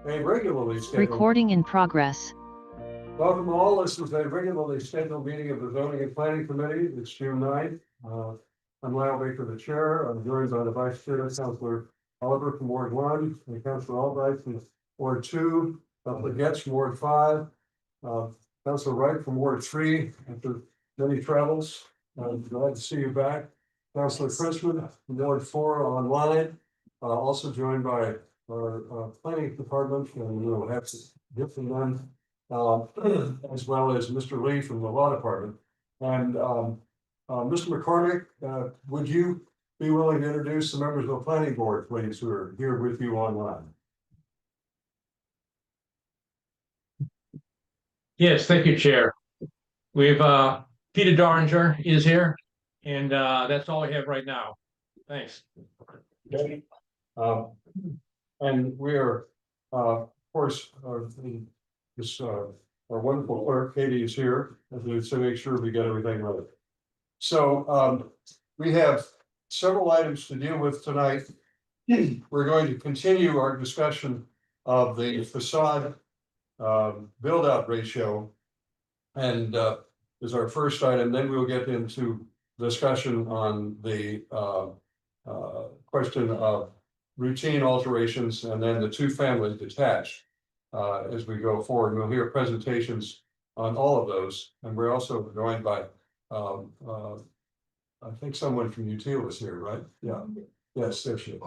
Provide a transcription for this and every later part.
A regularly scheduled. Recording in progress. Welcome all. This is a regularly scheduled meeting of the Zoning and Planning Committee. It's June 9th. I'm Lyle Baker, the chair. I'm joined by the vice chair, Councilor Oliver from Ward 1, and Councilor Albright from Ward 2, Councilor Getz from Ward 5, Councilor Wright from Ward 3, after many travels. I'm glad to see you back. Councilor Chrisman from Ward 4 online, also joined by our planning department, and we'll have to hear from them, as well as Mr. Lee from the law department. And Mr. McCormick, would you be willing to introduce the members of the planning board, please, who are here with you online? Yes, thank you, Chair. We've Peter Doringer is here, and that's all we have right now. Thanks. Okay. And we are, of course, our wonderful clerk, Katie, is here to make sure we get everything right. So we have several items to deal with tonight. We're going to continue our discussion of the facade build out ratio, and is our first item. Then we'll get into discussion on the question of routine alterations, and then the two families detached as we go forward. We'll hear presentations on all of those, and we're also joined by I think someone from UTIL is here, right? Yeah. Yes, there she is.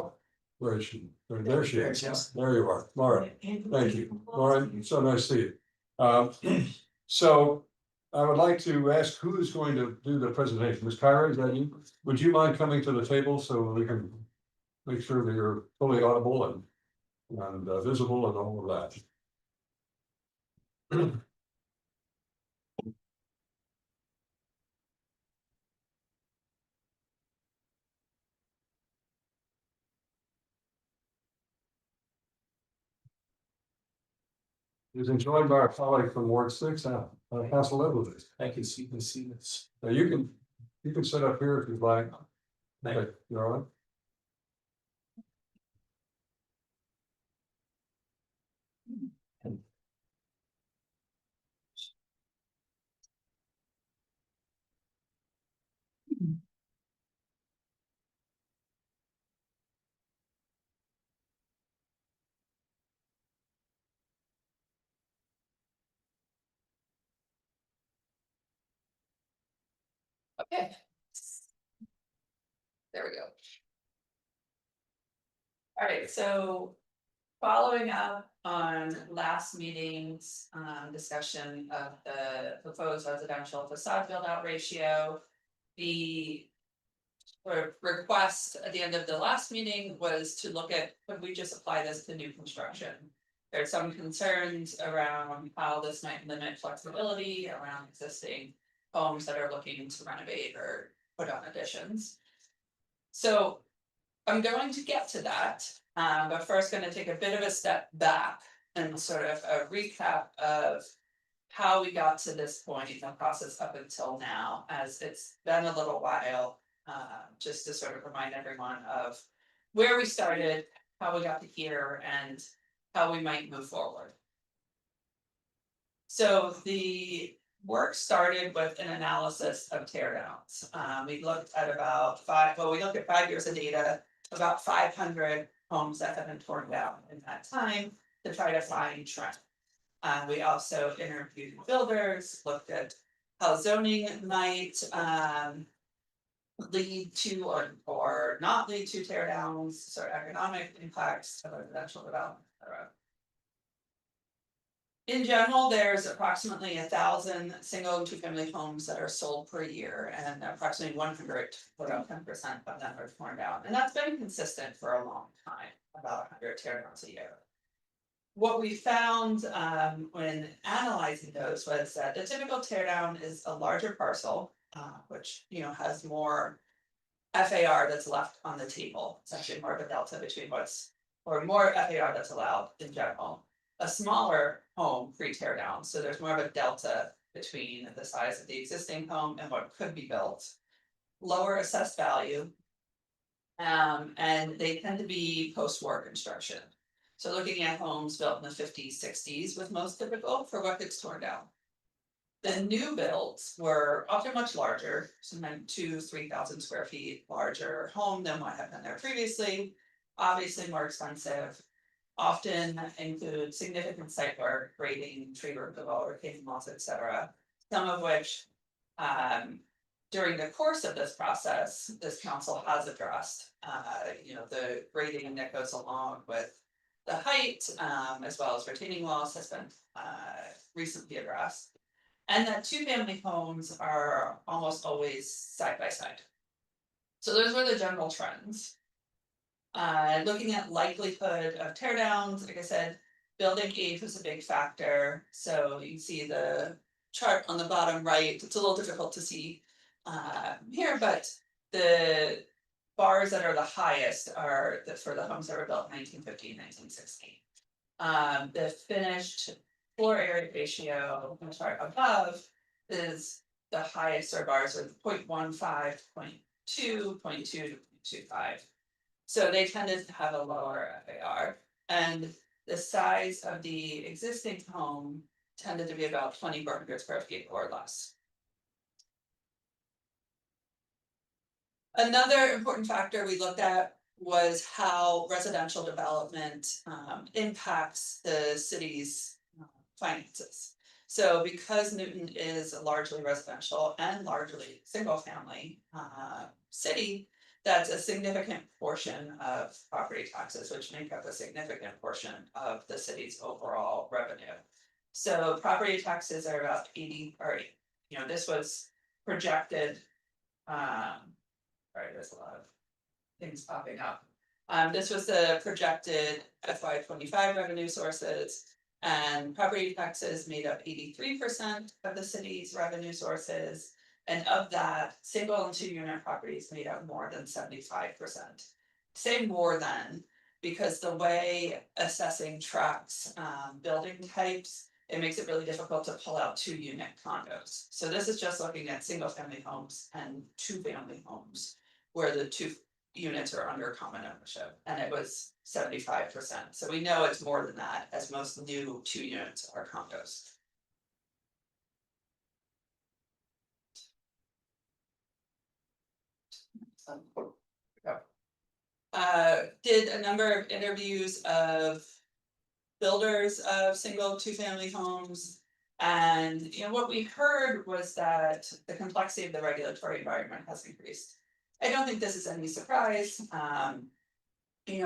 Where is she? There she is. There you are, Laura. Thank you, Laura. So nice to see you. So I would like to ask who is going to do the presentation. Ms. Kyra, is that you? Would you mind coming to the table so we can make sure that you're fully audible and visible and all of that? He's joined by our colleague from Ward 6, Council Edwards. I can see this. Now you can sit up here if you'd like. Okay, you all right? Okay. There we go. All right, so following up on last meeting's discussion of the proposed residential facade build out ratio, the request at the end of the last meeting was to look at, could we just apply this to new construction? There's some concerns around how this might limit flexibility around existing homes that are looking to renovate or put on additions. So I'm going to get to that, but first going to take a bit of a step back and sort of a recap of how we got to this point in the process up until now, as it's been a little while, just to sort of remind everyone of where we started, how we got to here, and how we might move forward. So the work started with an analysis of teardowns. We looked at about we looked at 5 years of data, about 500 homes that have been torn down in that time to try to find trends. We also interviewed builders, looked at how zoning might lead to or not lead to teardowns, sort of economic impacts of residential development, etc. In general, there's approximately 1,000 single and two-family homes that are sold per year, and approximately 100, about 10% of them are torn down. And that's been consistent for a long time, about 100 teardowns a year. What we found when analyzing those was that the typical teardown is a larger parcel, which has more FAR that's left on the table. It's actually more of a delta between more FAR that's allowed in general. A smaller home pre-teardown, so there's more of a delta between the size of the existing home and what could be built. Lower assessed value, and they tend to be post-war construction. So looking at homes built in the 50s, 60s was most typical for what gets torn down. The new builds were often much larger, sometimes 2,000 to 3,000 square feet larger home than what had been there previously. Obviously more expensive, often include significant site work, grading, tree removal, retaining walls, etc. Some of which, during the course of this process, this council has addressed, the grading that goes along with the height, as well as retaining walls has been, recently addressed. And that two-family homes are almost always side by side. So those were the general trends. Looking at likelihood of tear downs, like I said, building age was a big factor. So you can see the chart on the bottom right, it's a little difficult to see here, but the bars that are the highest are for the homes that were built in 1950 and 1960. The finished floor area ratio, on the chart above, is the highest or bars with 0.15, 0.2, 0.2 to 0.25. So they tended to have a lower FAR, and the size of the existing home tended to be about 2,400 square feet or less. Another important factor we looked at was how residential development impacts the city's finances. So because Newton is a largely residential and largely single family city, that's a significant portion of property taxes, which make up a significant portion of the city's overall revenue. So property taxes are about 80, or this was projected. Sorry, there's a lot of things popping up. This was the projected FY25 revenue sources, and property taxes made up 83% of the city's revenue sources. And of that, single and 2-unit properties made up more than 75%. Say more than, because the way assessing tracks building types, it makes it really difficult to pull out 2-unit condos. So this is just looking at single family homes and 2-family homes, where the 2 units are under common ownership, and it was 75%. So we know it's more than that, as most new 2 units are condos. Did a number of interviews of builders of single 2-family homes. And what we heard was that the complexity of the regulatory environment has increased. I don't think this is any surprise,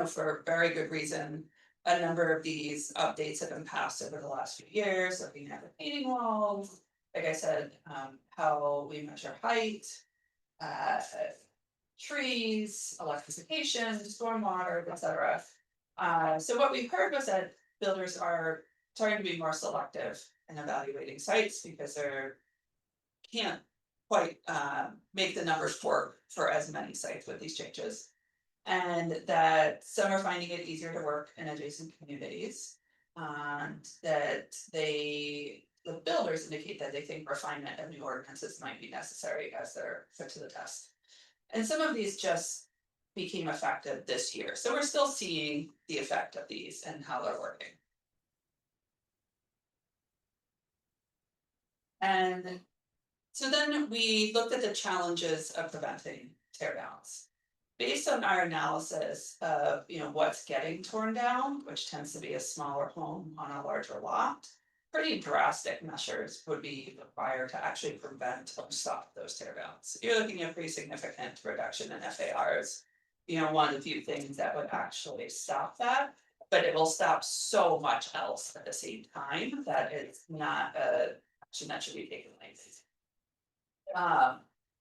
for very good reason. A number of these updates have been passed over the last few years, looking at retaining walls, like I said, how we measure height, trees, electrification, stormwater, etc. So what we heard was that builders are starting to be more selective in evaluating sites because they can't quite make the numbers work for as many sites with these changes. And that some are finding it easier to work in adjacent communities. And that the builders indicate that they think refinement of new ordinances might be necessary as they're put to the test. And some of these just became effective this year. So we're still seeing the effect of these and how they're working. And so then we looked at the challenges of preventing tear downs. Based on our analysis of what's getting torn down, which tends to be a smaller home on a larger lot, pretty drastic measures would be required to actually prevent or stop those tear downs. You're looking at pretty significant reduction in FARs. One of the few things that would actually stop that, but it will stop so much else at the same time that it's not a action that should be taken lightly.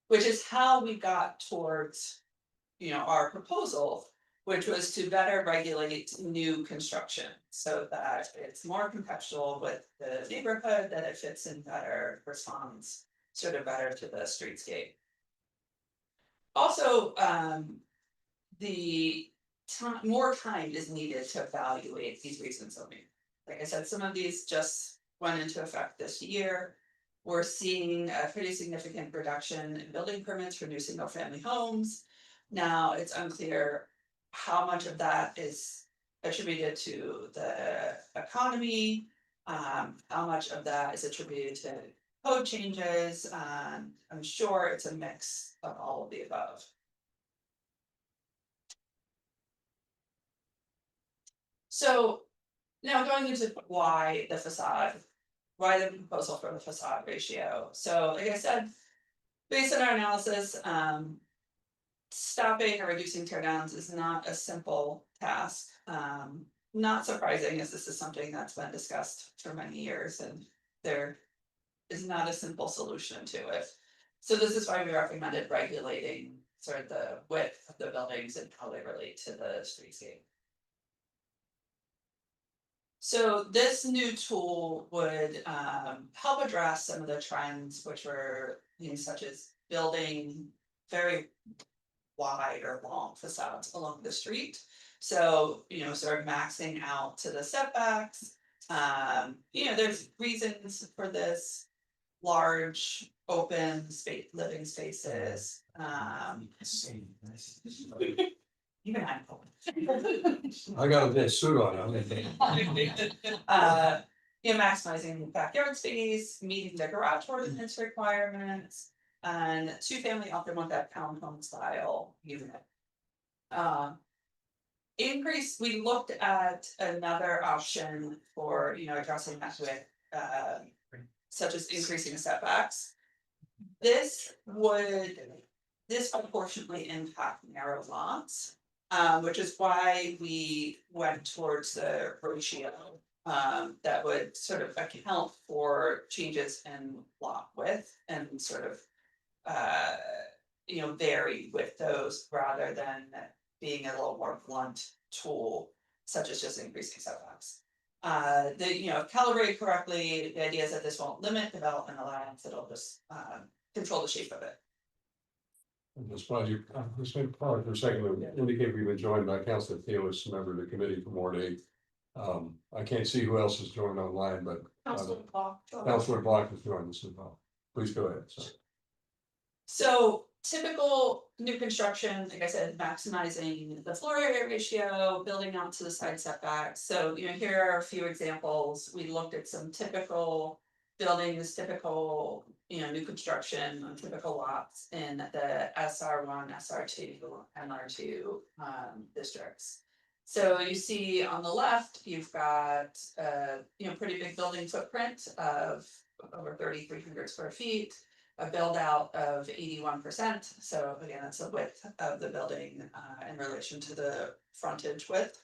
Which is how we got towards our proposal, which was to better regulate new construction so that it's more contextual with the neighborhood, that it fits in better, responds sort of better to the streetscape. Also, more time is needed to evaluate these recent zoning. Like I said, some of these just went into effect this year. We're seeing a pretty significant reduction in building permits for new single family homes. Now, it's unclear how much of that is attributed to the economy. How much of that is attributed to code changes, I'm sure it's a mix of all of the above. So now going into why the facade, why the proposal for the facade ratio. So like I said, based on our analysis, stopping or reducing tear downs is not a simple task. Not surprising, as this is something that's been discussed for many years, and there is not a simple solution to it. So this is why we recommended regulating sort of the width of the buildings and how they relate to the streetscape. So this new tool would help address some of the trends which were, such as building very wide or long facades along the street. So, sort of maxing out to the setbacks. There's reasons for this: large, open space, living spaces. Even I'm cold. I got a big suit on. Maximizing backyard space, meeting the garage ordinance requirements, and two-family often want that townhome style unit. We looked at another option for, addressing that with, such as increasing setbacks. This would disproportionately impact narrow lots, which is why we went towards the ratio. That would sort of account for changes in lot width and sort of, vary with those rather than being a little more blunt tool, such as just increasing setbacks. If calibrated correctly, the idea is that this won't limit development allowance, it'll just control the shape of it. Just glad you, just maybe pause for a second, to indicate we've been joined by Councilor Theolis, member of the committee from Ward 8. I can't see who else is joined online, but Councilor Block has joined us as well. Please go ahead. So typical new construction, like I said, maximizing the floor area ratio, building out to the side setbacks. So, here are a few examples. We looked at some typical buildings, typical, new construction on typical lots in the SR1, SR2, MR2 districts. So you see on the left, you've got pretty big building footprint of over 3,300 square feet. A build out of 81%. So again, that's the width of the building in relation to the frontage width.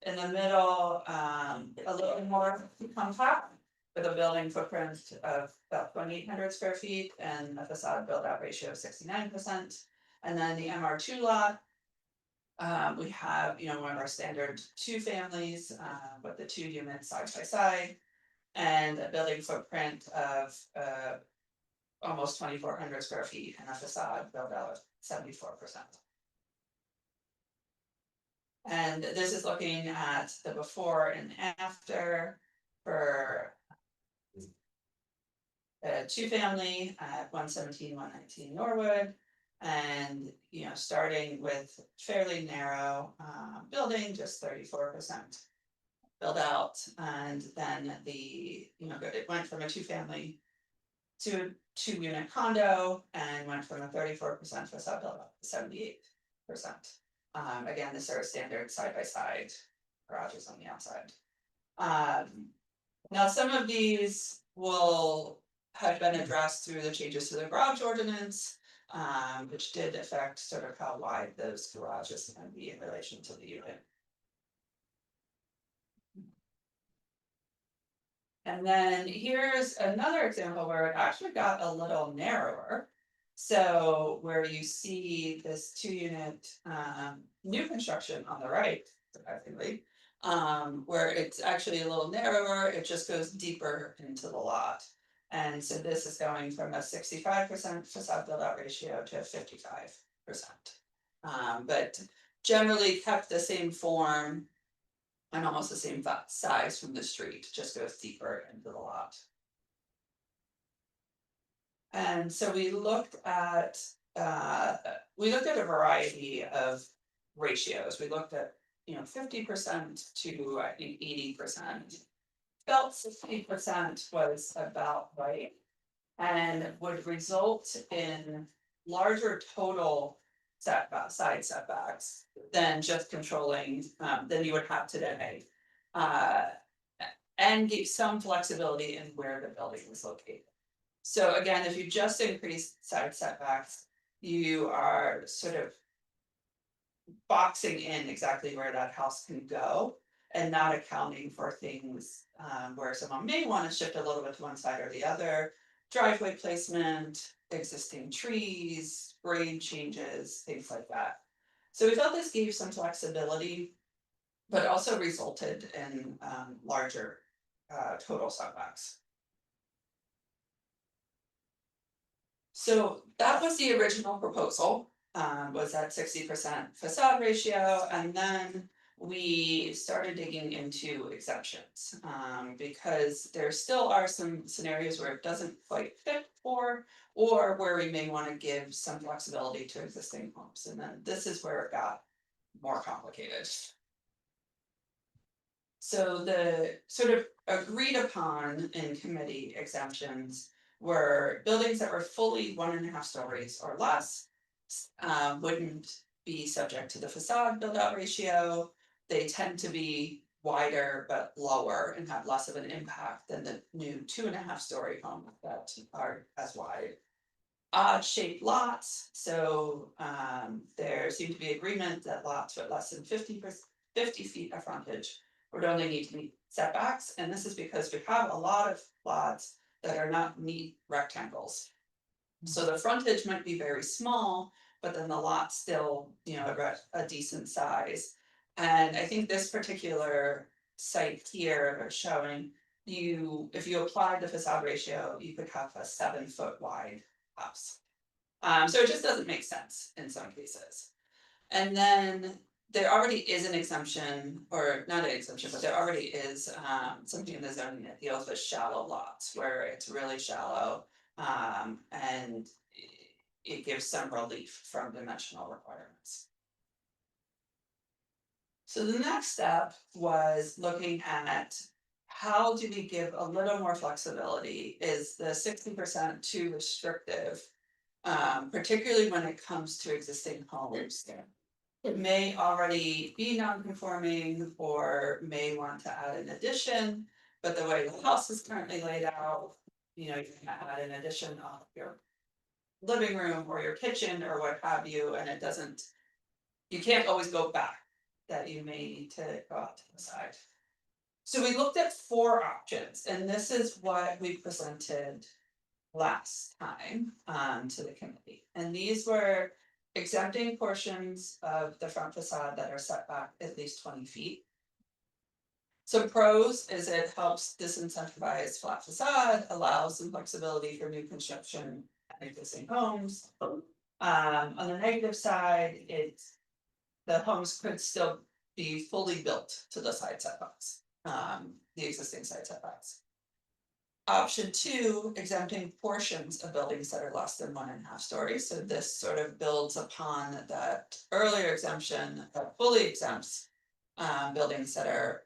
In the middle, a little more compact with a building footprint of about 2,800 square feet and a facade build out ratio of 69%. And then the MR2 lot, we have one of our standard two families with the two units side by side, and a building footprint of almost 2,400 square feet and a facade built out of 74%. And this is looking at the before and after for two family at 117, 119 Norwood. And starting with fairly narrow building, just 34% built out, and then it went from a two family to a 2-unit condo and went from a 34% facade build up to 78%. Again, this are standard side by side garages on the outside. Now some of these will have been addressed through the changes to the garage ordinance, which did affect sort of how wide those garages can be in relation to the unit. And then here's another example where it actually got a little narrower. So where you see this 2-unit new construction on the right, surprisingly, where it's actually a little narrower, it just goes deeper into the lot. And so this is going from a 65% facade build out ratio to 55%. But generally kept the same form and almost the same size from the street, just goes deeper into the lot. And so we looked at a variety of ratios. We looked at 50% to I think 80%. Felt 60% was about right. And would result in larger total side setbacks than just controlling, than you would have today. Uh, and give some flexibility in where the building was located. So again, if you just increase side setbacks, you are sort of boxing in exactly where that house can go and not accounting for things where someone may want to shift a little bit to one side or the other, driveway placement, existing trees, grade changes, things like that. So we felt this gave some flexibility, but also resulted in larger total setbacks. So that was the original proposal, was that 60% facade ratio, and then we started digging into exceptions. Because there still are some scenarios where it doesn't quite fit or where we may want to give some flexibility to existing homes, and then this is where it got more complicated. So the sort of agreed upon in committee exemptions were buildings that were fully 1.5 stories or less. Wouldn't be subject to the facade build out ratio. They tend to be wider but lower and have less of an impact than the new 2.5 story homes that are as wide. Odd shaped lots, so there seemed to be agreement that lots with less than 50 feet of frontage would only need to meet setbacks, and this is because we have a lot of lots that are not neat rectangles. So the frontage might be very small, but then the lot's still, a decent size. And I think this particular site here showing if you applied the facade ratio, you could have a 7-foot wide house. So it just doesn't make sense in some cases. And then there already is an exemption, or not an exemption, but there already is something in the zoning that deals with shallow lots where it's really shallow. And it gives some relief from dimensional requirements. So the next step was looking at how do we give a little more flexibility? Is the 60% too restrictive? Particularly when it comes to existing homes. It may already be non-conforming or may want to add an addition, but the way the house is currently laid out, you can add an addition of your living room or your kitchen or what have you, and you can't always go back, that you may need to go out to the side. So we looked at 4 options, and this is what we presented last time to the committee, and these were exempting portions of the front facade that are set back at least 20 feet. So pros is it helps disincentivize flat facade, allows some flexibility for new construction and existing homes. On the negative side, the homes could still be fully built to the side setbacks, the existing side setbacks. Option 2, exempting portions of buildings that are less than 1.5 stories. So this sort of builds upon that earlier exemption that fully exempts buildings that are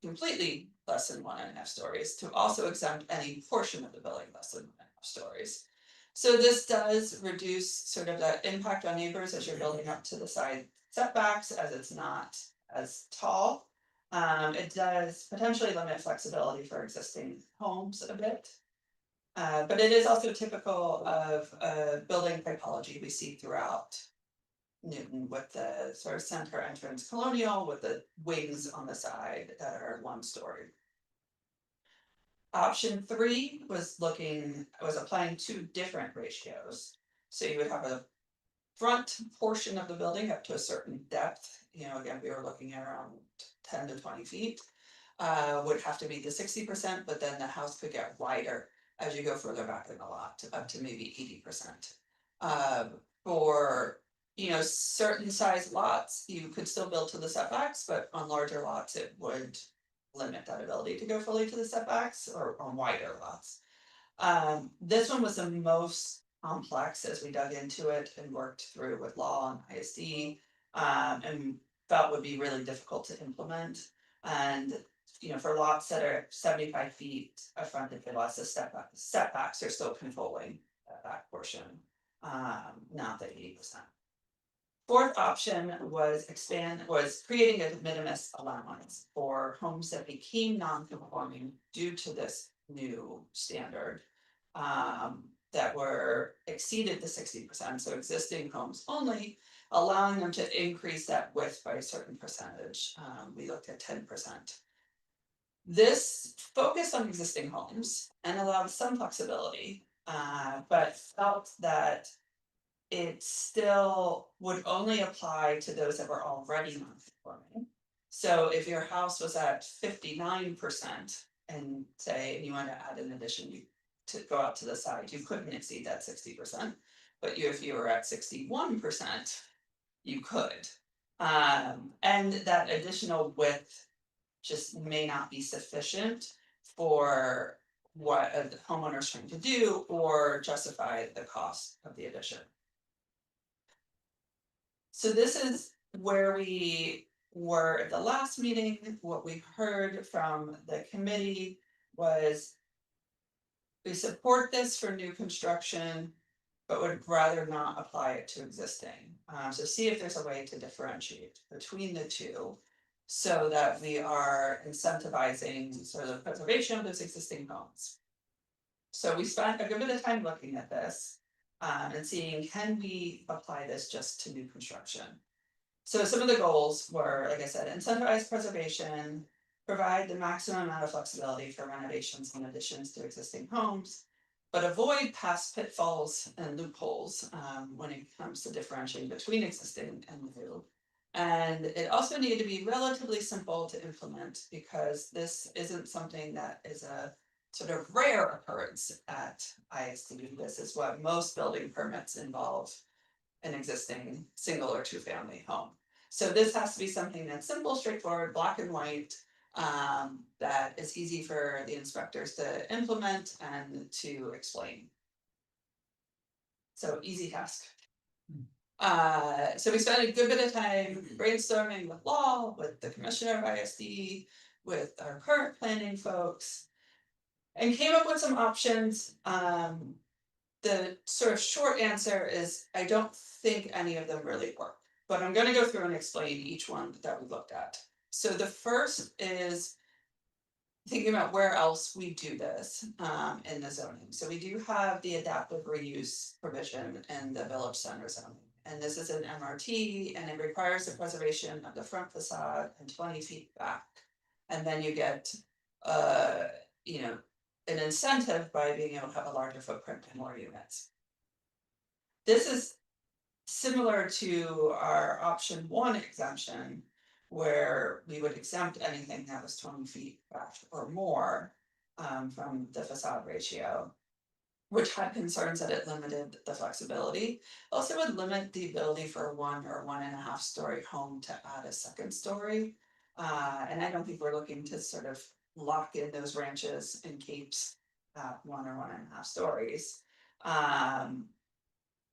completely less than 1.5 stories to also exempt any portion of the building less than 1.5 stories. So this does reduce sort of that impact on neighbors as you're building up to the side setbacks, as it's not as tall. It does potentially limit flexibility for existing homes a bit. But it is also typical of building typology we see throughout Newton with the sort of center entrance colonial with the wings on the side that are 1 story. Option 3 was applying 2 different ratios. So you would have a front portion of the building up to a certain depth, again, we were looking at around 10 to 20 feet, would have to be the 60%, but then the house could get wider as you go further back in the lot, up to maybe 80%. For certain size lots, you could still build to the setbacks, but on larger lots, it would limit that ability to go fully to the setbacks, or on wider lots. This one was the most complex as we dug into it and worked through with law and ISD, and felt would be really difficult to implement. And, for lots that are 75 feet of frontage with lots of setbacks are still controlling that back portion. Not the 80%. Fourth option was creating a de minimis allowance for homes that became non-conforming due to this new standard. That were exceeded the 60%, so existing homes only, allowing them to increase that width by a certain percentage. We looked at 10%. This focused on existing homes and allowed some flexibility, but felt that it still would only apply to those that were already non-conforming. So if your house was at 59% and you want to add an addition to go out to the side, you couldn't exceed that 60%. But if you were at 61%, you could. And that additional width just may not be sufficient for what a homeowner is trying to do or justify the cost of the addition. So this is where we were at the last meeting. What we heard from the committee was we support this for new construction, but would rather not apply it to existing. So see if there's a way to differentiate between the two so that we are incentivizing sort of the preservation of those existing homes. So we spent a good bit of time looking at this and seeing, can we apply this just to new construction? So some of the goals were, like I said, incentivize preservation, provide the maximum amount of flexibility for renovations and additions to existing homes, but avoid past pitfalls and loopholes when it comes to differentiating between existing and new. And it also needed to be relatively simple to implement because this isn't something that is a sort of rare occurrence at ISD. This is what most building permits involve an existing single or two family home. So this has to be something that's simple, straightforward, black and white, that is easy for the inspectors to implement and to explain. So easy task. So we spent a good bit of time brainstorming with law, with the commissioner of ISD, with our current planning folks, and came up with some options. The sort of short answer is I don't think any of them really work, but I'm going to go through and explain each one that we looked at. So the first is thinking about where else we do this in the zoning. So we do have the adaptive reuse provision in the village center zoning. And this is an MRT and it requires the preservation of the front facade and 20 feet back. And then you get, an incentive by being able to have a larger footprint and more units. This is similar to our option 1 exemption, where we would exempt anything that was 20 feet back or more from the facade ratio, which had concerns that it limited the flexibility. Also would limit the ability for a 1 or 1.5 story home to add a second story. And I don't think we're looking to sort of lock in those ranches and capes at 1 or 1.5 stories.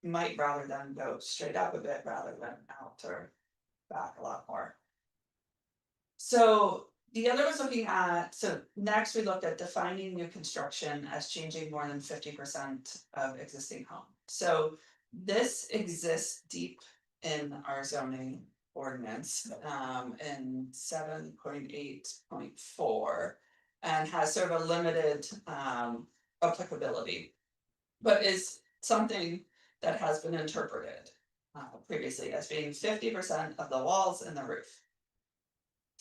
Might rather than go straight up a bit rather than out or back a lot more. So the other was looking at, so next we looked at defining new construction as changing more than 50% of existing home. So this exists deep in our zoning ordinance in 7.8.4 and has sort of a limited applicability, but is something that has been interpreted previously as being 50% of the walls and the roof.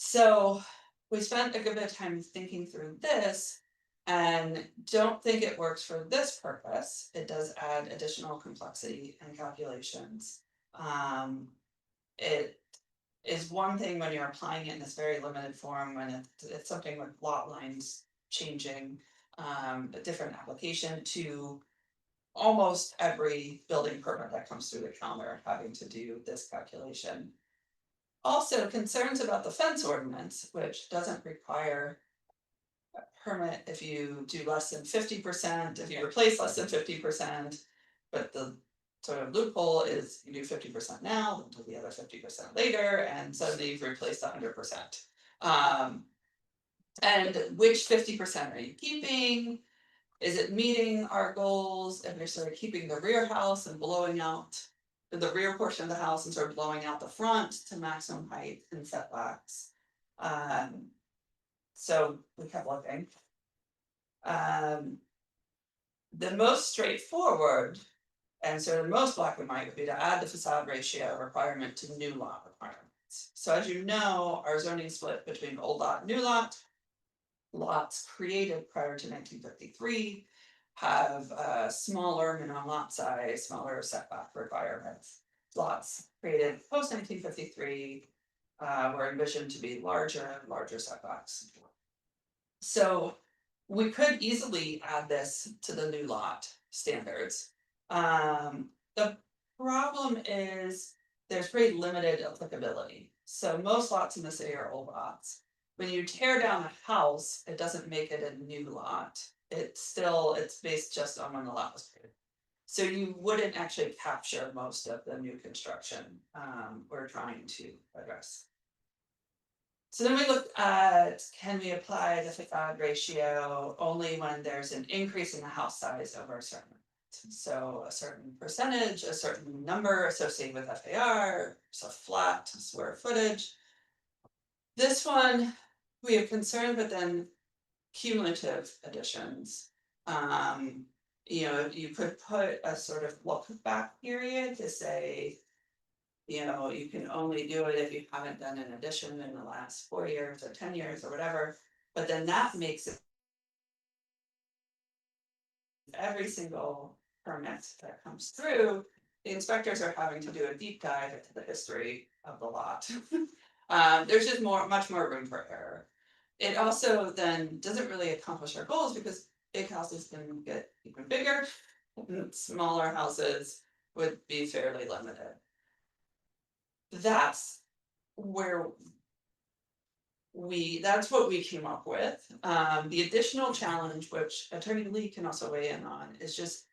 So we spent a good bit of time thinking through this and don't think it works for this purpose. It does add additional complexity and calculations. It is one thing when you're applying it in this very limited form, when it's something with lot lines changing, a different application to almost every building permit that comes through the counter having to do this calculation. Also, concerns about the fence ordinance, which doesn't require a permit if you do less than 50%, if you replace less than 50%, but the sort of loophole is you do 50% now, then do the other 50% later, and suddenly you've replaced 100%. And which 50% are you keeping? Is it meeting our goals? If you're sort of keeping the rear house and blowing out the rear portion of the house and sort of blowing out the front to maximum height and setbacks. So we kept looking. The most straightforward and sort of the most black and white would be to add the facade ratio requirement to new lot requirements. So as you know, our zoning split between old lot and new lot. Lots created prior to 1953 have a smaller minimum lot size, smaller setback requirements. Lots created post 1953 were envisioned to be larger setbacks. So we could easily add this to the new lot standards. The problem is there's pretty limited applicability. So most lots in the city are old lots. When you tear down a house, it doesn't make it a new lot. It's based just on when the lot was created. So you wouldn't actually capture most of the new construction we're trying to address. So then we look at, can we apply the facade ratio only when there's an increase in the house size over a certain amount? So a certain percentage, a certain number associated with FAR, so flat square footage. This one, we have concern, but then cumulative additions. You could put a sort of look back period to say, you can only do it if you haven't done an addition in the last 4 years or 10 years or whatever, but then that makes it every single permit that comes through, the inspectors are having to do a deep dive into the history of the lot. There's just much more room for error. It also then doesn't really accomplish our goals because big houses can get even bigger, and smaller houses would be fairly limited. That's what we came up with. The additional challenge, which Attorney Lee can also weigh in on, is just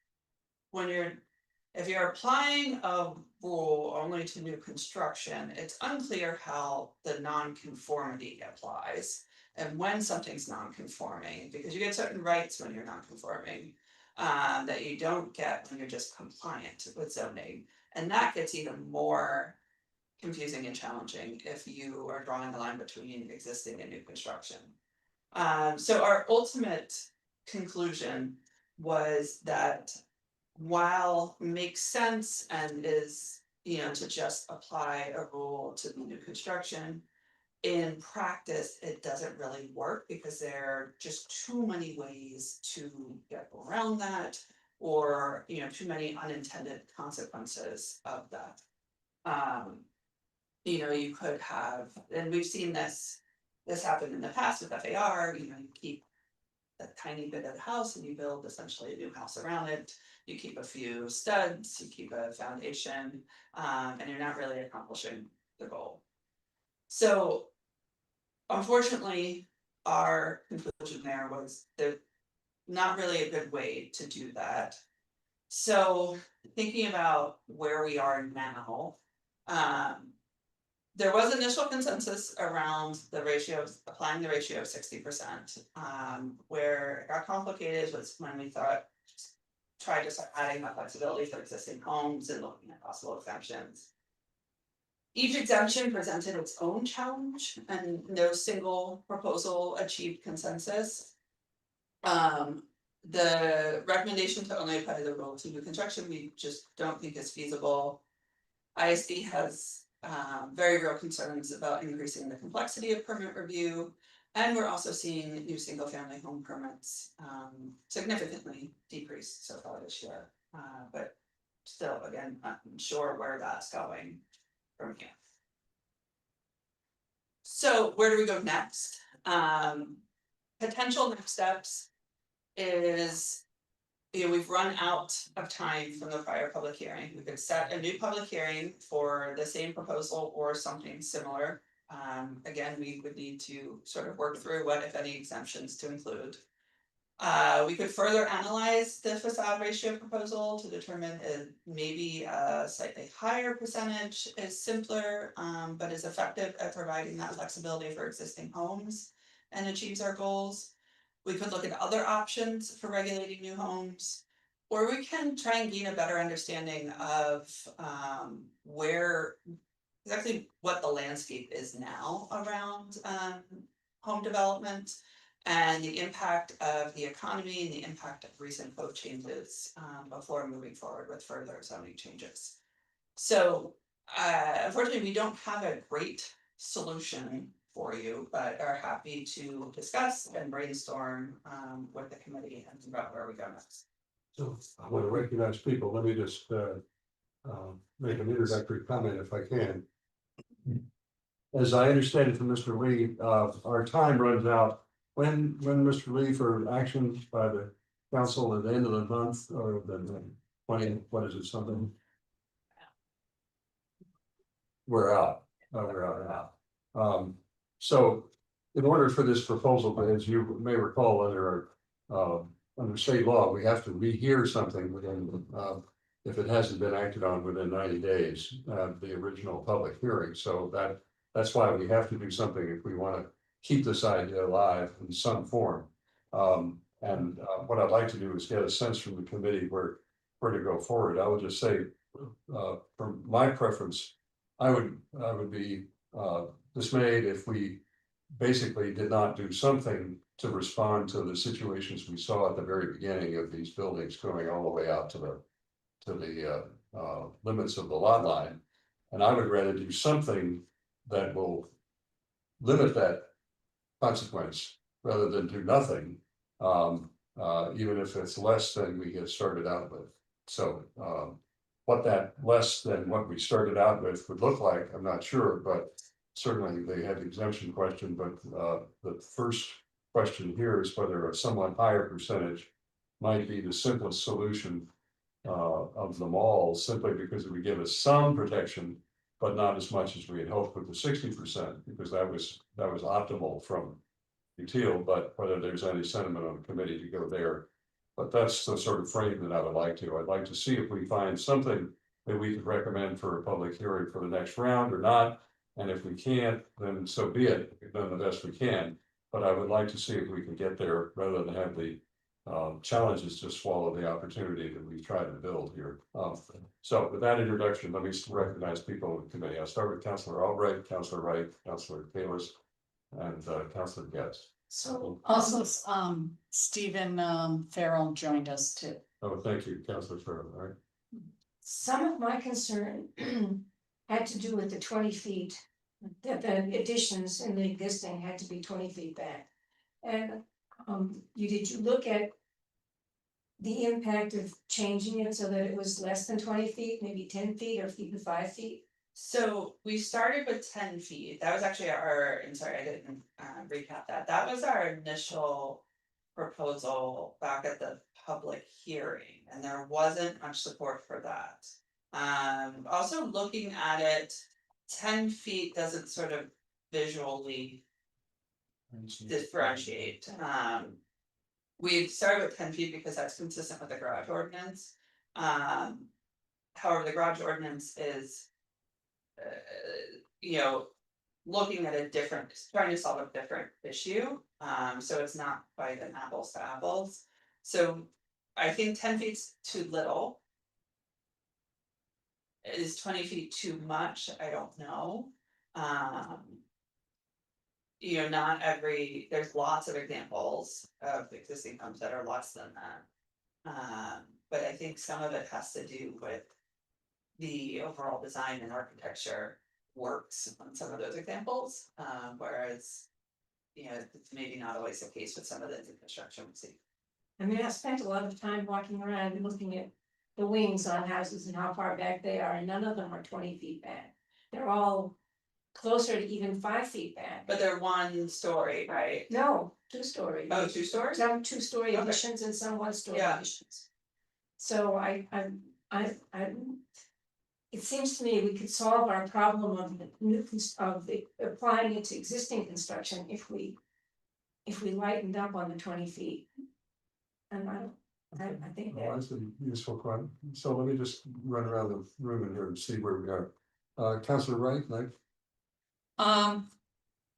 if you're applying a rule only to new construction, it's unclear how the non-conformity applies and when something's non-conforming, because you get certain rights when you're non-conforming that you don't get when you're just compliant with zoning, and that gets even more confusing and challenging if you are drawing the line between existing and new construction. So our ultimate conclusion was that while makes sense and is, to just apply a rule to the new construction, in practice, it doesn't really work because there are just too many ways to get around that, or too many unintended consequences of that. You could have, and we've seen this happen in the past with FAR, you keep a tiny bit of the house and you build essentially a new house around it. You keep a few studs, you keep a foundation, and you're not really accomplishing the goal. So unfortunately, our conclusion there was there's not really a good way to do that. So thinking about where we are now, there was initial consensus around the ratio of applying the ratio of 60%. Where it got complicated was when we tried to start adding that flexibility for existing homes and looking at possible exemptions. Each exemption presented its own challenge, and no single proposal achieved consensus. The recommendation to only apply the rule to new construction, we just don't think is feasible. ISD has very real concerns about increasing the complexity of permit review, and we're also seeing new single family home permits significantly decrease so far this year. But still, again, not sure where that's going from here. So where do we go next? Potential next steps is, we've run out of time from the prior public hearing. We could set a new public hearing for the same proposal or something similar. Again, we would need to sort of work through what, if any, exemptions to include. We could further analyze the facade ratio proposal to determine if maybe a slightly higher percentage is simpler, but is effective at providing that flexibility for existing homes and achieves our goals. We could look at other options for regulating new homes. Or we can try and gain a better understanding of where exactly what the landscape is now around home development. And the impact of the economy and the impact of recent code changes before moving forward with further zoning changes. So unfortunately, we don't have a great solution for you, but are happy to discuss and brainstorm with the committee and about where we go next. So I want to recognize people. Let me just make an introductory comment if I can. As I understand it from Mr. Lee, our time runs out. When Mr. Lee, for action by the council at the end of the month or the 20, what is it, something? We're out. We're out now. So in order for this proposal, as you may recall, under state law, we have to rehear something within, if it hasn't been acted on within 90 days, the original public hearing. So that's why we have to do something if we want to keep this idea alive in some form. And what I'd like to do is get a sense from the committee where to go forward. I would just say, from my preference, I would be dismayed if we basically did not do something to respond to the situations we saw at the very beginning of these buildings going all the way out to the limits of the lot line. And I would rather do something that will limit that consequence rather than do nothing, even if it's less than we get started out with. So what that less than what we started out with would look like, I'm not sure, but certainly they had the exemption question. But the first question here is whether a somewhat higher percentage might be the simplest solution of them all, simply because it would give us some protection, but not as much as we had hoped with the 60%, because that was optimal from Teal. But whether there's any sentiment on the committee to go there, but that's the sort of frame that I would like to. I'd like to see if we find something that we could recommend for a public hearing for the next round or not. And if we can't, then so be it. We've done the best we can. But I would like to see if we can get there rather than have the challenges just swallow the opportunity that we've tried to build here. So with that introduction, let me recognize people in the committee. I'll start with Councilor Albright, Councilor Wright, Councilor Kalis, and Councilor Getz. So also, Stephen Farrell joined us too. Oh, thank you, Councilor Farrell. All right. Some of my concern had to do with the 20 feet, that the additions in the existing had to be 20 feet back. And did you look at the impact of changing it so that it was less than 20 feet, maybe 10 feet or even 5 feet? So we started with 10 feet. That was actually I'm sorry, I didn't recap that. That was our initial proposal back at the public hearing, and there wasn't much support for that. Also looking at it, 10 feet doesn't sort of visually differentiate. We started with 10 feet because that's consistent with the garage ordinance. However, the garage ordinance is looking at trying to solve a different issue. So it's not quite an apples to apples. So I think 10 feet's too little. Is 20 feet too much? I don't know. There's lots of examples of existing homes that are less than that. But I think some of it has to do with the overall design and architecture works on some of those examples, whereas it's maybe not always the case with some of the new construction we see. I mean, I spent a lot of time walking around and looking at the wings on houses and how far back they are, and none of them are 20 feet back. They're all closer to even 5 feet back. But they're 1 story, right? No, 2 story. Oh, 2 stories? Some 2-story Okay. additions and some 1-story Yeah. additions. So it seems to me we could solve our problem of applying it to existing construction if we lightened up on the 20 feet. And I think Well, that, that's a useful question. So let me just run around the room in here and see where we are. Councilor Wright, like, I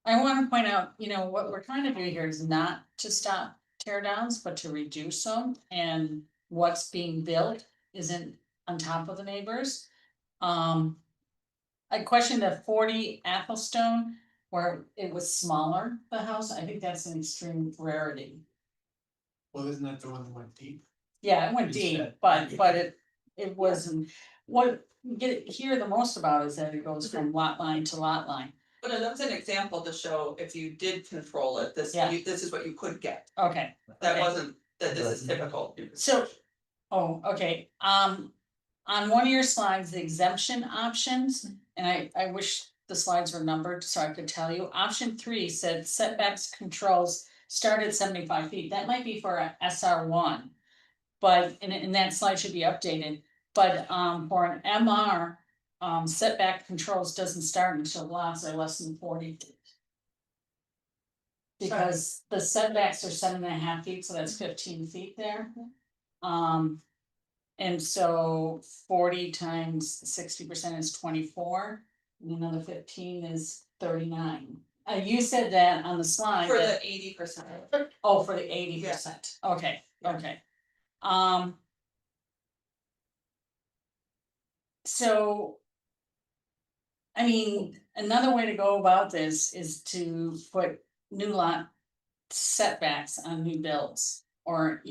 wanna point out, what we're trying to do here is not to stop tear downs, but to reduce them, and what's being built isn't on top of the neighbors. I questioned the 40 Athelstone, where it was smaller, the house, I think that's an extreme rarity. Well, isn't that the one that went deep? Yeah, it went It's deep, that- but it wasn't, what you get hear the most about is that it goes from lot line to lot line. But that's an example to show if you did control it, Yeah. this is what you could get. Okay, That Okay. wasn't, that this is typical. so, oh, okay, on one of your slides, the exemption options, and I wish the slides were numbered so I could tell you. Option 3 said setbacks controls start at 75 feet, that might be for a SR1. But, and that slide should be updated, but, for an MR, setback controls doesn't start until lots are less than 40 feet. Because the setbacks are 7.5 feet, so that's 15 feet there. And so 40 times 60% is 24, and another 15 is 39. You said that on the slide. For that- the 80%. Oh, for the 80%, okay, Yeah. okay. So. I mean, another way to go about this is to put new lot setbacks on new builds, or.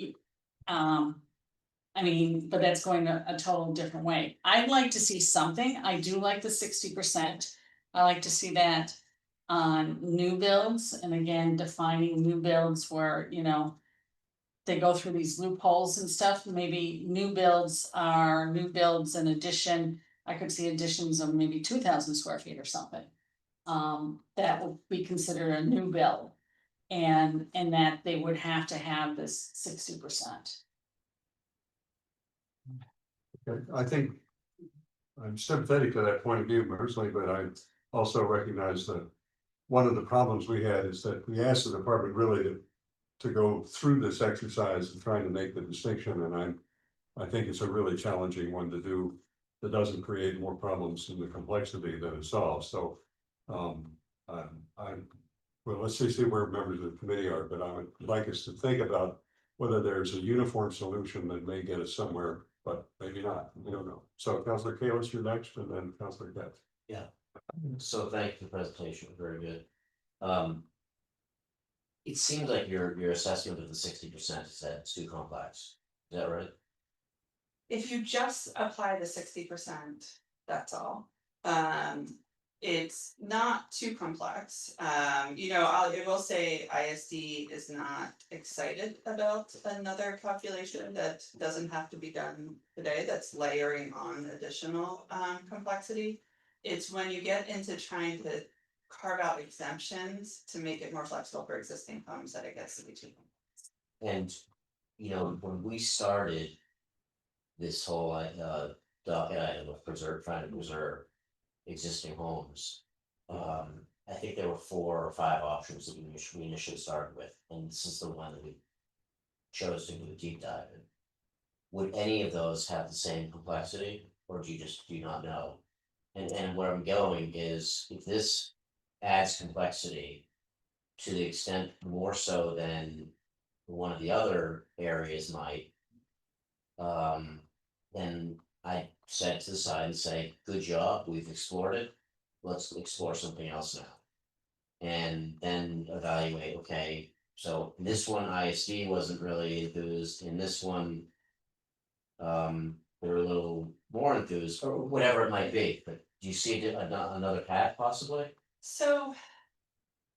I mean, but that's going a total different way. I'd like to see something, I do like the 60%. I like to see that on new builds, and again, defining new builds where, they go through these loopholes and stuff, maybe new builds are new builds in addition, I could see additions of maybe 2,000 square feet or something. That would be considered a new build, and that they would have to have this 60%. I think. I'm sympathetic to that point of view personally, but I also recognize that. One of the problems we had is that we asked the department really to go through this exercise of trying to make the distinction, and I think it's a really challenging one to do. That doesn't create more problems in the complexity that it solves, so. Well, let's see where members of the committee are, but I would like us to think about whether there's a uniform solution that may get us somewhere, but maybe not, we don't know. So Councilor Kalis, you're next, and then Councilor Katz. So thank you for the presentation, very good. It seems like your assessment of the 60% is that it's too complex, is that right? If you just apply the 60%, that's all. It's not too complex. I will say ISD is not excited about another calculation that doesn't have to be done today, that's layering on additional complexity. It's when you get into trying to carve out exemptions to make it more flexible for existing homes that it gets to be too complex. And, when we started this whole, docket item of trying to preserve existing homes. I think there were 4 or 5 options that we initially started with, and this is the one that we chose to do a deep dive in. Would any of those have the same complexity, or do you not know? And where I'm going is, if this adds complexity to the extent more so than one of the other areas might, then I set it to the side and say, good job, we've explored it, let's explore something else now. And then evaluate, okay, so this one ISD wasn't really enthused, in this one. They're a little more enthused, or whatever it might be, but do you see another path possibly? So.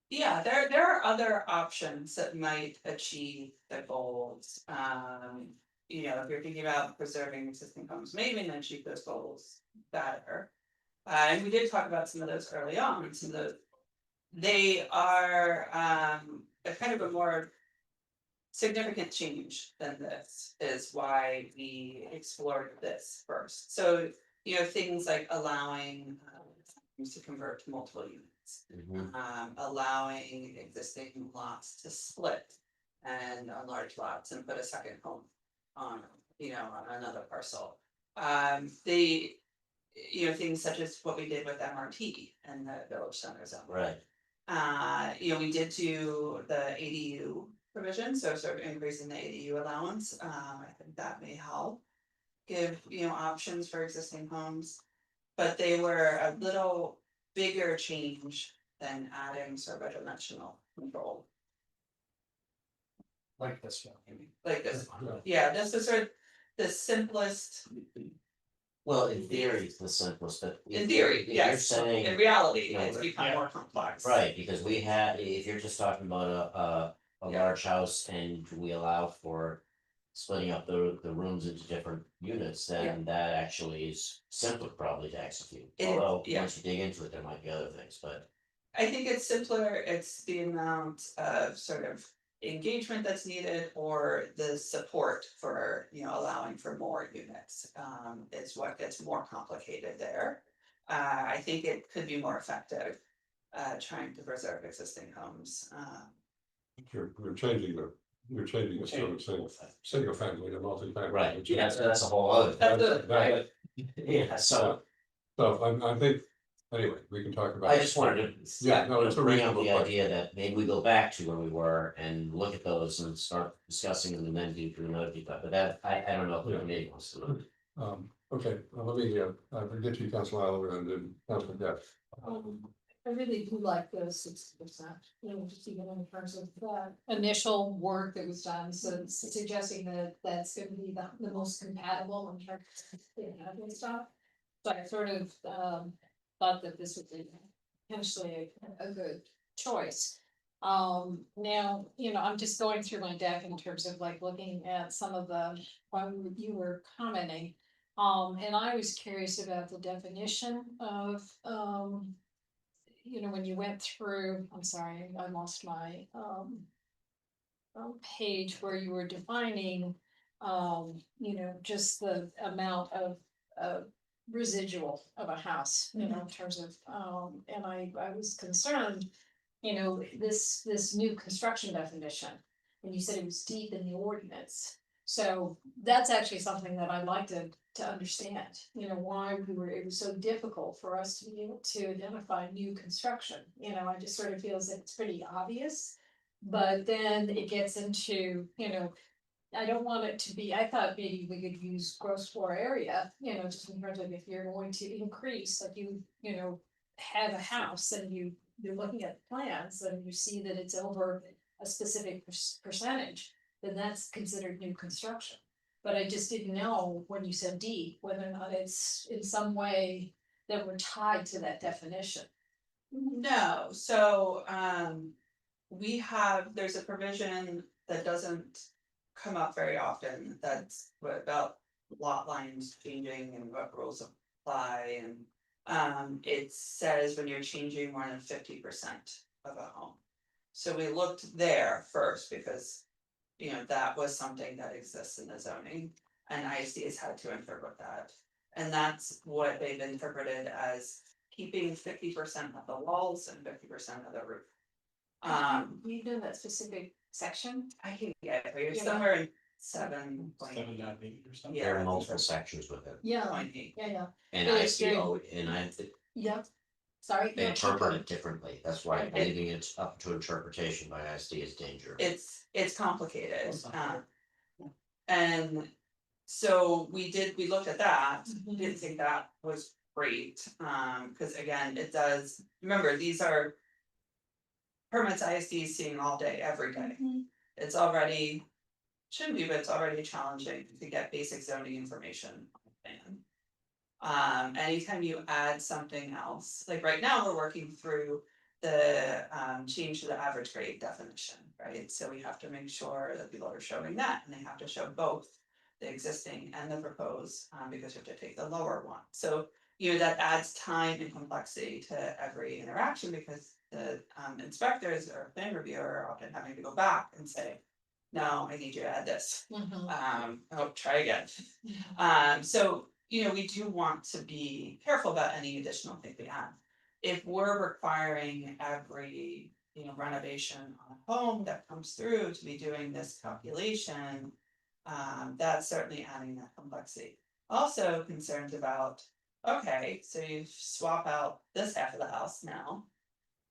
Yeah, there are other options that might achieve the goals. If you're thinking about preserving existing homes, maybe then achieve those goals better. And we did talk about some of those early on, they are a kind of a more significant change than this is why we explored this first. So, things like allowing to convert to multiple units. Allowing existing lots to split. and on large lots and put a second home on, on another parcel. Things such as what we did with MRT and the village center zone. Right, We did do the ADU provision, so sort of increasing the ADU allowance, I think that may help. Give, options for existing homes, but they were a little bigger change than adding sort of a dimensional control. Like this one, maybe. Like this one, yeah, this is sort of the simplest, well, in theory, it's the simplest, but. in theory, if you're yes, saying. in reality, No, it's become yeah. more complex. Right, because we had, if you're just talking about a Yeah. large house and we allow for. Splitting up the rooms into different units, then that actually is simpler probably to execute. It is, Although, yeah. once you dig into it, there might be other things, but. I think it's simpler, it's the amount of sort of engagement that's needed or the support for, allowing for more units. Is what gets more complicated there. I think it could be more effective, trying to preserve existing homes. You're changing it from single family to multi-family. Right, which yeah, is- that's a whole other thing. That's That- Yeah, so So I think, anyway, we can talk about. I just wanted to. Yeah, no, it's a bring up reasonable the question. idea that maybe we go back to where we were and look at those and start discussing them and then do through another deep dive, but that, I don't know if the Yeah. committee wants to. Look. Okay, let me, get you, Council Oliver, and then Council Jeff. I really do like the 60%, just even in terms of the initial work that was done, so it's suggesting that that's gonna be the most compatible in terms of and stuff. So I sort of thought that this would be potentially a good choice. Now, I'm just going through my deck in terms of like looking at some of the, when you were commenting. And I was curious about the definition of, when you went through, I'm sorry, I lost my, page where you were defining, just the amount of residual of a house, in terms of, and I was concerned, this new construction definition, and you said it was deep in the ordinance. So that's actually something that I'd like to understand, why it was so difficult for us to be able to identify new construction, I just sort of feels that it's pretty obvious. But then it gets into, I don't want it to be, I thought maybe we could use gross floor area, just in terms of if you're going to increase, like have a house and you're looking at plans and you see that it's over a specific percentage, then that's considered new construction. But I just didn't know when you said D, whether or not it's in some way that we're tied to that definition. No, so, there's a provision that doesn't come up very often, that's about lot lines changing and what rules apply and. It says when you're changing more than 50% of a home. So we looked there first because, that was something that exists in the zoning and ISD has had to interpret that. And that's what they've interpreted as keeping 50% of the walls and 50% of the roof. You know that specific section? I can get it for you, Yeah. somewhere in 7.8. 7.8 or something. Yeah. There are I think multiple so. sections with it, Yeah, yeah, and It I is see, very- and I, yep, sorry. they yeah, keep interpret going. it differently, that's why Okay. leaving it up to interpretation by ISD is dangerous. It's complicated, It's not and so we looked at that, Mhm. didn't think that was great, cause again, it does, remember, these are. Permits ISD is seeing all day, every day, Mhm. it's already, shouldn't be, but it's already challenging to get basic zoning information on the plan. Anytime you add something else, like right now, we're working through the change to the average grade definition, right? So we have to make sure that people are showing that and they have to show both the existing and the proposed, because you have to take the lower one. So, that adds time and complexity to every interaction because the inspectors or plan reviewer are often having to go back and say, no, I need you to add this. Mhm. Oh, try again. So, we do want to be careful about any additional thing we add. If we're requiring every, renovation on a home that comes through to be doing this calculation. That's certainly adding that complexity. Also concerned about, okay, so you swap out this half of the house now.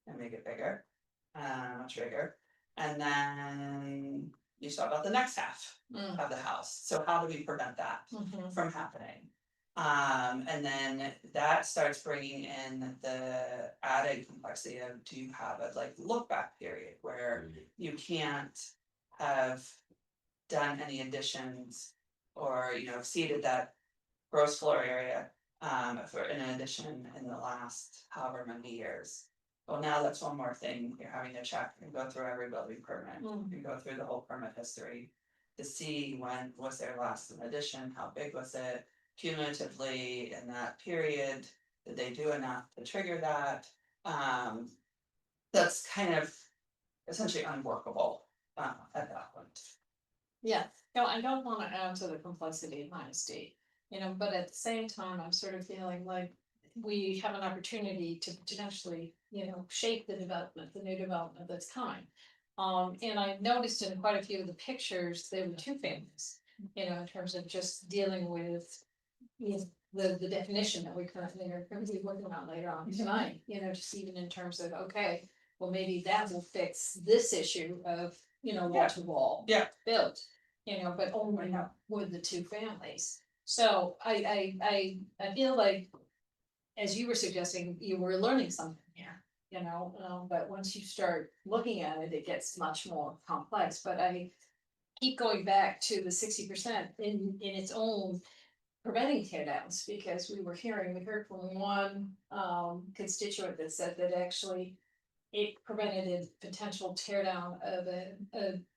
And make it bigger, much bigger, and then you swap out the next half Mm. of the house, so how do we prevent that Mhm. from happening? And then that starts bringing in the added complexity of, do you have a like look back period where you can't have done any additions or, exceeded that gross floor area for an addition in the last however many years. Well, now that's one more thing you're having to check and go through every building permit, Mm. and go through the whole permit history. To see when was their last addition, how big was it cumulatively in that period, did they do enough to trigger that? That's kind of essentially unworkable at that point. Yeah, no, I don't wanna add to the complexity of my estate, but at the same time, I'm sort of feeling like. We have an opportunity to potentially, shape the development, the new development that's coming. And I noticed in quite a few of the pictures, there were two families, in terms of just dealing with. The definition that we currently are going to be working on later on tonight, just even in terms of, okay, well, maybe that will fix this issue of, wall to wall. Yeah. Built, but only with the two families. So I feel like. As you were suggesting, you were learning something here, but once you start looking at it, it gets much more complex, but I. Keep going back to the 60% in its own preventing tear downs, because we heard from one constituent that said that actually. It prevented a potential tear down of a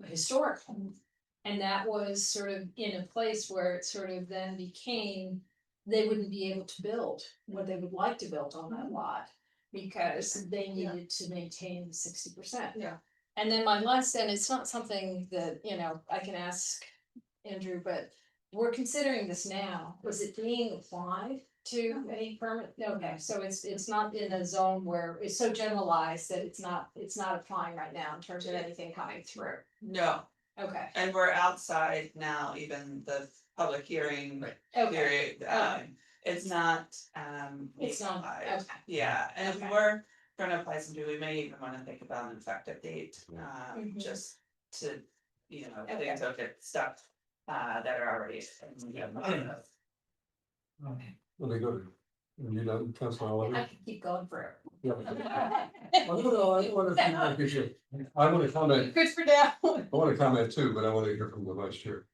historic home. And that was sort of in a place where it sort of then became, they wouldn't be able to build what they would like to build on that lot. Because they needed to maintain the 60%. Yeah. And then my last, and it's not something that, I can ask Andrew, but we're considering this now, is it being applied to any permit? Okay, so it's not in a zone where it's so generalized that it's not applying right now in terms of anything coming through. No, Okay, and we're outside now, even the public hearing okay, period, it's not, it's not, applied. okay, Yeah, and if we Okay. were gonna apply something, we may even wanna think about an effective date, Mhm. just to, Okay. things don't get stuck, that are already. Let me go to, you know, Councilor I Oliver. could keep going forever. Yeah. Well, no, I want to comment, Good for now. I want to comment too, but I want to hear from the vice chair.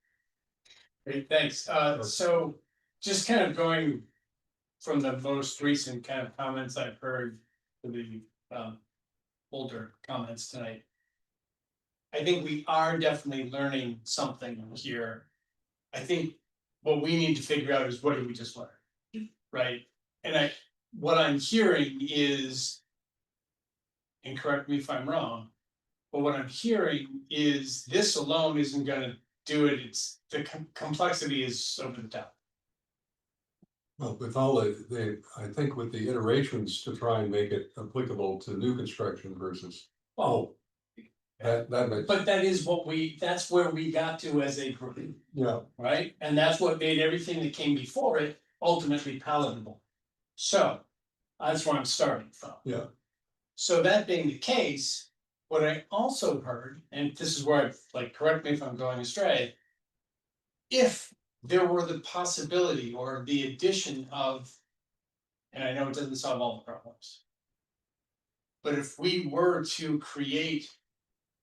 Great, thanks. So just kind of going from the most recent kind of comments I've heard to the older comments tonight. I think we are definitely learning something here. I think what we need to figure out is, what did we just learn? Right? And what I'm hearing is, and correct me if I'm wrong, but what I'm hearing is this alone isn't gonna do it. It's the complexity is over the top. Well, with all I think with the iterations to try and make it applicable to new construction versus. Oh, That makes, but that's where we got to as a group, yeah, right? And that's what made everything that came before it ultimately palatable. So that's where I'm starting from. yeah, So that being the case, what I also heard, and this is where correct me if I'm going astray. If there were the possibility or the addition of, and I know it doesn't solve all the problems. But if we were to create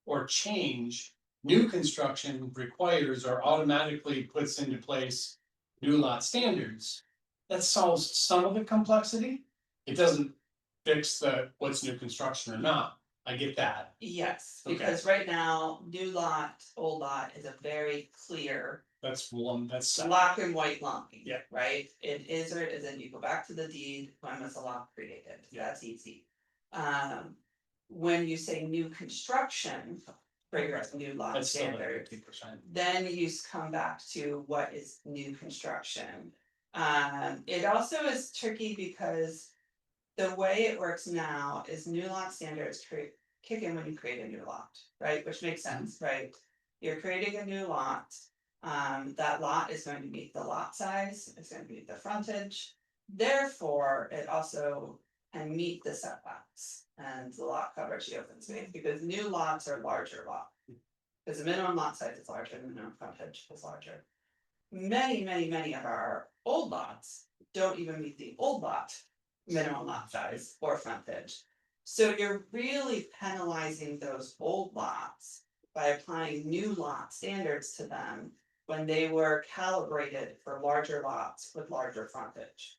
or change, new construction requires or automatically puts into place new lot standards. That solves some of the complexity. It doesn't fix what's new construction or not. I get that. Yes, Okay. because right now, new lot, old lot is a very clear That's one, that's. black and white line. Yeah. Right, it is or it isn't, you go back to the deed, when was the lot created, Yeah. that's easy. When you say new construction, triggers new lot That's still standard, 50%. then you come back to what is new construction. It also is tricky because the way it works now is new lot standards kick in when you create a new lot, right, which makes sense, right? You're creating a new lot, that lot is going to meet the lot size, it's gonna meet the frontage. Therefore, it also can meet the setbacks and the lot coverage, the open space, because new lots are larger lot. Because the minimum lot size is larger, the minimum frontage is larger. Many of our old lots don't even meet the old lot minimum lot size or frontage. So you're really penalizing those old lots by applying new lot standards to them when they were calibrated for larger lots with larger frontage.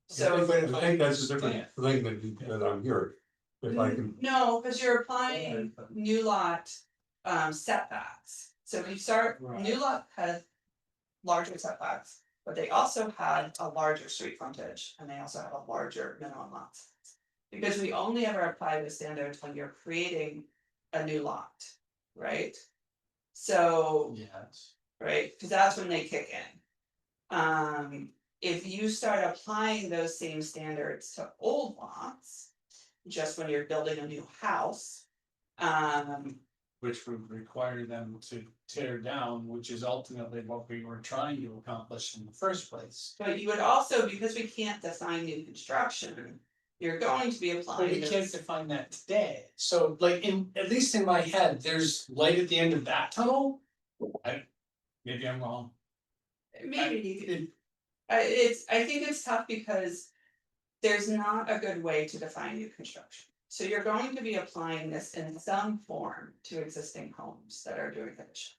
So. I think that's a different thing that I'm hearing. If I can, No, because you're applying new lot setbacks. So if you start, new lot has larger setbacks, but they also had a larger street frontage and they also have a larger minimum lot size. Because we only ever apply the standards when you're creating a new lot, right? So, Yes. right, because that's when they kick in. If you start applying those same standards to old lots, just when you're building a new house. Which would require them to tear down, which is ultimately what we were trying to accomplish in the first place. But you would also, because we can't define new construction, you're going to be But applying we can't this. define that today, so like at least in my head, there's light at the end of that tunnel. Maybe I'm wrong. Maybe, I think it's tough because. There's not a good way to define new construction. So you're going to be applying this in some form to existing homes that are doing addition.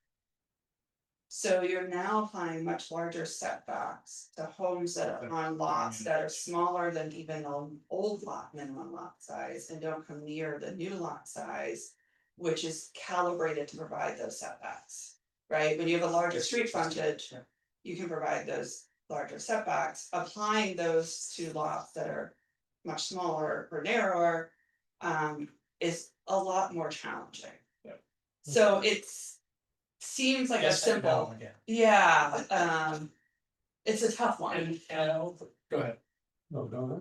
So you're now applying much larger setbacks to homes that are on lots that are smaller than even the old lot minimum lot size and don't come near the new lot size. Which is calibrated to provide those setbacks, right? When you have a larger street frontage, you can provide those larger setbacks, applying those to lots that are much smaller or narrower. Is a lot more challenging. Yep. So it's seems like a Yes, I know, simple, yeah. yeah, it's a tough one. And go ahead. no,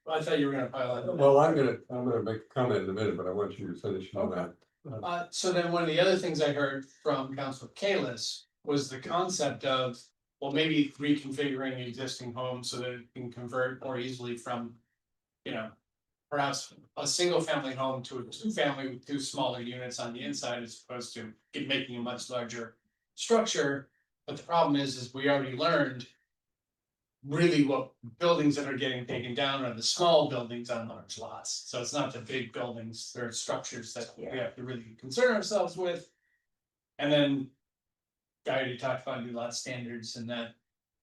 I thought you were gonna pile on. well, I'm gonna make a comment in a minute, but I want you to finish on that. So then one of the other things I heard from Councilor Kalis was the concept of, well, maybe reconfiguring existing homes so that it can convert more easily from. You know, perhaps a single family home to a two family with two smaller units on the inside as opposed to making a much larger structure. But the problem is we already learned. Really what buildings that are getting taken down are the small buildings on large lots, so it's not the big buildings, there are structures that we have to really concern ourselves with. And then. I already talked about new lot standards and that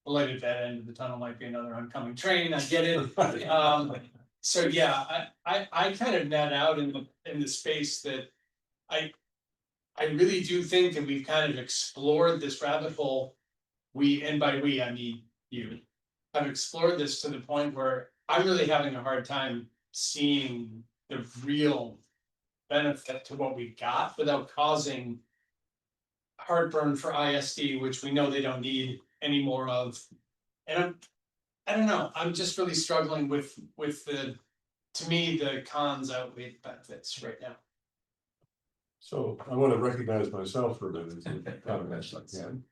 related to that end of the tunnel might be another oncoming train, I get it. So yeah, I kind of net out in the space that I really do think that we've kind of explored this rabbit hole. And by we, I mean you. I've explored this to the point where I'm really having a hard time seeing the real benefit to what we got without causing heartburn for ISD, which we know they don't need any more of. And I don't know, I'm just really struggling with to me, the cons outweigh the benefits right now. So I want to recognize myself for a minute, kind of as I can.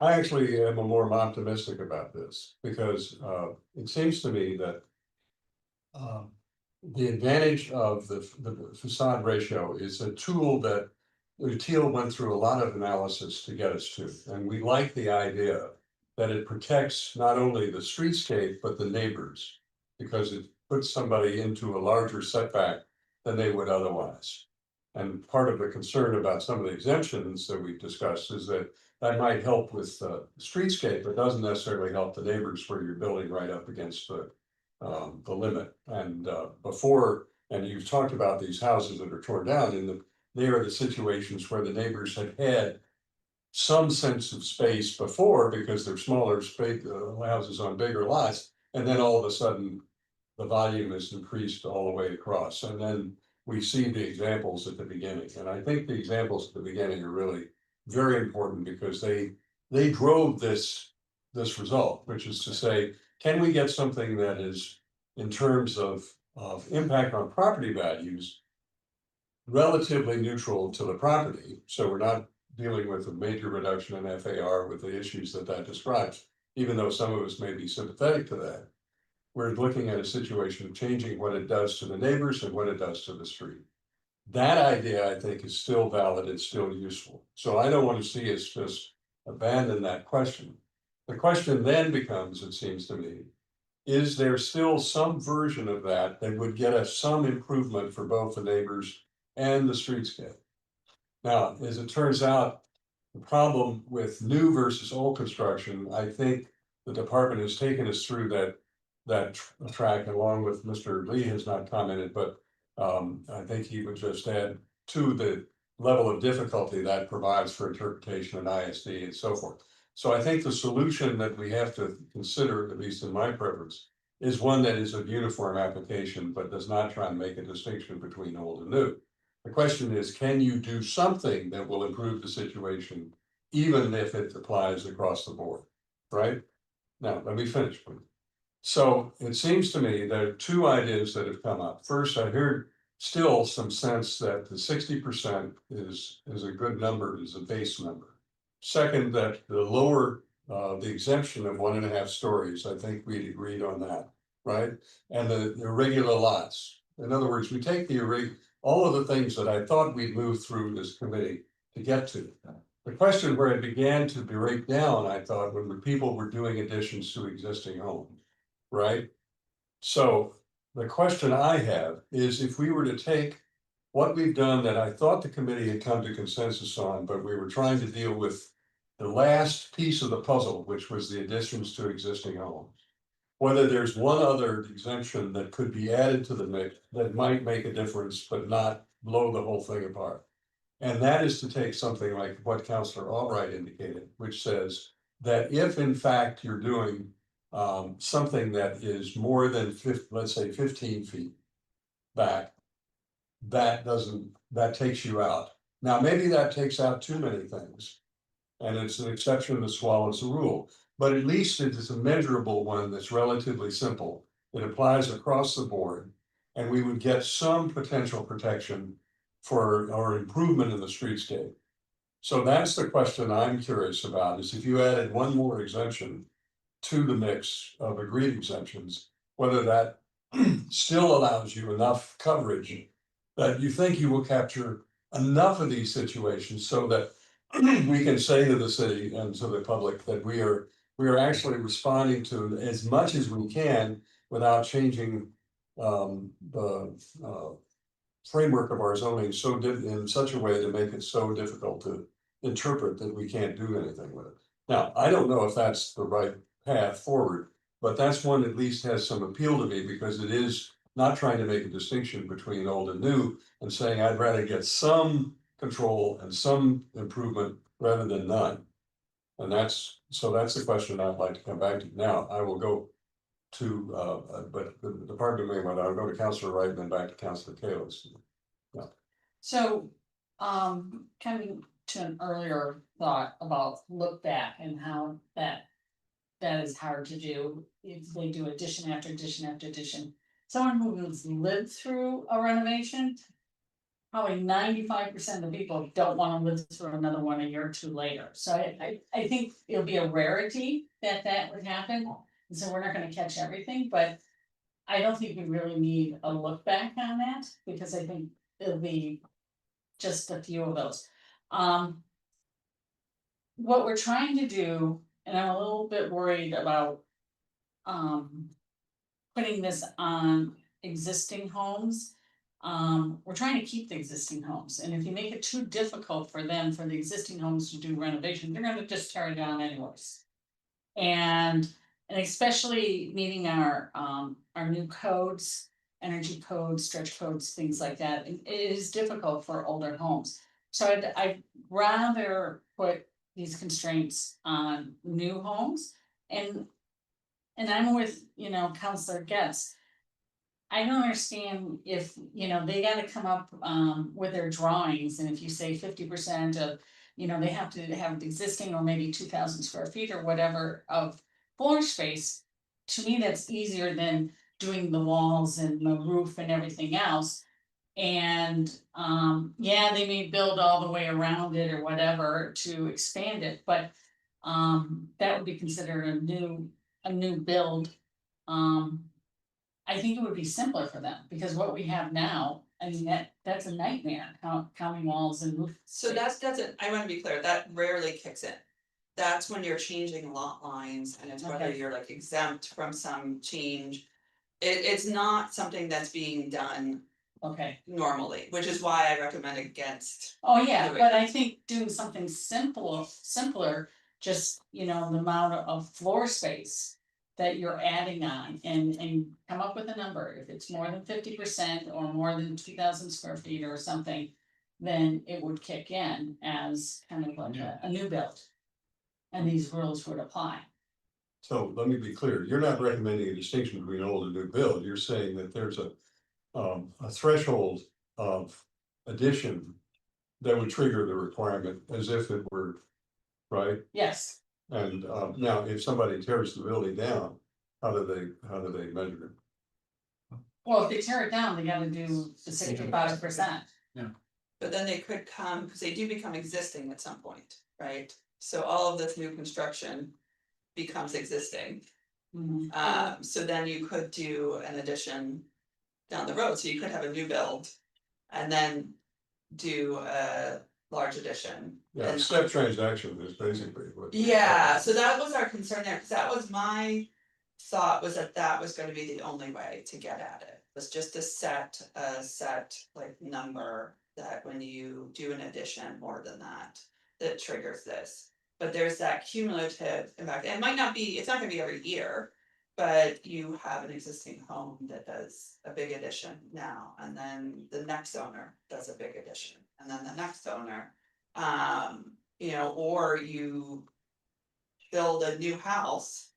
I actually am more optimistic about this because it seems to me that the advantage of the facade ratio is a tool that Teal went through a lot of analysis to get us to, and we like the idea that it protects not only the streetscape, but the neighbors, because it puts somebody into a larger setback than they would otherwise. And part of the concern about some of the exemptions that we've discussed is that might help with the streetscape, but doesn't necessarily help the neighbors where you're building right up against the limit. And and you've talked about these houses that are torn down, they are the situations where the neighbors had some sense of space before because they're smaller space houses on bigger lots, and then all of a sudden the volume is increased all the way across. And then we see the examples at the beginning, and I think the examples at the beginning are really very important because they drove this result, which is to say, can we get something that is in terms of of impact on property values relatively neutral to the property, so we're not dealing with a major reduction in FAR with the issues that that describes, even though some of us may be sympathetic to that. We're looking at a situation of changing what it does to the neighbors and what it does to the street. That idea, I think, is still valid, it's still useful, so I don't want to see us just abandon that question. The question then becomes, it seems to me, is there still some version of that that would get us some improvement for both the neighbors and the streetscape? Now, as it turns out, the problem with new versus old construction, I think the department has taken us through that track, along with Mr. Lee has not commented, but I think he would just add to the level of difficulty that provides for interpretation and ISD and so forth. So I think the solution that we have to consider, at least in my preference, is one that is of uniform application, but does not try and make a distinction between old and new. The question is, can you do something that will improve the situation, even if it applies across the board, right? Now, let me finish, please. So it seems to me there are two ideas that have come up. First, I heard still some sense that the 60% is a good number, is a base number. Second, that the lower, the exemption of 1.5 stories, I think we'd agreed on that, right? And the irregular lots. In other words, we take all of the things that I thought we'd move through this committee to get to. The question where it began to break down, I thought, when the people were doing additions to existing homes, right? So the question I have is, if we were to take what we've done that I thought the committee had come to consensus on, but we were trying to deal with the last piece of the puzzle, which was the additions to existing homes. Whether there's one other exemption that could be added to the mix that might make a difference, but not blow the whole thing apart. And that is to take something like what Councilor Albright indicated, which says that if in fact you're doing something that is more than let's say 15 feet back, that takes you out. Now, maybe that takes out too many things, and it's an exception that swallows the rule, but at least it is a measurable one that's relatively simple. It applies across the board, and we would get some potential protection for our improvement in the streetscape. So that's the question I'm curious about, is if you added one more exemption to the mix of agreed exemptions, whether that still allows you enough coverage that you think you will capture enough of these situations so that we can say to the city and to the public that we are actually responding to as much as we can without changing the framework of our zoning in such a way to make it so difficult to interpret that we can't do anything with it. Now, I don't know if that's the right path forward, but that's one at least has some appeal to me, because it is not trying to make a distinction between old and new, and saying I'd rather get some control and some improvement rather than none. And that's the question I'd like to come back to. Now, I will go to but the department may want, I'll go to Councilor Wright and then back to Councilor Kalis. So, coming to an earlier thought about look back and how that is hard to do if they do addition after addition after addition. Someone who's lived through a renovation, probably 95% of the people don't want to live through another one a year or two later. So I think it'll be a rarity that would happen. And so we're not going to catch everything, but I don't think we really need a look back on that, because I think it'll be just a few of those. What we're trying to do, and I'm a little bit worried about putting this on existing homes. We're trying to keep the existing homes, and if you make it too difficult for them, for the existing homes to do renovation, they're gonna just tear it down anyways. And especially meeting our new codes, energy codes, stretch codes, things like that, it is difficult for older homes. So I'd rather put these constraints on new homes, and I'm with, Councilor Getz. I don't understand if, they gotta come up with their drawings, and if you say 50% of, they have to have existing or maybe 2,000 square feet or whatever of floor space. To me, that's easier than doing the walls and the roof and everything else. And, yeah, they may build all the way around it or whatever to expand it, but, that would be considered a new build. I think it would be simpler for them, because what we have now, I mean, that's a nightmare, counting walls and roof. So that doesn't, I wanna be clear, that rarely kicks in. That's when you're changing lot lines and it's whether Okay. you're like exempt from some change. It's not something that's being done Okay, normally, which is why I recommend against. oh yeah, doing but I think doing something simpler, just, the amount of floor space that you're adding on, and come up with a number, if it's more than 50% or more than 2,000 square feet or something. Then it would kick in as kind of like a new build. And these rules would apply. So let me be clear, you're not recommending a distinction between old and new build, you're saying that there's a threshold of addition. That would trigger the requirement as if it were, right? Yes, And now if somebody tears the building down, how do they measure it? well, if they tear it down, they gotta do the 65%. But then they could come, because they do become existing at some point, right? So all of this new construction becomes existing. Mhm. So then you could do an addition down the road, so you could have a new build. And then do a large addition. Yeah, And- step transaction is basically what. Yeah, so that was our concern there, because that was my thought, was that was gonna be the only way to get at it. Was just to set a set like number that when you do an addition more than that, that triggers this. But there's that cumulative impact, it might not be, it's not gonna be every year. But you have an existing home that does a big addition now, and then the next owner does a big addition, and then the next owner. Or you build a new house.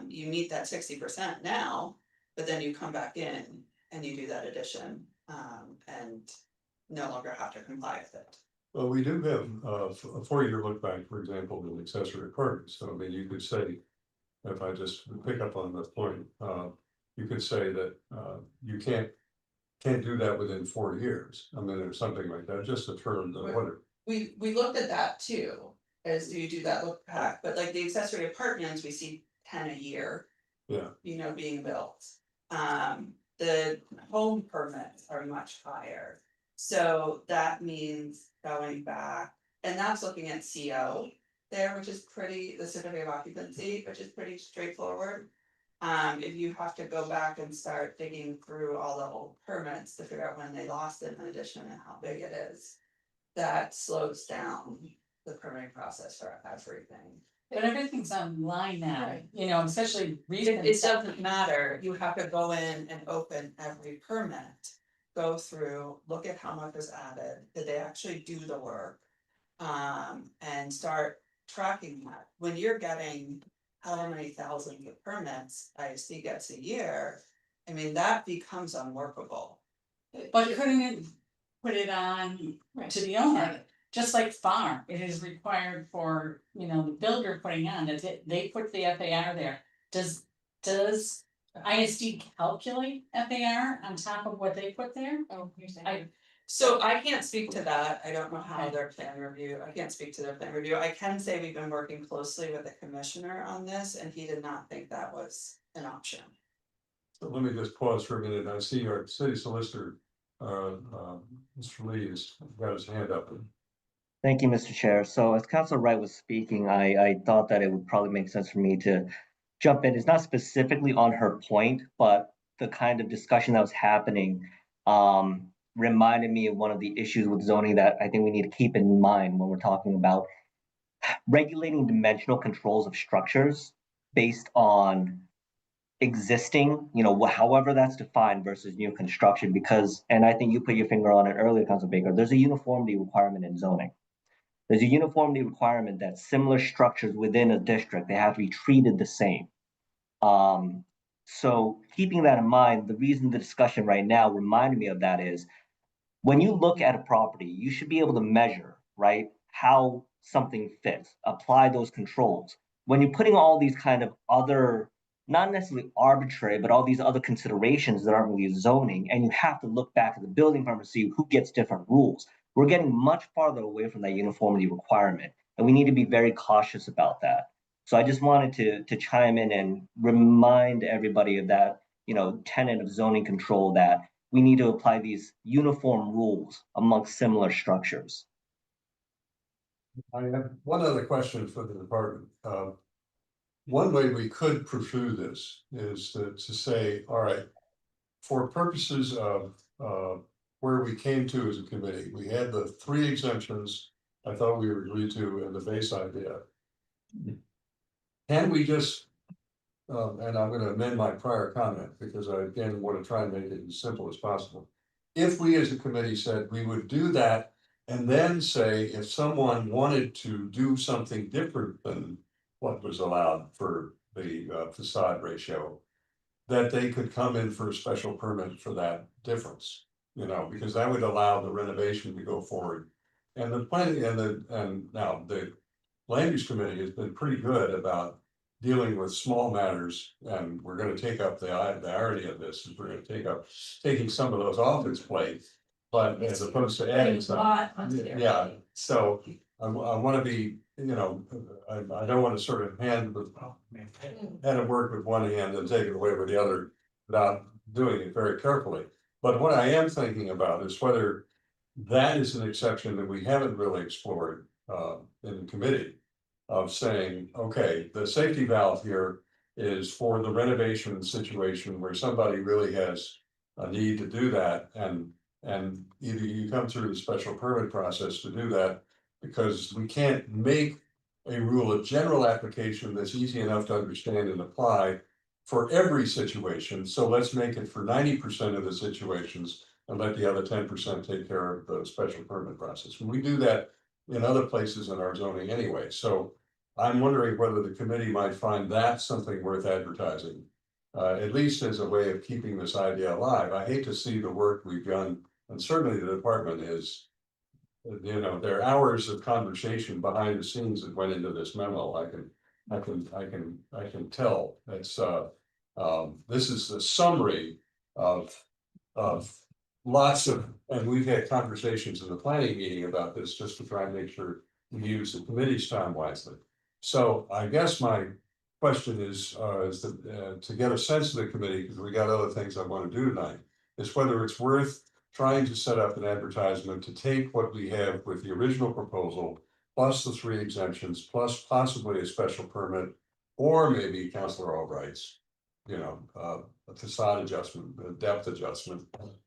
You meet that 60% now, but then you come back in and you do that addition, and no longer have to comply with it. Well, we do have a 4-year look back, for example, with accessory apartments, so I mean, you could say. If I just pick up on this point, you could say that you can't do that within 4 years. I mean, or something like that, just a term, the whatever. We looked at that too, as do you do that look back, but like the accessory apartments, we see 10 a year. Yeah. Being built. The home permits are much higher. So that means going back, and that's looking at CO there, which is pretty, the certificate of occupancy, which is pretty straightforward. If you have to go back and start digging through all the old permits to figure out when they lost it in addition and how big it is. That slows down the permitting process for everything. But everything's online now, Right. especially recent. It doesn't matter, you have to go in and open every permit. Go through, look at how much was added, did they actually do the work? And start tracking that, when you're getting however many thousands of permits ISD gets a year. I mean, that becomes unworkable. But couldn't it put it on to the owner, just like farm, it is required for, the builder putting on, they put the FAR there. Does ISD calculate FAR on top of what they put there? Oh, you're saying. So I can't speak to that, I don't know how Okay. their plan review, I can't speak to their plan review, I can say we've been working closely with the commissioner on this, and he did not think that was an option. So let me just pause for a minute. I see our city solicitor, Mr. Lee has got his hand up. Thank you, Mr. Chair. So as Councilor Wright was speaking, I thought that it would probably make sense for me to jump in. It's not specifically on her point, but the kind of discussion that was happening reminded me of one of the issues with zoning that I think we need to keep in mind when we're talking about regulating dimensional controls of structures based on existing, however that's defined versus new construction, because, and I think you put your finger on it earlier, Council Baker, there's a uniformity requirement in zoning. There's a uniformity requirement that similar structures within a district, they have to be treated the same. So keeping that in mind, the reason the discussion right now reminded me of that is when you look at a property, you should be able to measure, right, how something fits, apply those controls. When you're putting all these kind of other not necessarily arbitrary, but all these other considerations that aren't really zoning, and you have to look back at the building permit to see who gets different rules. We're getting much farther away from that uniformity requirement, and we need to be very cautious about that. So I just wanted to chime in and remind everybody of that, tenet of zoning control, that we need to apply these uniform rules amongst similar structures. I have one other question for the department. One way we could pursue this is to say, all right, for purposes of where we came to as a committee, we had the 3 exemptions. I thought we were agreed to in the base idea. Can we just, and I'm gonna amend my prior comment because I again want to try and make it as simple as possible. If we as a committee said we would do that and then say if someone wanted to do something different than what was allowed for the facade ratio, that they could come in for a special permit for that difference, because that would allow the renovation to go forward. And the planning and now the land use committee has been pretty good about dealing with small matters, and we're gonna take up the irony of this, is we're gonna taking some of those off its plate. But as opposed to adding some, yeah, so I wanna be, I don't wanna sort of hand of work with one hand and take it away with the other without doing it very carefully. But what I am thinking about is whether that is an exception that we haven't really explored in the committee. Of saying, okay, the safety valve here is for the renovation situation where somebody really has a need to do that, and either you come through the special permit process to do that, because we can't make a rule of general application that's easy enough to understand and apply for every situation. So let's make it for 90% of the situations and let the other 10% take care of the special permit process. And we do that in other places in our zoning anyway. So I'm wondering whether the committee might find that something worth advertising. At least as a way of keeping this idea alive. I hate to see the work we've done, and certainly the department is. There are hours of conversation behind the scenes that went into this memo. I can tell. It's this is the summary of lots of, and we've had conversations in the planning meeting about this just to try and make sure we use the committee's time wisely. So I guess my question is to get a sense of the committee, because we got other things I want to do tonight, is whether it's worth trying to set up an advertisement to take what we have with the original proposal, plus the 3 exemptions, plus possibly a special permit, or maybe Councilor Albright's, a facade adjustment, a depth adjustment,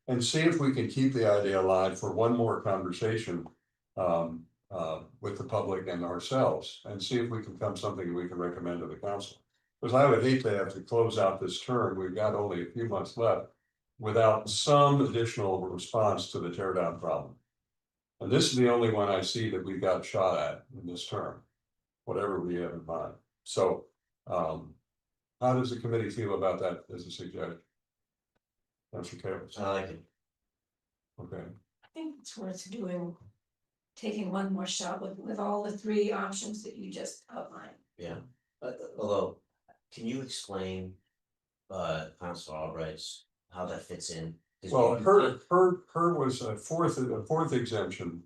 and see if we can keep the idea alive for one more conversation with the public and ourselves, and see if we can come something we can recommend to the council. Because I would hate to have to close out this term, we've got only a few months left, without some additional response to the tear down problem. And this is the only one I see that we've got a shot at in this term, whatever we have in mind. So, how does the committee feel about that as a suggestion? That's okay. I like it. Okay. I think it's worth doing, taking one more shot with all the 3 options that you just outlined. Yeah, although, can you explain, Councilor Albright's, how that fits in? 'Cause Well, we- her was a fourth exemption.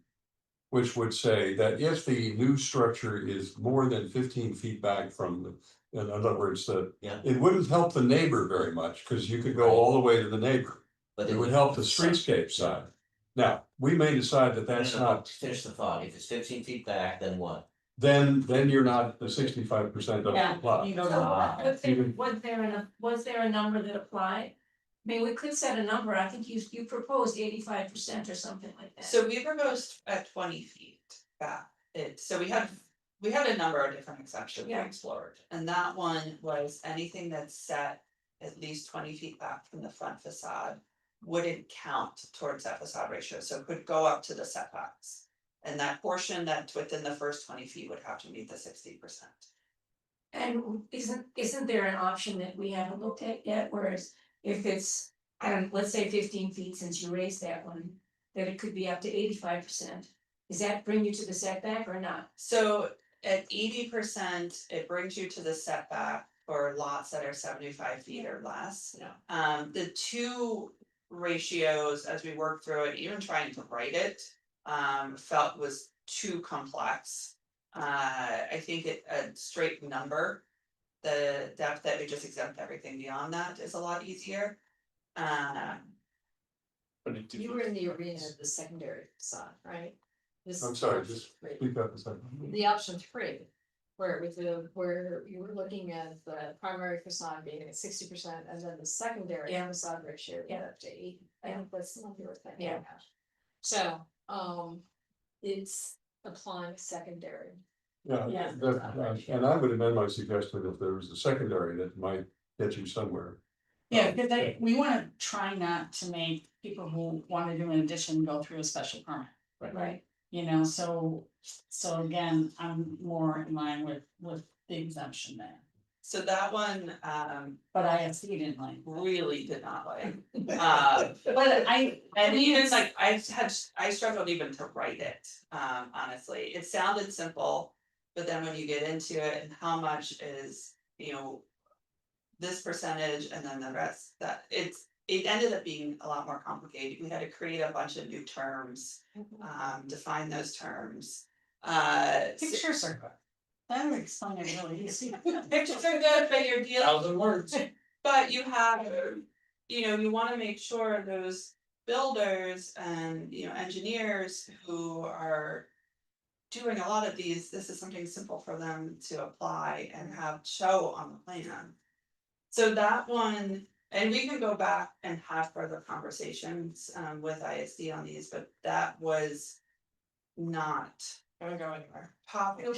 Which would say that if the new structure is more than 15 feet back from in other words, Yeah. it wouldn't help the neighbor very much, because you could go all the way to the neighbor. But It would help the streetscape side. Now, we may decide that that's not, Finish the thought, if it's 15 feet back, then what? then you're not, the 65% doesn't Yeah, apply. you don't Ah. know. Was there a number that applied? I mean, we could set a number, I think you proposed 85% or something like that. So we proposed at 20 feet back, so we had a number of different exceptions we Yeah. explored, and that one was anything that's set at least 20 feet back from the front facade. Wouldn't count towards that facade ratio, so it could go up to the setbacks. And that portion that's within the first 20 feet would have to meet the 60%. And isn't there an option that we haven't looked at yet, whereas if it's, let's say 15 feet, since you raised that one, that it could be up to 85%. Does that bring you to the setback or not? So at 80%, it brings you to the setback. for lots that are 75 feet or less. Yeah. The two ratios, as we worked through it, even trying to write it, felt was too complex. I think a straight number, the depth that we just exempt everything beyond that is a lot easier. But it You were in the arena of the secondary facade, right? This I'm is sorry, option just three. speak up a second. The option three, where where you were looking at the primary facade being at 60% and then the secondary Yeah. facade ratio get up to 80. I Yeah. think that's the one you were thinking Yeah. about. So, it's applying secondary. Yeah, Yeah. and I would amend my suggestion if there was a secondary that might get you somewhere. Yeah, because we wanna try not to make people who wanna do an addition go through a special permit. Right. You know, so again, I'm more in line with the exemption there, So that one, but ISD didn't like. really did not like. But And even like, I struggled even to write it, honestly, it sounded simple. But then when you get into it and how much is, you know. This percentage and then the rest, that it ended up being a lot more complicated, we had to create a bunch of new terms, define those terms. Pictures are good. That would explain it really easy. Pictures are good, but you're dealing. 1,000 words. But you have, you know, you wanna make sure those builders and, you know, engineers who are. Doing a lot of these, this is something simple for them to apply and have show on the plan. So that one, and we can go back and have further conversations with ISD on these, but that was. Not gonna go anywhere popular.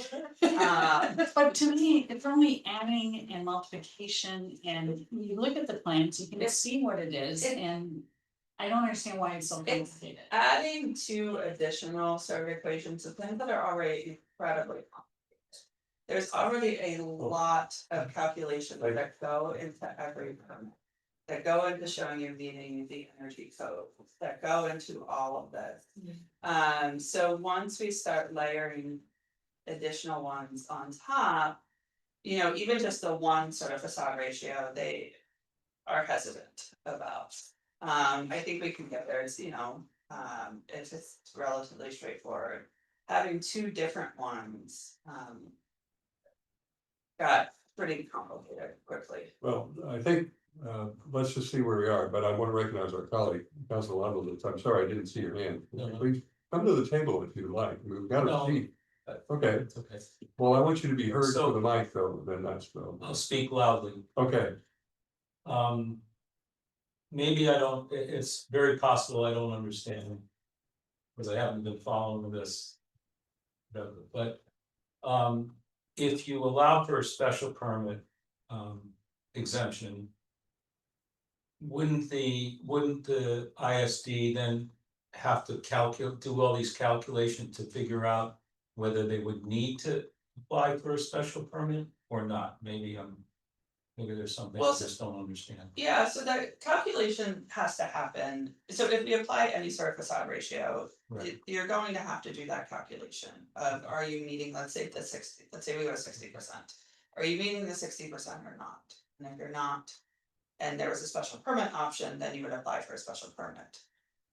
But to me, it's only adding and multiplication, and you look at the plans, you can see what it is, and. I don't understand why it's so complicated. Adding two additional sort of equations of things that are already incredibly complicated. There's already a lot of calculations that go into every permit. That go into showing you meeting the energy code, that go into all of this. So once we start layering additional ones on top. You know, even just the one sort of facade ratio, they are hesitant about. I think we can get there, it's, you know, if it's relatively straightforward. Having two different ones, got pretty complicated quickly. Well, I think, let's just see where we are, but I want to recognize our colleague, Council Level, I'm sorry, I didn't see your hand. No, no. Please come to the table if you like, we've got No. a seat. Okay, It's okay. well, I want you to be heard So- for the mic though, then that's, I'll speak loudly. okay, Maybe I don't, it's very possible I don't understand. Because I haven't been following this. But, if you allow for a special permit, exemption. Wouldn't the ISD then have to do all these calculations to figure out whether they would need to apply for a special permit or not? Maybe there's something I Well, just don't understand. Yeah, so that calculation has to happen, so if we apply any sort of facade ratio. Right. You're going to have to do that calculation of, are you meeting, let's say the 60, let's say we go to 60%. Are you meeting the 60% or not? And if you're not. And there was a special permit option, then you would apply for a special permit.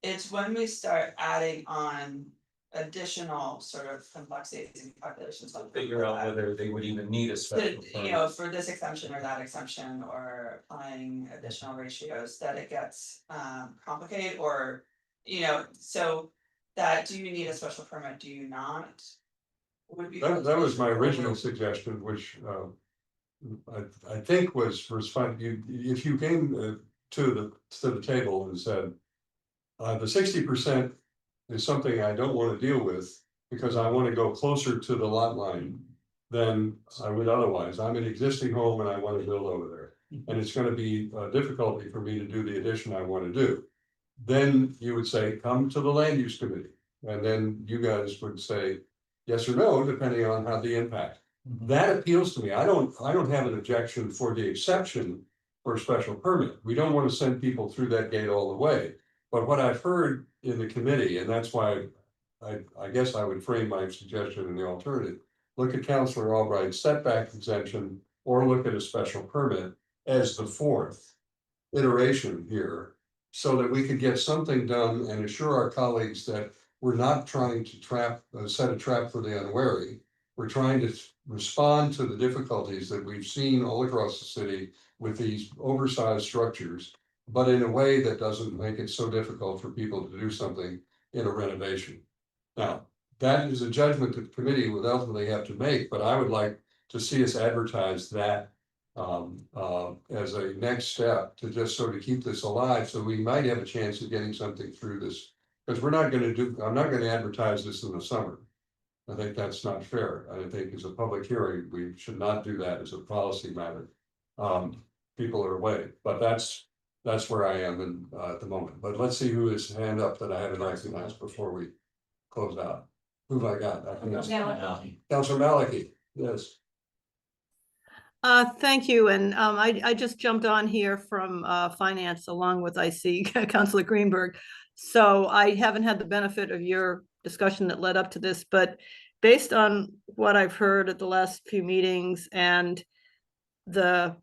It's when we start adding on additional sort of complexities and calculations. on Figure out whether they would even need a special You permit. know, for this exemption or that exemption, or applying additional ratios, that it gets complicated, or. You know, so that, do you need a special permit, do you not? Would be. that was my original suggestion, which, I think was fine, if you came to the table and said. The 60% is something I don't wanna deal with, because I wanna go closer to the lot line. Than I would otherwise, I'm an existing home and I wanna build over there, and it's gonna be a difficulty for me to do the addition I wanna do. Then you would say, come to the land use committee, and then you guys would say. Yes or no, depending on how the impact. That appeals to me, I don't have an objection for the exception for a special permit, we don't wanna send people through that gate all the way. But what I've heard in the committee, and that's why I guess I would frame my suggestion in the alternative. Look at Councilor Albright's setback exemption or look at a special permit as the fourth iteration here. So that we could get something done and assure our colleagues that we're not trying to set a trap for the unwary. We're trying to respond to the difficulties that we've seen all across the city with these oversized structures, but in a way that doesn't make it so difficult for people to do something in a renovation. Now, that is a judgment that the committee would ultimately have to make, but I would like to see us advertise that as a next step to just sort of keep this alive, so we might have a chance of getting something through this. Because I'm not gonna advertise this in the summer. I think that's not fair. I think as a public hearing, we should not do that as a policy matter. People are away, but that's where I am at the moment. But let's see who is hand up that I haven't recognized before we close out. Who have I got? I think it's Councilor Maliki, yes. Thank you, and I just jumped on here from finance along with Councilor Greenberg. So I haven't had the benefit of your discussion that led up to this, but based on what I've heard at the last few meetings and the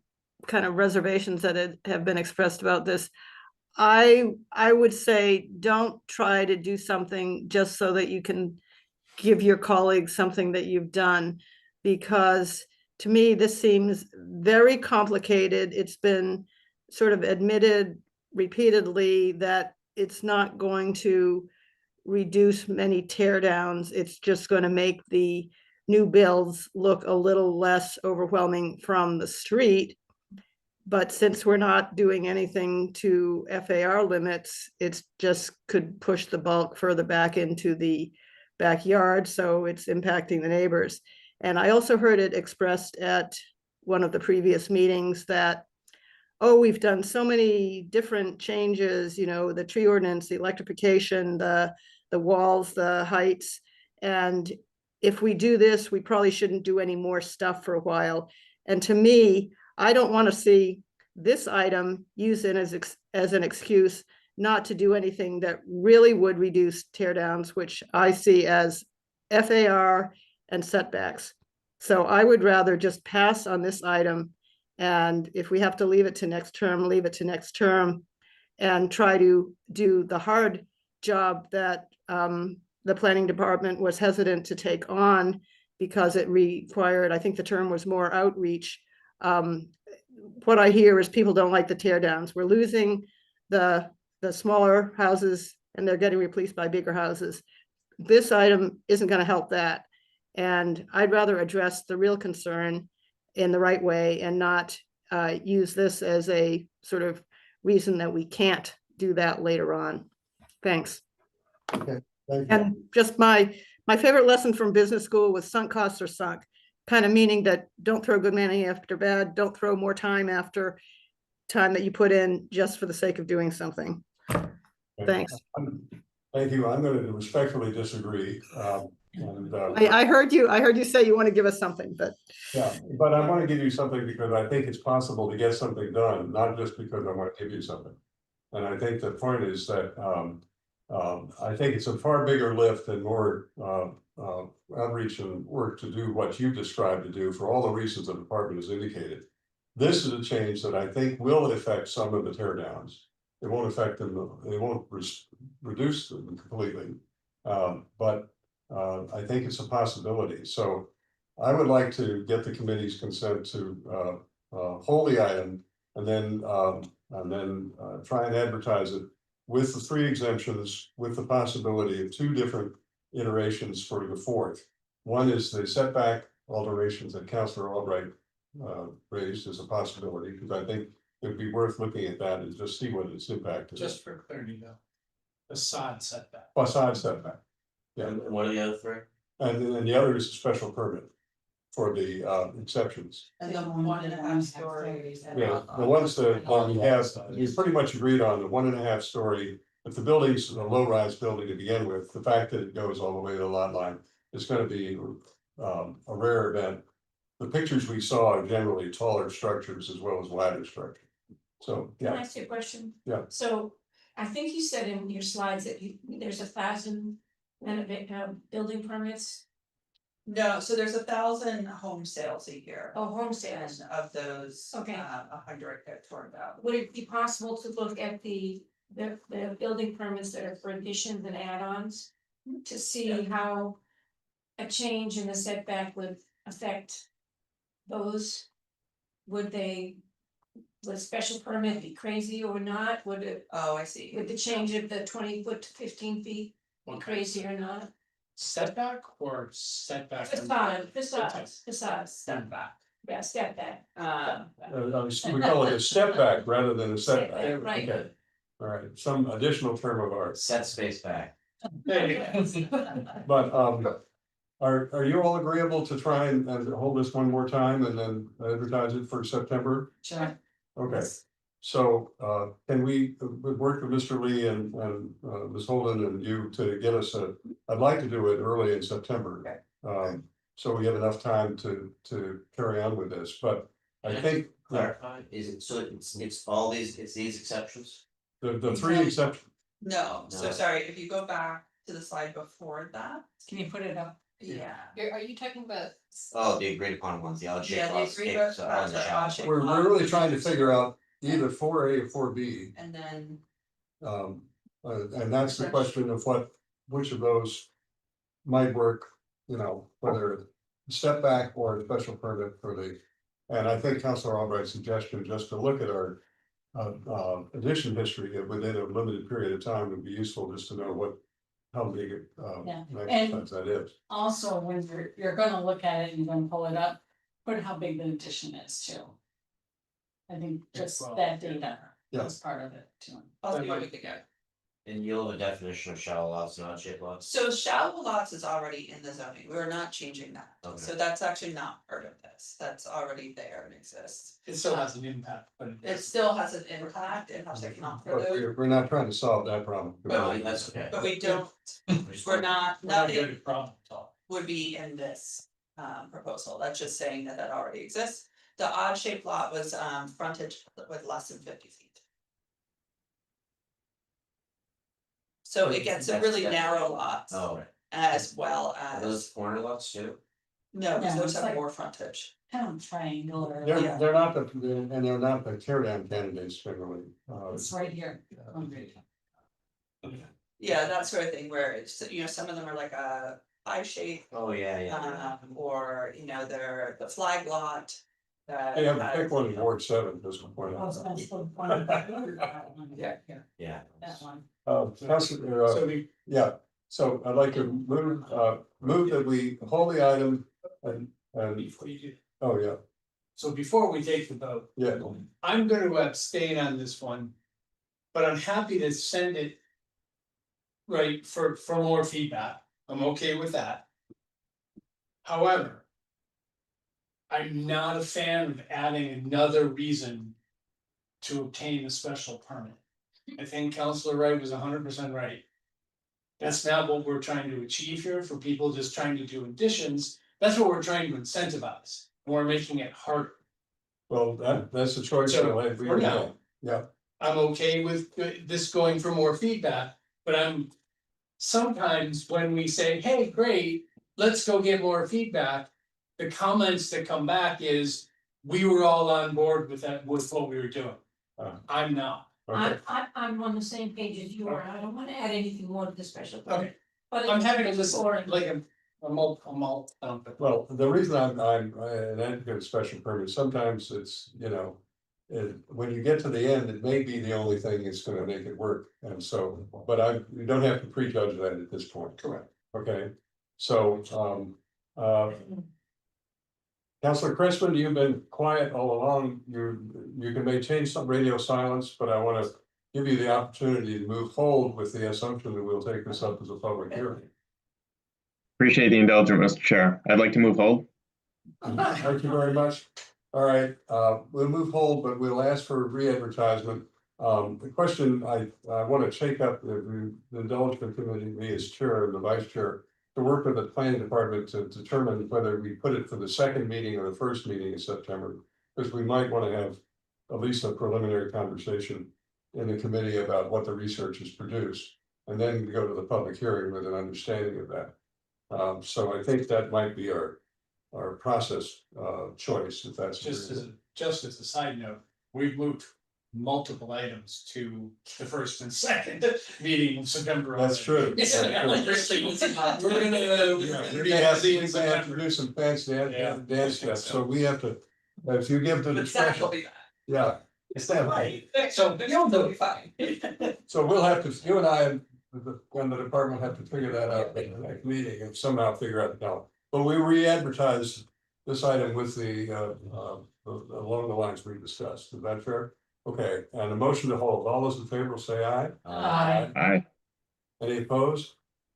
kind of reservations that have been expressed about this, I would say don't try to do something just so that you can give your colleagues something that you've done, because to me, this seems very complicated. It's been sort of admitted repeatedly that it's not going to reduce many tear downs. It's just going to make the new builds look a little less overwhelming from the street. But since we're not doing anything to FAR limits, it's just could push the bulk further back into the backyard. So it's impacting the neighbors. And I also heard it expressed at one of the previous meetings that, oh, we've done so many different changes, you know, the tree ordinance, the electrification, the walls, the heights. And if we do this, we probably shouldn't do any more stuff for a while. And to me, I don't want to see this item used as an excuse not to do anything that really would reduce tear downs, which I see as FAR and setbacks. So I would rather just pass on this item. And if we have to leave it to next term, leave it to next term and try to do the hard job that the planning department was hesitant to take on because it required, I think the term was more outreach. What I hear is people don't like the tear downs. We're losing the smaller houses and they're getting replaced by bigger houses. This item isn't going to help that. And I'd rather address the real concern in the right way and not use this as a sort of reason that we can't do that later on. Thanks. Okay, thank you. And just my favorite lesson from business school was sunk costs are sunk, kind of meaning that don't throw good money after bad, don't throw more time after time that you put in just for the sake of doing something. Thanks. Thank you. I'm going to respectfully disagree. I heard you say you want to give us something, but yeah, but I want to give you something because I think it's possible to get something done, not just because I want to give you something. And I think the point is that I think it's a far bigger lift and more outreach and work to do what you've described to do for all the reasons the department has indicated. This is a change that I think will affect some of the tear downs. It won't affect them, it won't reduce them completely. But I think it's a possibility. So I would like to get the committee's consent to hold the item and then try and advertise it with the 3 exemptions, with the possibility of 2 different iterations for the 4th. One is the setback alterations that Councilor Albright raised as a possibility, because I think it'd be worth looking at that and just see what its impact is. Just for clarity though, facade setback. Facade setback. Yeah, And what are the other 3? and then the other is a special permit for the exceptions. And the 1.5 stories. Yeah, the ones that we have, you pretty much agreed on the 1.5 story. If the building's a low-rise building to begin with, the fact that it goes all the way to the lot line is going to be a rare event. The pictures we saw are generally taller structures as well as wider structures. So, Can I yeah, ask you a question? Yeah. So I think you said in your slides that there's 1,000 building permits. No, so there's 1,000 home sales a year. Oh, home sales. And of those, Okay. 100 get torn down. Would it be possible to look at the building permits that are for additions and add-ons? To see how a change in the setback would affect those? Would a special permit be crazy or not? Would Oh, I see. the change of the 20 foot to 15 feet be crazy or not? Setback or setback? Facades, Step back. yeah, step back. We call it a step back rather than a setback. Setback, right. Okay. All right, some additional term of art, Set space back. There you go. but are you all agreeable to try and hold this one more time and then advertise it for September? Sure. Okay, so can we work with Mr. Lee and Ms. Holden and you to get us I'd like to do it early in September. So we have enough time to carry on with this, but I think Clarify, is it, so it's all these, it's these exceptions? the three exceptions. No, so No. sorry, if you go back to the slide before that, Can you put it up? yeah. Are you talking about? Oh, the agreed upon ones, the odd shape Yeah, the lots, agreed escapes, upon- on the odd shop. shape. We're really trying to figure out either 4A or 4B. And then, And that's the question of which of those might work, whether step back or a special permit for and I think Councilor Albright's suggestion just to look at our addition history within a limited period of time would be useful just to know how big Yeah, an and- exercise that is. Also, when you're gonna look at it and you're gonna pull it up, put how big the addition is too. I think just Well, that data Yeah. is part of it too. I'll see what we can get. And you'll have a definition of shallow lots and odd shape lots. So shallow lots is already in the zoning, we're not changing that, Okay. so that's actually not part of this, that's already there and exists. It still has an impact, but. It still has an impact, it has to account for But those, we're not trying to solve that problem. No, that's okay. but we don't, Just we're like- not, We're not good nothing at problem solving. would be in this proposal, that's just saying that that already exists. The odd shaped lot was frontage with less than 50 feet. So it gets a That's really that- narrow lots Oh, right. as well Are those as, corner lots too? no, because Yeah, those it's have like- more frontage. Kind of triangular. They're not they're not the tear down candidates generally. It's right here. Yeah, that sort of thing where it's, some of them are like a eye shape, Oh, yeah. or, they're the flag lot. That Hey, I has, pick one in Ward 7, just to point I was out. gonna put one- that one, Yeah. Yeah. That one. Councilor, So we, yeah, so I'd like to move that we hold the item and, before you do, oh, yeah, so before we take the vote, yeah. I'm gonna abstain on this one. But I'm happy to send it. Right, for more feedback, I'm okay with that. However. I'm not a fan of adding another reason. To obtain a special permit. I think Councilor Wright was 100% right. That's not what we're trying to achieve here for people just trying to do additions, that's what we're trying to incentivize, we're making it harder. Well, that's a choice. So, that I agree for with now. that. Yeah, I'm okay with this going for more feedback, but I'm. Sometimes when we say, hey, great, let's go get more feedback. The comments that come back is, we were all on board with that, with what we were doing. I'm not. okay, I'm on the same page as you are, I don't wanna add anything more to the special permit. Okay, But I'm happy to it's listen, boring. like a malt. well, the reason I'm an advocate of special permits, sometimes it's, when you get to the end, it may be the only thing that's gonna make it work, and so, but you don't have to prejudge that at this point. Correct. Okay, so, Councilor Crispin, you've been quiet all along, you can maintain some radio silence, but I wanna give you the opportunity to move forward with the assumption that we'll take this up as a public hearing. Appreciate the indulgence, Mr. Chair. I'd like to move hold. Thank you very much. All right, we'll move hold, but we'll ask for re-advertisement. The question I want to take up the indulgence committee, me as chair and the vice chair, to work with the planning department to determine whether we put it for the second meeting or the first meeting in September. Because we might want to have at least a preliminary conversation in the committee about what the research has produced. And then go to the public hearing with an understanding of that. So I think that might be our process, choice, if that's. Just as a side note, we've moved multiple items to the first and second meeting in September. That's true. already. That's true. We're gonna. Yeah, we have to do some fancy dance steps, so we have to, if you give the discretion, yeah. Is that right? So you'll do fine. So we'll have to, you and I and the department have to figure that out in the next meeting and somehow figure out now. But we re-advertise this item with along the lines we discussed. Is that fair? Okay, and a motion to hold. All those in favor will say aye. Aye. Aye. Any opposed?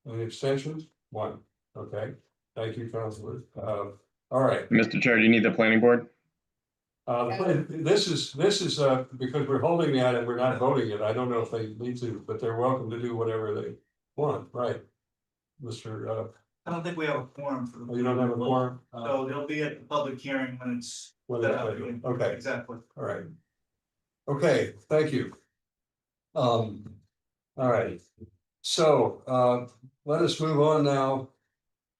Any abstentions? One. Okay, thank you, Counselor. All right. Mr. Chair, do you need the planning board? This is because we're holding the item, we're not voting it. I don't know if they need to, but they're welcome to do whatever they want, right? Mr. I don't think we have a quorum for the. You don't have a quorum? So they'll be at the public hearing when it's. Okay, Exactly. all right. Okay, thank you. All right. So, let us move on now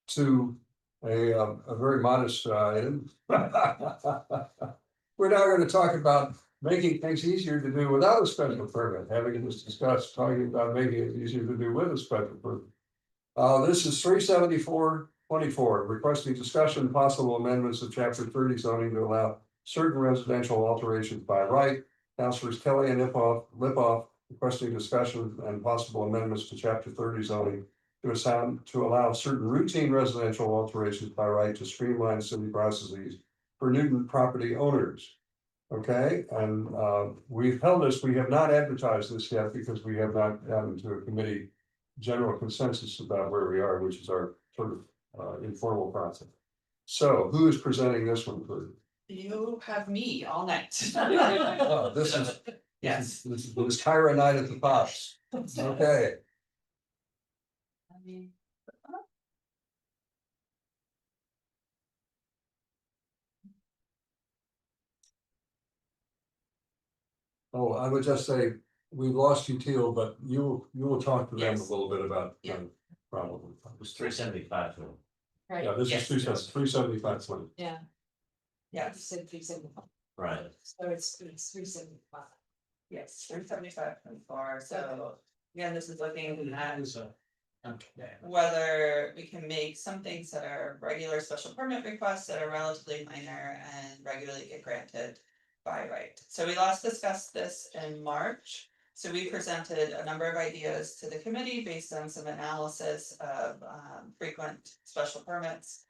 to a very modest item. We're now going to talk about making things easier to do without a special permit, having this discussed, talking about making it easier to do with a special permit. This is 374-24, requesting discussion and possible amendments of chapter 30 zoning to allow certain residential alterations by right. Councilors Kelly and Lipoff requesting discussion and possible amendments to chapter 30 zoning to allow certain routine residential alterations by right to streamline city processes for Newton property owners. Okay, and we've held this, we have not advertised this yet because we have not gotten to a committee general consensus about where we are, which is our sort of informal process. So who is presenting this one, please? You have me all night. Oh, this is. Yes. This is Kyra Night at the Pops. Okay. Oh, I would just say, we lost you, Teal, but you will talk to them a Yes. little bit about. Yeah. Probably. It was 375. Right. Yeah, this Yes. is 375. Yeah. Yes, Said 375. Right. So it's 375. yes, 375.4, so again, this is looking at whether we can make some things that are regular special permit requests that are relatively minor and regularly get granted by right. So we last discussed this in March. So we presented a number of ideas to the committee based on some analysis of frequent special permits.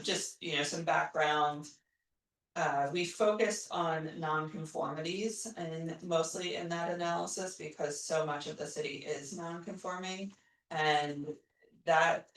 Just, some background. We focused on nonconformities and mostly in that analysis because so much of the city is nonconforming. And that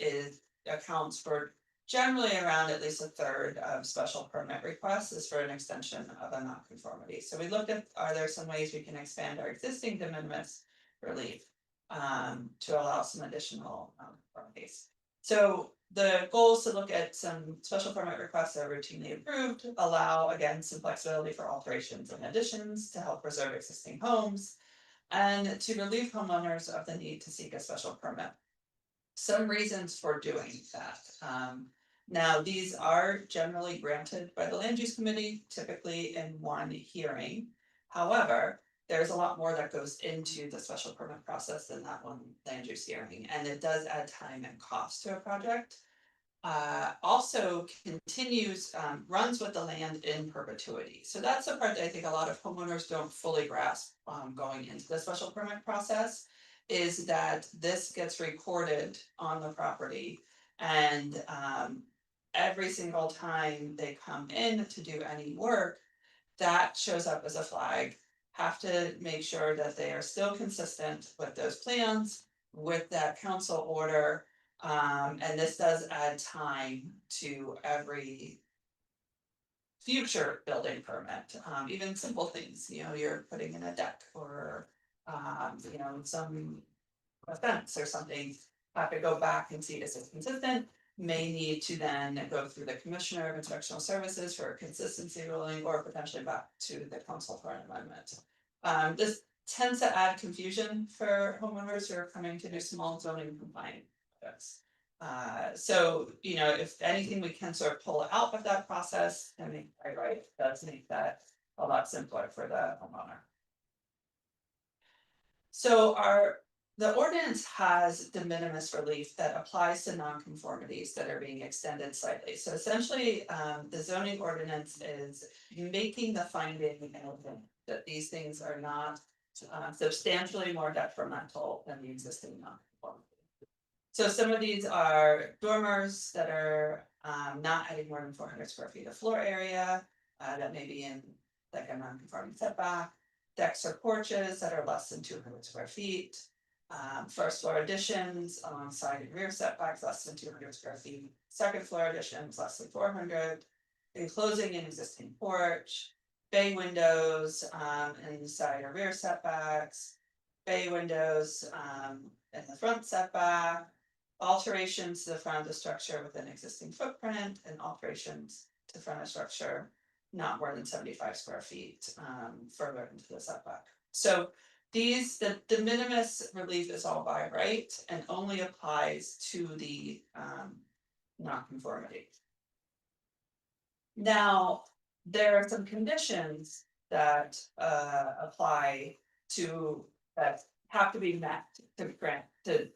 accounts for generally around at least a third of special permit requests is for an extension of a nonconformity. So we looked at, are there some ways we can expand our existing de minimis relief to allow some additional nonconformities. So the goal is to look at some special permit requests that are routinely approved, allow again some flexibility for alterations and additions to help preserve existing homes, and to relieve homeowners of the need to seek a special permit. Some reasons for doing that. Now, these are generally granted by the land use committee, typically in one hearing. However, there's a lot more that goes into the special permit process than that one land use hearing, and it does add time and cost to a project. Also continues, runs with the land in perpetuity. So that's the part that I think a lot of homeowners don't fully grasp going into the special permit process. Is that this gets recorded on the property and every single time they come in to do any work, that shows up as a flag. Have to make sure that they are still consistent with those plans, with that council order. And this does add time to every future building permit, even simple things, you're putting in a deck or some fence or something. Have to go back and see is it consistent, may need to then go through the Commissioner of Inspectional Services for a consistency ruling or potentially back to the council for an amendment. This tends to add confusion for homeowners who are coming to do small zoning compliant projects. So, you know, if anything, we can sort of pull out of that process and make it right, does make that a lot simpler for the homeowner. So the ordinance has de minimis relief that applies to nonconformities that are being extended slightly. So essentially, the zoning ordinance is making the finding that these things are not substantially more detrimental than the existing nonconformity. So some of these are dormers that are not adding more than 400 square feet of floor area, that may be in like a non-conforming setback. Decks or porches that are less than 200 square feet. First floor additions alongside and rear setbacks less than 200 square feet. Second floor additions less than 400. Enclosing an existing porch. Bay windows in the side or rear setbacks. Bay windows in the front setback. Alterations to the front of the structure with an existing footprint and alterations to the front of the structure not more than 75 square feet further into the setback. So the de minimis relief is all by right and only applies to the nonconformity. Now, there are some conditions that apply to that have to be met to grant to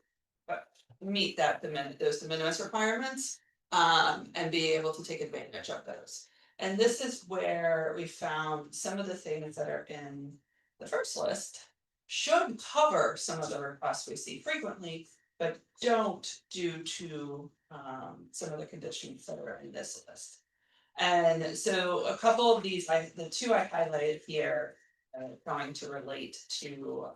meet that those de minimis requirements and be able to take advantage of those. And this is where we found some of the things that are in the first list should cover some of the requests we see frequently, but don't due to some of the conditions that are in this list. And so a couple of these, the two I highlighted here are going to relate to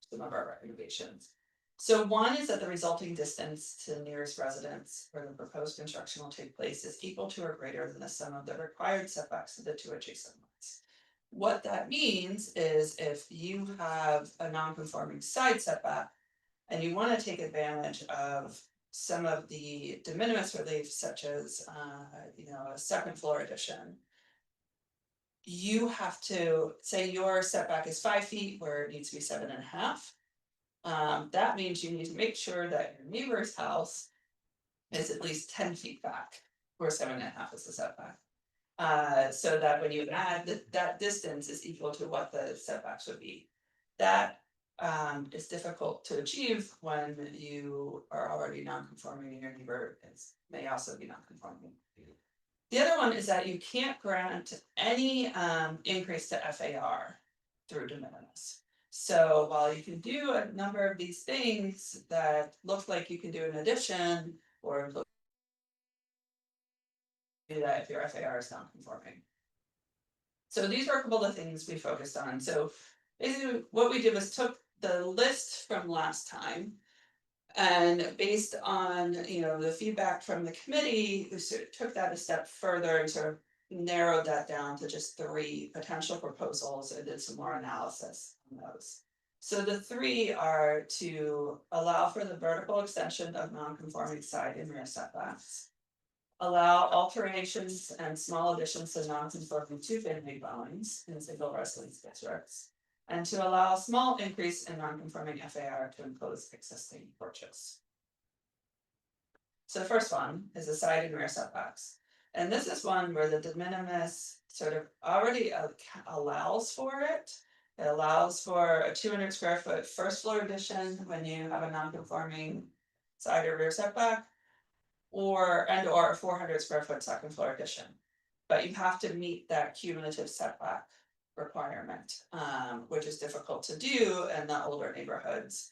some of our recommendations. So one is that the resulting distance to the nearest residence where the proposed construction will take place is equal to or greater than the sum of the required setbacks of the two adjacent lots. What that means is if you have a non-conforming side setback and you want to take advantage of some of the de minimis relief, such as you know, a second floor addition, you have to say your setback is 5 feet where it needs to be 7.5. That means you need to make sure that your neighbor's house is at least 10 feet back, where 7.5 is the setback. So that when you add that distance is equal to what the setbacks would be. That is difficult to achieve when you are already non-conforming and your neighbor may also be non-conforming. The other one is that you can't grant any increase to FAR through de minimis. So while you can do a number of these things that look like you can do an addition or look do that if your FAR is non-conforming. So these are a couple of things we focused on. So basically what we did was took the list from last time and based on, you know, the feedback from the committee, we sort of took that a step further and sort of narrowed that down to just 3 potential proposals and did some more analysis on those. So the 3 are to allow for the vertical extension of non-conforming side and rear setbacks, allow alterations and small additions to non-conforming 2-family dwellings in single residence districts, and to allow a small increase in non-conforming FAR to enclose existing porches. So the first one is the side and rear setbacks. And this is one where the de minimis sort of already allows for it. It allows for a 200 square foot first floor addition when you have a non-conforming side or rear setback, or a 400 square foot second floor addition. But you have to meet that cumulative setback requirement, which is difficult to do in the older neighborhoods.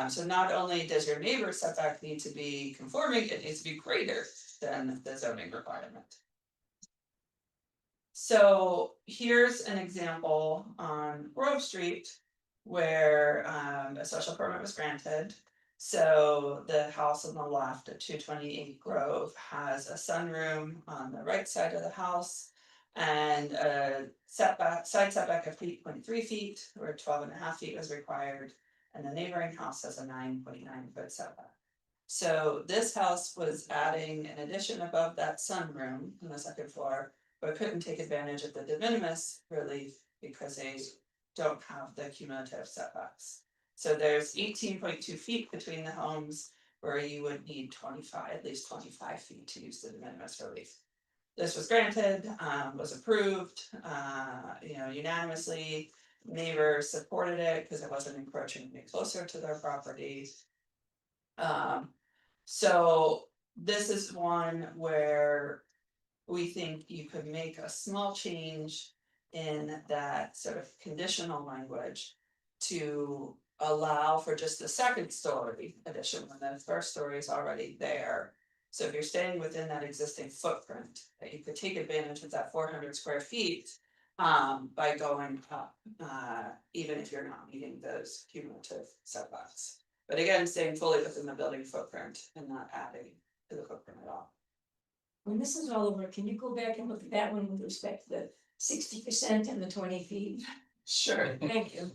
So not only does your neighbor's setback need to be conforming, it needs to be greater than the zoning requirement. So here's an example on Grove Street where a special permit was granted. So the house on the left at 228 Grove has a sunroom on the right side of the house and a side setback of 8.3 feet, where 12.5 feet was required, and the neighboring house has a 9.9 foot setback. So this house was adding an addition above that sunroom on the second floor, but couldn't take advantage of the de minimis relief because they don't have the cumulative setbacks. So there's 18.2 feet between the homes where you would need 25, at least 25 feet to use the de minimis relief. This was granted, was approved, unanimously. Neighbors supported it because it wasn't encroaching any closer to their property. So this is one where we think you could make a small change in that sort of conditional language to allow for just the second story addition when the first story is already there. So if you're staying within that existing footprint, that you could take advantage of that 400 square feet by going up, even if you're not meeting those cumulative setbacks. But again, staying fully within the building footprint and not adding to the footprint at all. When this is all over, can you go back and look at that one with respect to the 60% and the 20 feet? Sure. Thank you.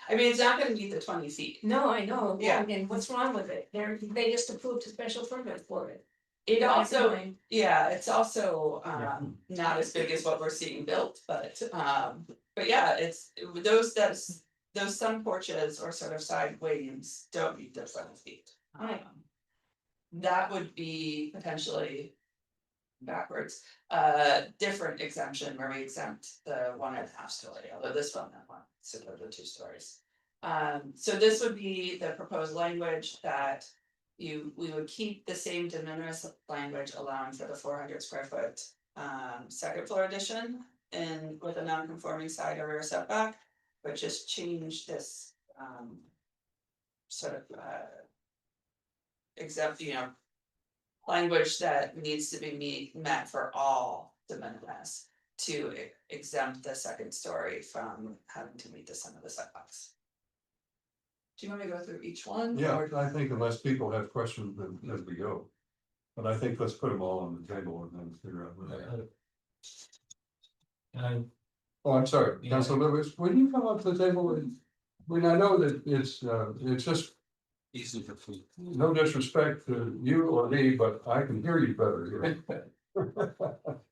I mean, it's not gonna meet the 20 feet. No, I know, Yeah. and what's wrong with it? They just approved a special permit for it. It In my also, mind. yeah, it's also not as big as what we're seeing built, but yeah, it's those sun porches or sort of side wings don't meet the 20 feet. Right. That would be potentially backwards, different exemption where we exempt the 1.5 story, although this one, that one, so the 2 stories. So this would be the proposed language that we would keep the same de minimis language allowing for the 400 square foot second floor addition and with a non-conforming side or rear setback, but just change this sort of exempt, language that needs to be met for all de minimis to exempt the second story from having to meet some of the setbacks. Do you want me to go through each one? Yeah, or- I think unless people have questions, then as we go. But I think let's put them all on the table and then figure out. what they are. And Oh, I'm sorry, Yeah. Councilor Lewis, when you come up to the table, when I know that it's just easy to feed. no disrespect to you or me, but I can hear you better here.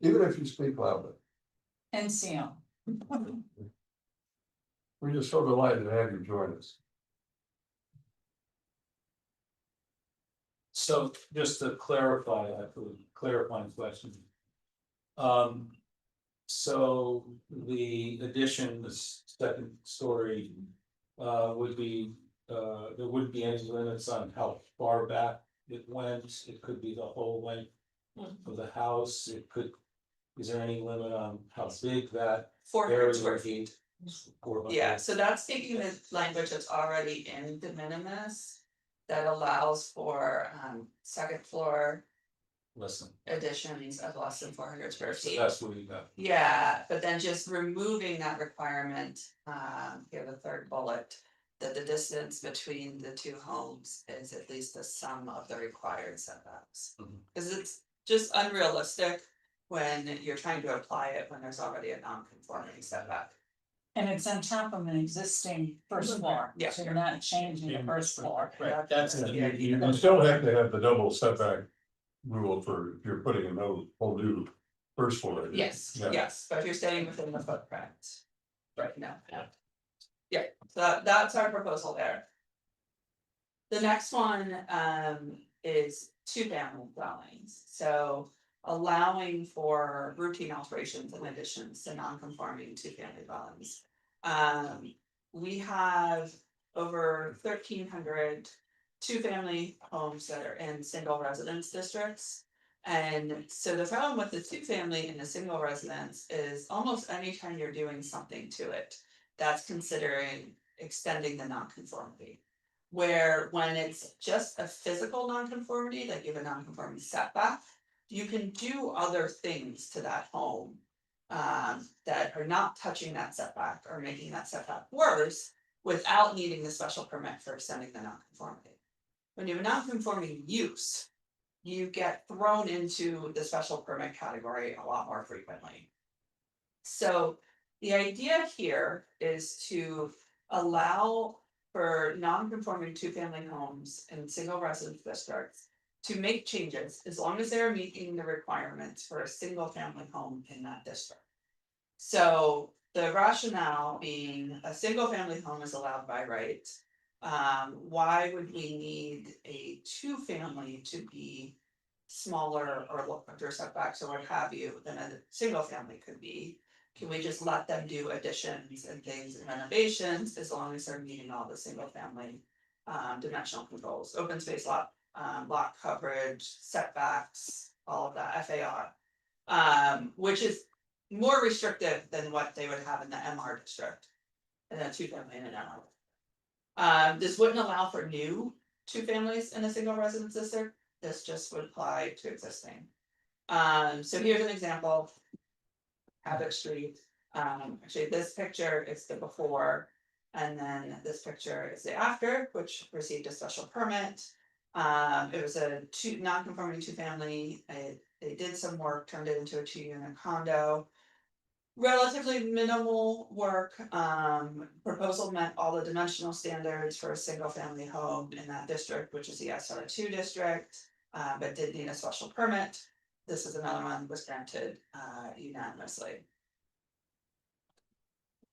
Even if you speak loudly. And Seal. We're just so delighted to have you join us. So just to clarify, I have a clarifying question. So the addition, the second story, would be, there wouldn't be any limits on how far back it went, it could be the whole length of the house, it could. Is there any limit on how big that 400 area square would feet. be? 400. Yeah, so that's taking the language that's already in de minimis. That allows for second floor Listen, additions of less than 400 square so feet. that's what we got. Yeah, but then just removing that requirement, here the third bullet. That the distance between the 2 homes is at least the sum of the required setbacks. Mhm. Cause it's just unrealistic when you're trying to apply it when there's already a non-conforming setback. And it's on top of an existing first floor. Yeah. So you're not changing the first floor. Right, that's the idea. You still have to have the double setback rule for if you're putting a whole new first floor. in. Yes, Yeah. yes, but if you're staying within the footprint. Right, no. Yeah, so that's our proposal there. The next one is 2-family dwellings, so allowing for routine alterations and additions to non-conforming 2-family dwellings. We have over 1,300 2-family homes that are in single residence districts. And so the problem with the 2-family in a single residence is almost anytime you're doing something to it, that's considering extending the nonconformity. Where when it's just a physical nonconformity, like you have a nonconforming setback, you can do other things to that home. That are not touching that setback or making that setback worse without needing the special permit for extending the nonconformity. When you have a nonconforming use, you get thrown into the special permit category a lot more frequently. So the idea here is to allow for non-conforming 2-family homes in single residence districts to make changes as long as they're meeting the requirements for a single family home in that district. So the rationale being a single family home is allowed by right. Why would we need a two-family to be smaller or look under setbacks or what have you than a single family could be? Can we just let them do additions and things and renovations as long as they're meeting all the single family dimensional controls, open space lot, lot coverage, setbacks, all of that, FAR. Which is more restrictive than what they would have in the MR district. In a two family in an MR. This wouldn't allow for new two families in a single residence district, this just would apply to existing. So here's an example. Abbott Street, actually this picture is the before. And then this picture is the after, which received a special permit. It was a non-conforming two family, they did some work, turned it into a 2-unit condo. Relatively minimal work, proposal met all the dimensional standards for a single family home in that district, which is the SR2 district. But did need a special permit. This is another one was granted unanimously.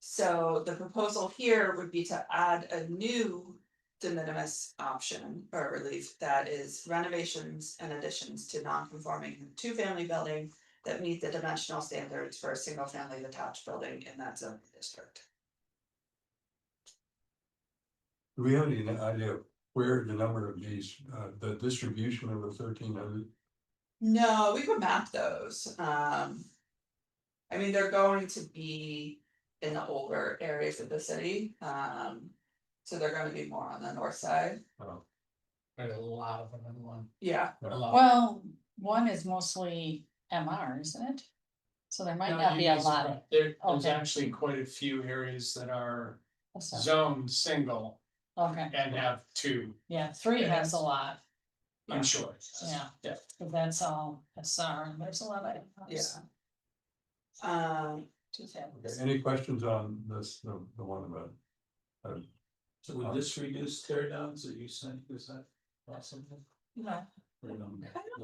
So the proposal here would be to add a new de minimis option or relief that is renovations and additions to non-conforming two-family building that meet the dimensional standards for a single-family detached building in that zoning district. Do we have any idea where the number of these, the distribution of the 1,300? No, we could map those. I mean, they're going to be in the older areas of the city. So they're gonna be more on the north side. Oh, Right, a lot of them in one. Yeah, A lot. Well, one is mostly MR, isn't it? So there might No, not you'd be a be lot. surprised. There's Okay. actually quite a few areas that are So, zoned single okay, and have two, yeah, 3 has a lot, I'm sure. yeah, Yeah. but that's all SR, and there's a lot of. yeah. Two okay. families. Any questions on this, the one about? So would this reduce tear downs that you sent, is that possible? No, Or no?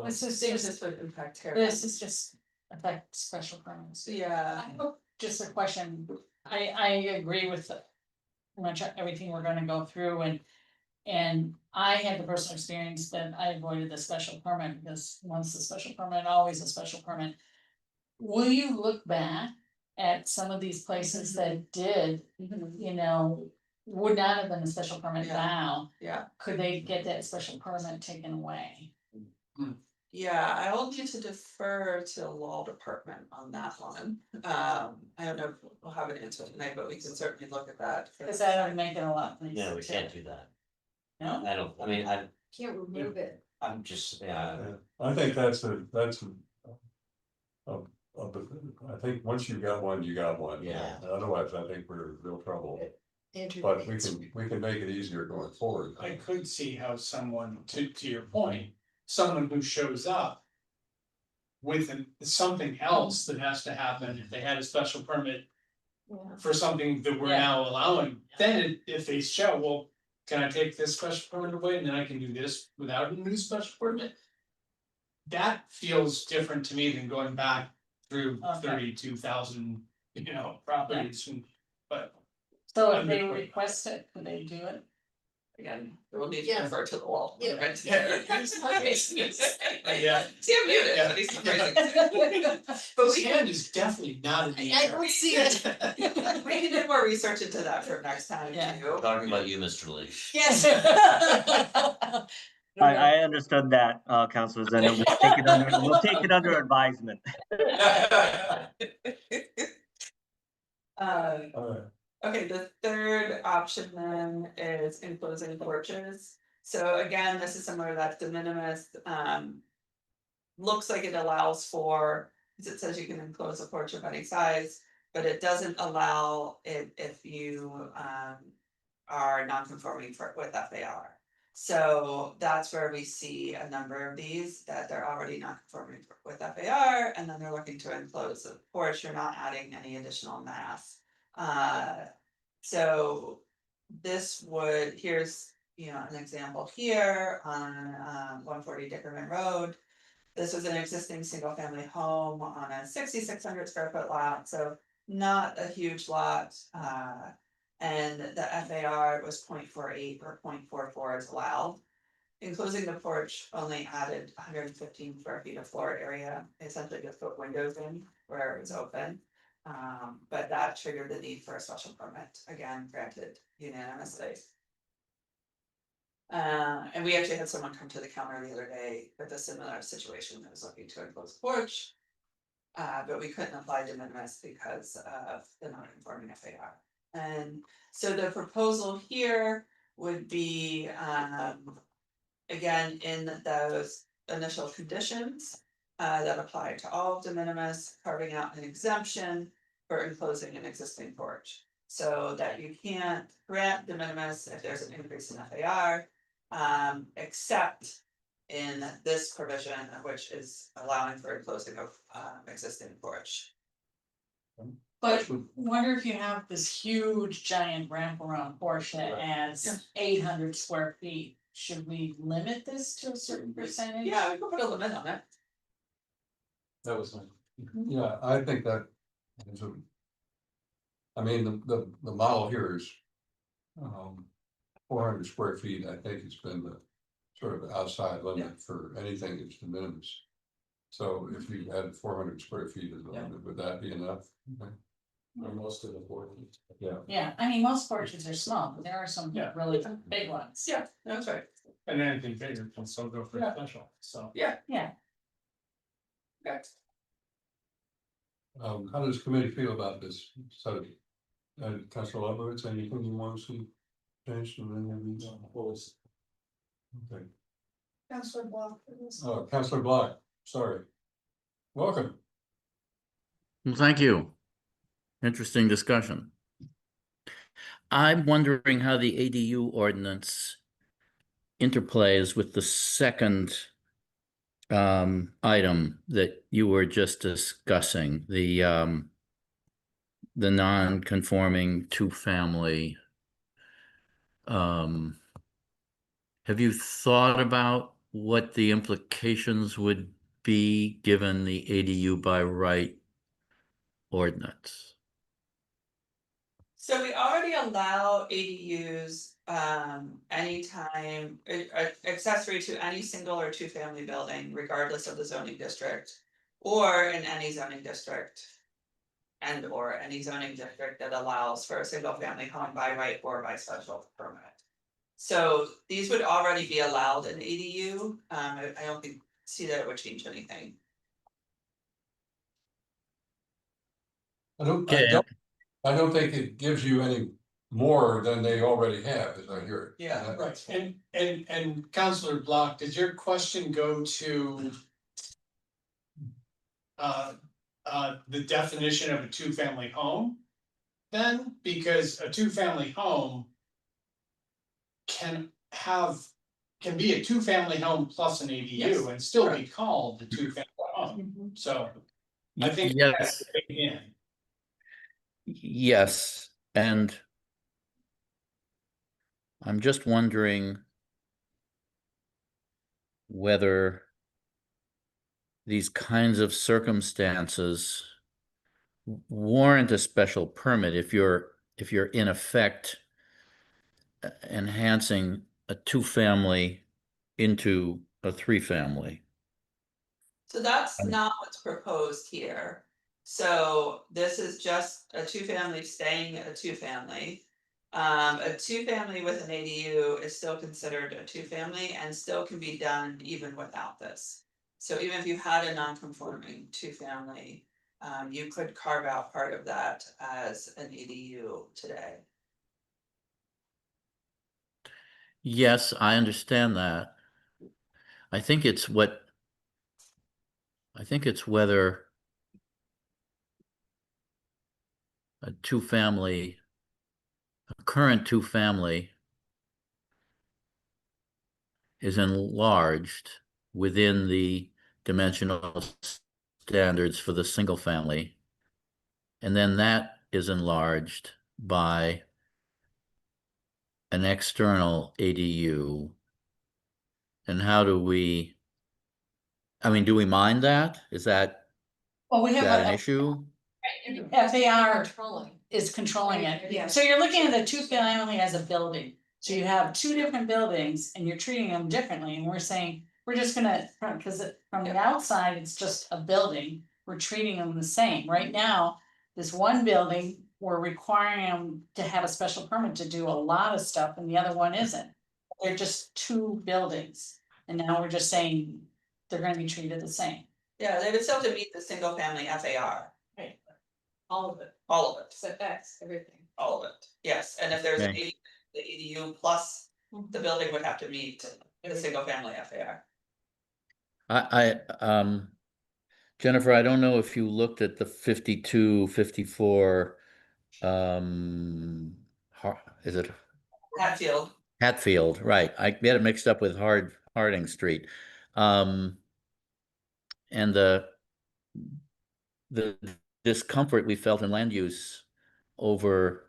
this is Seems just, this would impact her. this is just affect special permits. Yeah, I hope, just a question, I agree with pretty much everything we're gonna go through and I had the personal experience that I avoided the special permit because once the special permit, always a special permit. Will you look back at some of these places that did, you know, would not have been a special permit Yeah. now? yeah, Could they get that special permit taken away? yeah, I will need to defer to the law department on that one. I don't know if we'll have an answer tonight, but we can certainly look at that. Cause that would make it a lot nicer. No, we too. can't do that. No? I don't, I mean, Can't remove it. I'm just, yeah, I think that's I think once you got one, you got one. Yeah. Otherwise, I think we're in real trouble, Andrew but needs- we can make it easier going forward. I could see how someone, to your point, someone who shows up. With something else that has to happen, if they had a special permit Yeah. for something that we're Yeah. now allowing, then if they show, well. Can I take this special permit away and then I can do this without a new special permit? That feels different to me than going back through Okay. 32,000, properties and, but. So if they request it, could they do it? Again, we'll need to Yeah. defer to the law. Yeah. Right. Yeah. See, I'm muted, Yeah. but he's raising. But we can, Sand is definitely not in the I air. don't see it. we can do more research into that for next time Yeah. too. talking about you, Mr. Lee. Yes. I understood that, councilors, and we'll take it under advisement. Um, All right. Okay, the third option then is enclosing porches. So again, this is similar to that de minimis, looks like it allows for, because it says you can enclose a porch of any size, but it doesn't allow it if you, are non-conforming with FAR. So that's where we see a number of these, that they're already non-conforming with FAR, and then they're looking to enclose the porch, you're not adding any additional mass. So this would, here's, an example here on 140 Dickerman Road. This was an existing single family home on a 6,600 square foot lot, so not a huge lot. And the FAR was 0.48 or 0.44 is allowed. Enclosing the porch only added 115 square feet of floor area, essentially just put windows in where it was open. But that triggered the need for a special permit, again granted unanimously. And we actually had someone come to the counter the other day with a similar situation that was looking to enclose a porch. But we couldn't apply de minimis because of the non-conforming FAR. And so the proposal here would be, again, in those initial conditions. That apply to all de minimis, carving out an exemption for enclosing an existing porch. So that you can't grant de minimis if there's an increase in FAR. Except in this provision, which is allowing for enclosing of existing porch. But wonder if you have this huge giant wraparound porch that adds 800 square feet, should we limit this to a certain percentage? Yeah, we could put a limit on it. That was my. Yeah, I think that. is a- I mean, the model here is. 400 square feet, I think it's been the sort of outside limit for anything that's de minimis. So if you had 400 square feet as a limit, would that be enough? Okay. Or most of the board. Yeah. Yeah, I mean, most porches are small, but there are some Yeah. really big ones. Yeah, that's right. And anything bigger can still go for a special, so. Yeah. Okay. How does the committee feel about this study? Councilor Leibowitz, anything you want to see changed in any of these? Okay. Councilor Block. Oh, Councilor Block, sorry. Welcome. Well, thank you. Interesting discussion. I'm wondering how the ADU ordinance interplays with the second item that you were just discussing, the non-conforming two-family. Have you thought about what the implications would be given the ADU by right ordinance? So we already allow ADUs anytime accessory to any single or two family building, regardless of the zoning district. Or in any zoning district. And or any zoning district that allows for a single family home by right or by special permit. So these would already be allowed in ADU. I don't see that it would change anything. I don't think it gives you any more than they already have, as I hear it. Yeah, Right, and Councilor Block, did your question go to? The definition of a two-family home? Then, because a two-family home. Can be a two-family home plus an ADU Yes, and still be correct. called a two-family home, so. I think Yes, that's in. yes, and I'm just wondering whether these kinds of circumstances warrant a special permit if you're in effect enhancing a two-family into a three-family. So that's not what's proposed here. So this is just a two-family staying a two-family. A two-family with an ADU is still considered a two-family and still can be done even without this. So even if you had a non-conforming two-family, you could carve out part of that as an ADU today. Yes, I understand that. I think it's whether a current two-family is enlarged within the dimensional standards for the single family. And then that is enlarged by an external ADU. And how do we, do we mind that? Is that Well, we have an a issue? FAR, is controlling it. Yes. So you're looking at the two family as a building. So you have two different buildings and you're treating them differently, and we're saying, we're just gonna, because from the outside, it's just a building, we're treating them the same. Right now, this one building, we're requiring them to have a special permit to do a lot of stuff, and the other one isn't. They're just two buildings, and now we're just saying they're gonna be treated the same. Yeah, they would still have to meet the single family FAR, All of it, all of it, setbacks, everything. all of it, yes, and if there's Okay. the ADU plus, the building would have to meet the single family FAR. Jennifer, I don't know if you looked at the 52, 54, is it Hatfield, Hatfield, right? I get it mixed up with Harding Street. And the discomfort we felt in land use over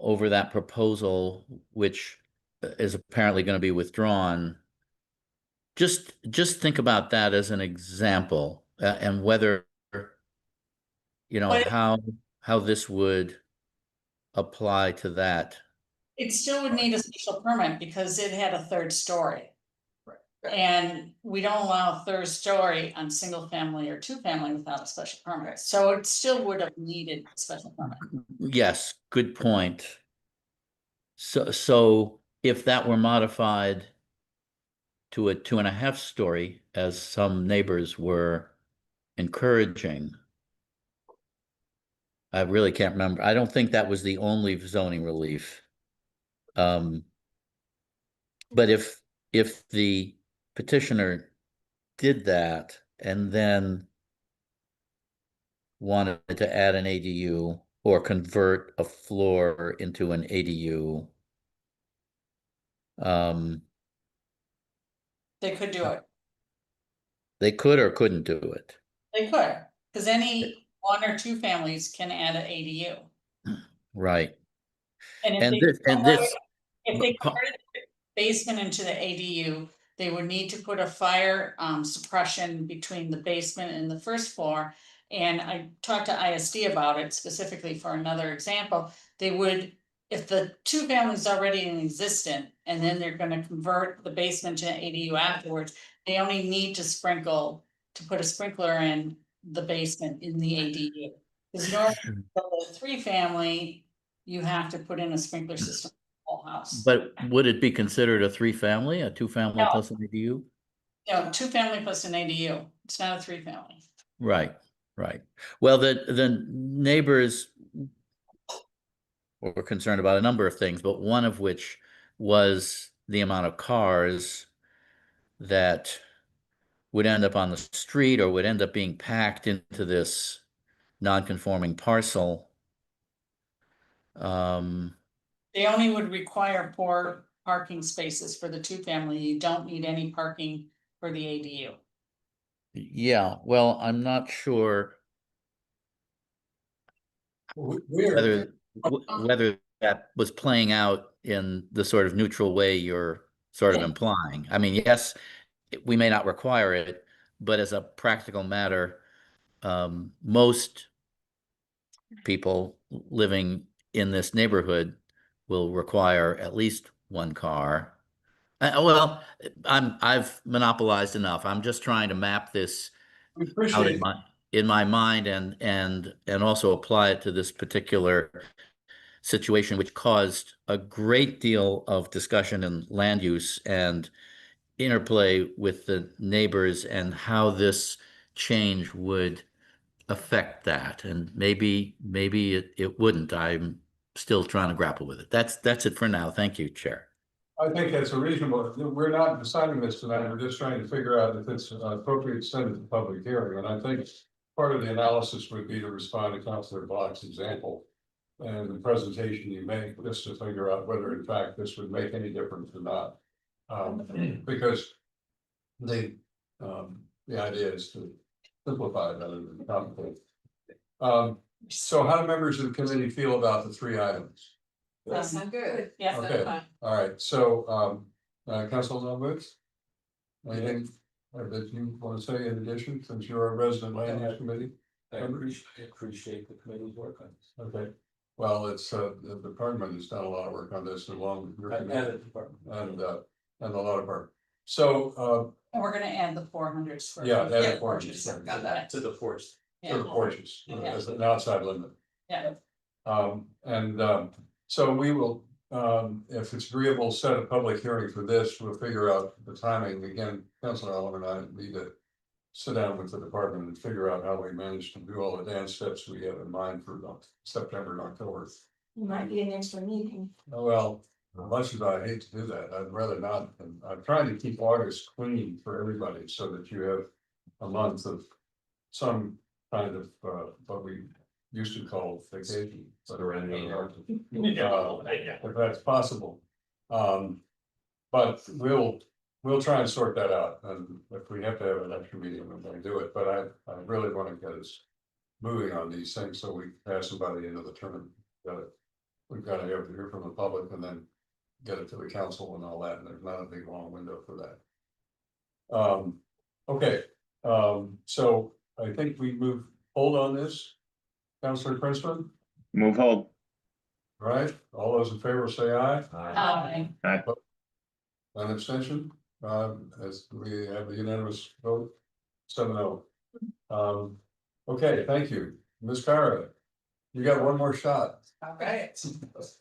that proposal, which is apparently going to be withdrawn. Just think about that as an example, and whether, But- how this would apply to that. It still would need a special permit because it had a third story. And we don't allow a third story on single family or two family without a special permit, so it still would have needed a special permit. Yes, good point. So if that were modified to a 2.5 story, as some neighbors were encouraging, I really can't remember. I don't think that was the only zoning relief. But if the petitioner did that and then wanted to add an ADU or convert a floor into an ADU, They could do it, they could or couldn't do it. they could, because any one or two families can add an ADU. Right. And if And they, this, if they converted the basement into the ADU, they would need to put a fire suppression between the basement and the first floor. And I talked to ISD about it specifically for another example. They would, if the two families already in existence, and then they're gonna convert the basement to an ADU afterwards, they only need to put a sprinkler in the basement in the ADU. Because normally, for the three family, you have to put in a sprinkler system in the whole house. but would it be considered a 3-family, a 2-family No. plus an ADU? No, two family plus an ADU, it's not a three family. Right. Well, the neighbors were concerned about a number of things, but one of which was the amount of cars that would end up on the street or would end up being packed into this non-conforming parcel. They only would require 4 parking spaces for the two family, you don't need any parking for the ADU. Yeah, well, I'm not sure We're, whether that was playing out in the sort of neutral way you're sort of implying. I mean, yes, we may not require it, but as a practical matter, most people living in this neighborhood will require at least one car. Well, I've monopolized enough. I'm just trying to map this we out appreciate, in my mind and also apply it to this particular situation, which caused a great deal of discussion in land use and interplay with the neighbors and how this change would affect that. And maybe it wouldn't. I'm still trying to grapple with it. That's it for now. Thank you, Chair. I think that's a reasonable, we're not deciding this tonight, we're just trying to figure out if it's appropriate to send it to public hearing, and I think part of the analysis would be to respond to Councilor Block's example and the presentation you make, just to figure out whether in fact this would make any difference or not. Because the idea is to simplify rather than complicate. So how do members of the committee feel about the 3 items? I'm good. Yeah. Okay, all right, so, Councilor Woods? Anything that you want to say in addition, since you're a resident land use committee? I appreciate the committee's work on this. Okay, well, it's, the department has done a lot of work on this along with your committee and a lot of work. So, And we're gonna add the 400 square. yeah, feet. add Yeah, the porches. got that. To the porch. To the Yeah, porches, Yeah. as an outside limit. yeah, So we will, if it's agreeable, set a public hearing for this, we'll figure out the timing, again, Councilor Oliver and I need to. Sit down with the department and figure out how we manage to do all the dance steps we have in mind for September and October. It might be an extra meeting. Well, as much as I hate to do that, I'd rather not, and I'm trying to keep August clean for everybody so that you have. A month of some kind of, what we used to call vacation. If that's possible. But we'll try and sort that out, and if we have to have an extra meeting, we're gonna do it, but I really wanna get us. Moving on these things, so we pass them by the end of the term. We've gotta hear from the public and then. Get it to the council and all that, and there's not a big long window for that. Okay, so I think we hold on this. Councilor Princeton, Move hold. all right, all those in favor say aye. Aye. An abstention, as we have a unanimous vote, 7-0. Okay, thank you, Ms. Cara. You got one more shot. Okay. Does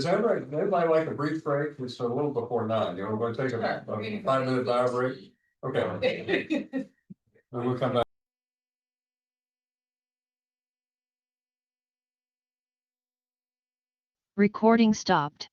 everybody like a brief break? It's a little before 9, we're gonna take a Sure, we're gonna go 5-minute bio break. Okay. Then we'll come back. Recording stopped.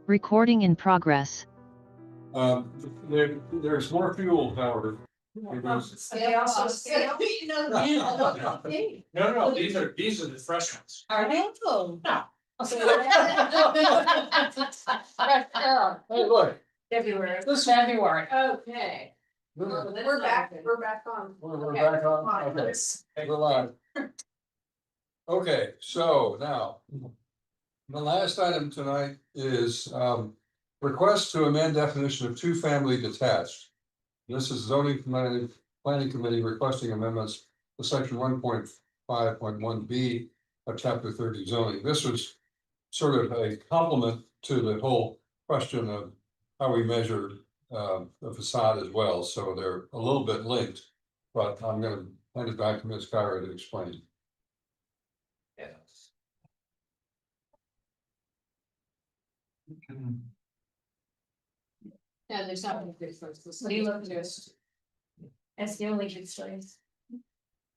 Recording in progress. There's more fuel, however. It is- They also say, No, these are the fresh ones. Are they? No. Hey, look, February. This February. Okay. We're back on. we're back on, okay, we're live. Okay, so now, the last item tonight is, request to amend definition of two-family detached. This is planning committee requesting amendments to section 1.5.1 B of chapter 30 zoning. This was sort of a complement to the whole question of how we measure the facade as well, so they're a little bit linked. But I'm gonna hand it back to Ms. Kyra to explain. Yeah, there's not one good first. What do you look just? That's the only good choice.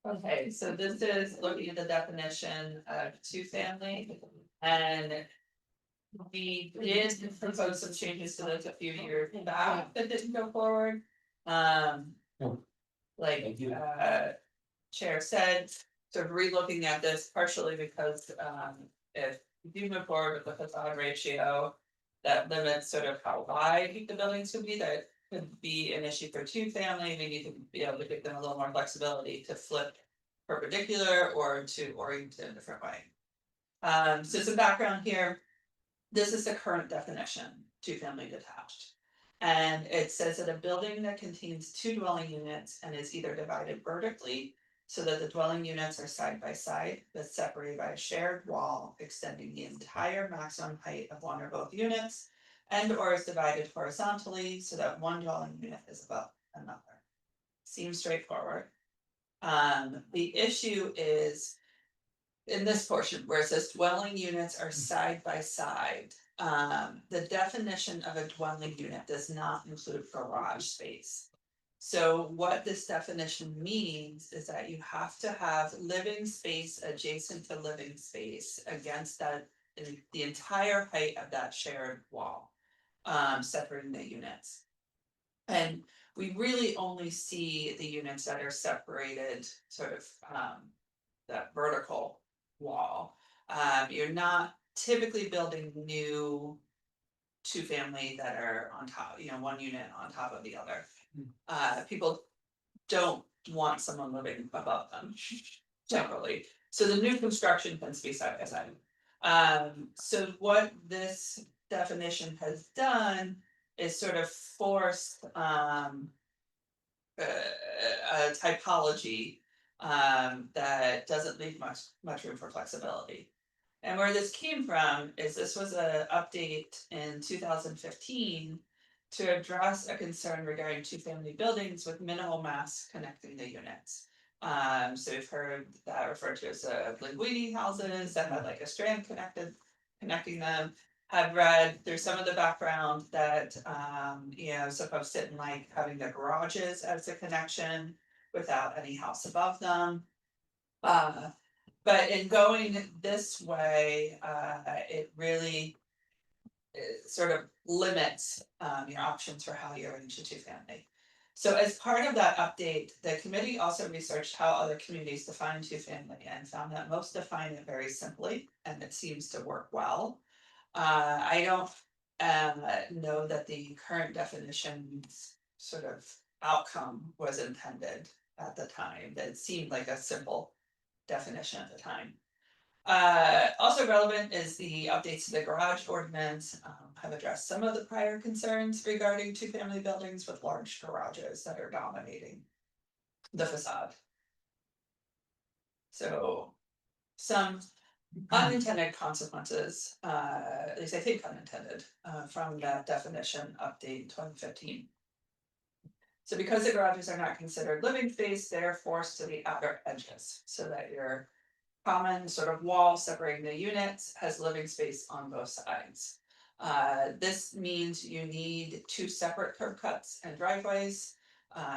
Okay, so this is looking at the definition of two-family, and we did propose some changes to this a few years back that didn't go forward. Like, Chair said, sort of re-looking at this partially because, if you do move forward with the facade ratio, that limits sort of how wide the buildings could be, that could be an issue for two-family. We need to be able to give them a little more flexibility to flip perpendicular or to orient in a different way. So some background here. This is the current definition, two-family detached. And it says that a building that contains two dwelling units and is either divided vertically so that the dwelling units are side by side, but separated by a shared wall extending the entire maximum height of one or both units, and or is divided horizontally so that one dwelling unit is above another. Seems straightforward. The issue is in this portion where it says dwelling units are side by side. The definition of a dwelling unit does not include garage space. So what this definition means is that you have to have living space adjacent to living space against that, the entire height of that shared wall, separating the units. And we really only see the units that are separated sort of, that vertical wall. You're not typically building new two-family that are on top, one unit on top of the other. People don't want someone living above them generally. So the new construction tends to be side by side. So what this definition has done is sort of forced a typology that doesn't leave much room for flexibility. And where this came from is this was an update in 2015 to address a concern regarding two-family buildings with minimal mass connecting the units. So we've heard that referred to as linguini houses that had like a strand connecting them. I've read through some of the background that some folks didn't like having the garages as a connection without any house above them. But in going this way, it really sort of limits your options for how you arrange a two-family. So as part of that update, the committee also researched how other communities define two-family and found that most define it very simply, and it seems to work well. I don't know that the current definition's sort of outcome was intended at the time. That seemed like a simple definition at the time. Also relevant is the updates to the garage ordinance have addressed some of the prior concerns regarding two-family buildings with large garages that are dominating the facade. So some unintended consequences, at least I think unintended, from that definition update in 2015. So because the garages are not considered living space, they're forced to the outer edges so that your common sort of wall separating the units has living space on both sides. This means you need two separate curb cuts and driveways.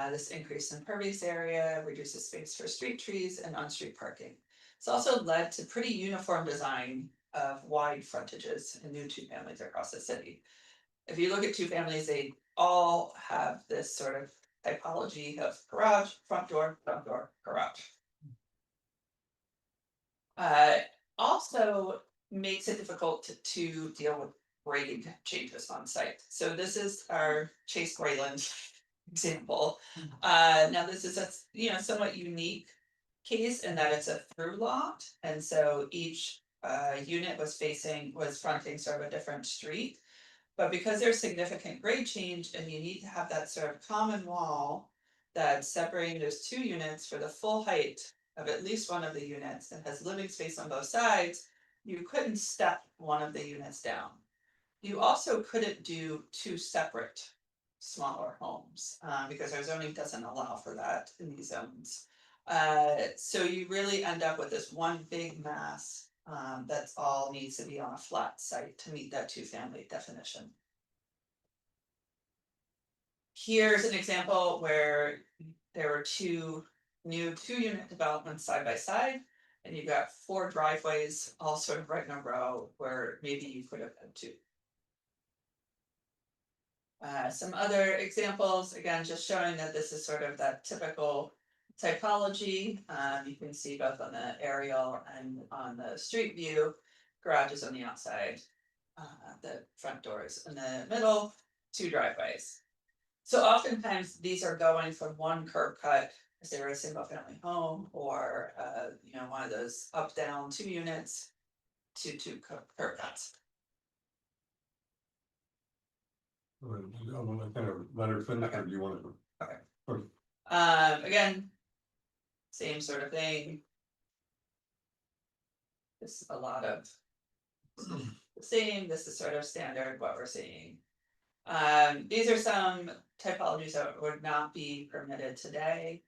This increase in impervious area reduces space for street trees and on-street parking. It's also led to pretty uniform design of wide frontages and new two families across the city. If you look at two families, they all have this sort of typology of garage, front door, garage. Also makes it difficult to deal with grade changes on site. So this is our Chase Grayland example. Now this is a, somewhat unique case in that it's a through lot, and so each unit was fronting sort of a different street. But because there's significant grade change and you need to have that sort of common wall that's separating those two units for the full height of at least one of the units that has living space on both sides, you couldn't step one of the units down. You also couldn't do two separate smaller homes because our zoning doesn't allow for that in these zones. So you really end up with this one big mass that's all needs to be on a flat site to meet that two family definition. Here's an example where there were two new 2-unit developments side by side, and you've got 4 driveways all sort of right in a row where maybe you could have had 2. Some other examples, again, just showing that this is sort of that typical typology. You can see both on the aerial and on the street view, garages on the outside, the front doors in the middle, 2 driveways. So oftentimes these are going from one curb cut, if they were a single family home, or one of those up down 2 units to 2 curb cuts. I want to kind of let her finish, or do you want to? Okay. Again, same sort of thing. This is a lot of the same. This is sort of standard what we're seeing. These are some typologies that would not be permitted today.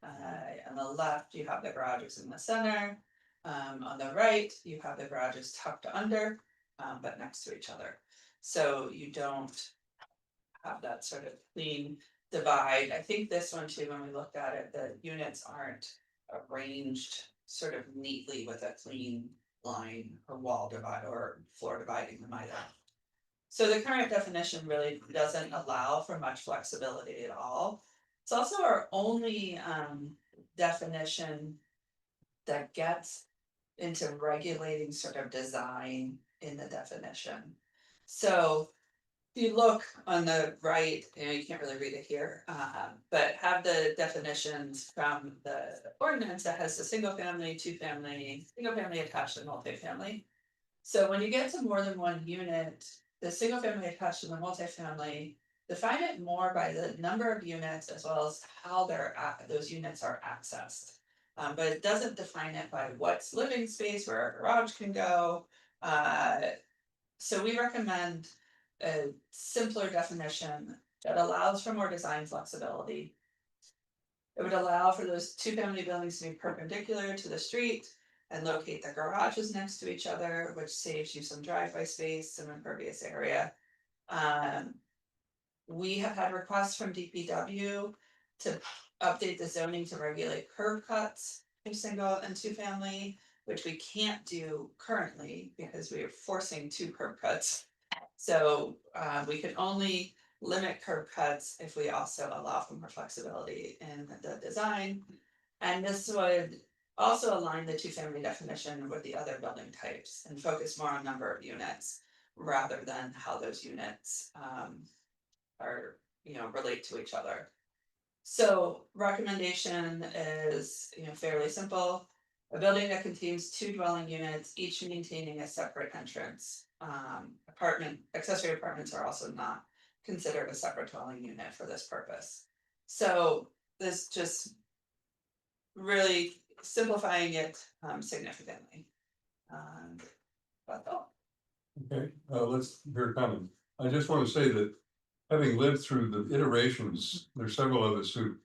On the left, you have the garages in the center. On the right, you have the garages tucked under, but next to each other. So you don't have that sort of clean divide. I think this one too, when we looked at it, the units aren't arranged sort of neatly with a clean line or wall divide or floor dividing them either. So the current definition really doesn't allow for much flexibility at all. It's also our only definition that gets into regulating sort of design in the definition. So if you look on the right, you can't really read it here, but have the definitions from the ordinance that has a single family, 2 family, single family attached and multifamily. So when you get to more than 1 unit, the single family attached and the multifamily, define it more by the number of units as well as how those units are accessed. But it doesn't define it by what's living space, where a garage can go. So we recommend a simpler definition that allows for more design flexibility. It would allow for those 2 family buildings to be perpendicular to the street and locate the garages next to each other, which saves you some driveway space, some impervious area. We have had requests from DPW to update the zoning to regulate curb cuts for single and 2 family, which we can't do currently because we are forcing 2 curb cuts. So we can only limit curb cuts if we also allow for more flexibility in the design. And this would also align the 2 family definition with the other building types and focus more on number of units rather than how those units are, relate to each other. So recommendation is, fairly simple. A building that contains 2 dwelling units, each maintaining a separate entrance. Accessory apartments are also not considered a separate dwelling unit for this purpose. So this just really simplifying it significantly. That's all. Okay, let's hear a comment. I just want to say that having lived through the iterations, there's several of us who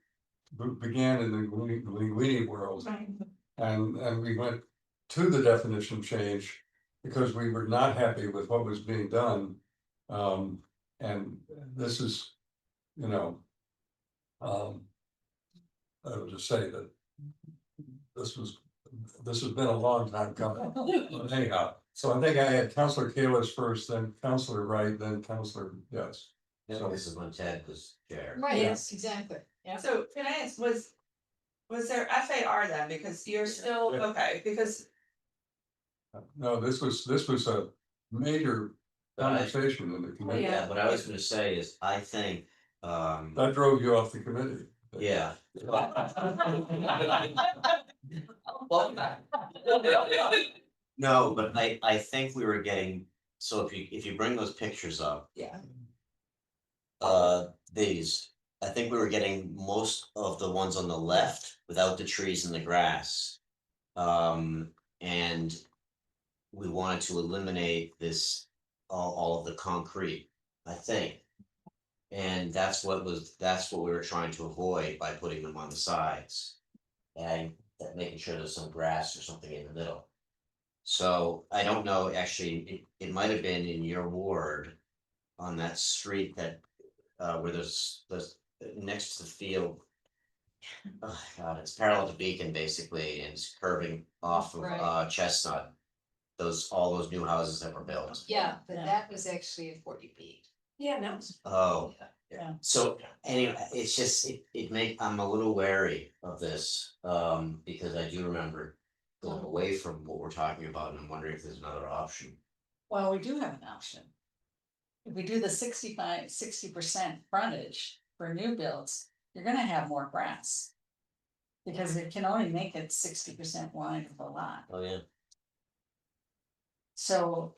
began in the linguini world. And we went to the definition change because we were not happy with what was being done. And this is, I would just say that this has been a long time coming. Anyhow, So I think I had Counselor Kalis first, then Counselor Wright, then Counselor, yes. Yeah, this is when Ted was chair. Right, Yeah. yes, exactly, yeah. So can I ask, was there FAR then, because you're still, Yeah. okay, because No, this was a major But I- conversation in the committee. Yeah, what I was gonna say is, I think, That drove you off the committee. yeah. No, but I think we were getting, so if you bring those pictures up, yeah, these, I think we were getting most of the ones on the left without the trees and the grass. And we wanted to eliminate this, all of the concrete, I think. And that's what we were trying to avoid by putting them on the sides. And making sure there's some grass or something in the middle. So I don't know, actually, it might have been in your ward on that street that, where there's next to the field. Oh, God, it's parallel to Beacon basically, and it's curving off of, Right. Chestnut. All those new houses that were built. Yeah, but that was actually a 40B. Yeah, no, Oh, Yeah. so anyway, it's just, I'm a little wary of this, because I do remember going away from what we're talking about, and I'm wondering if there's another option. Well, we do have an option. If we do the 60% frontage for new builds, you're gonna have more grass. Because it can only make it 60% wide of the lot. Oh, yeah. So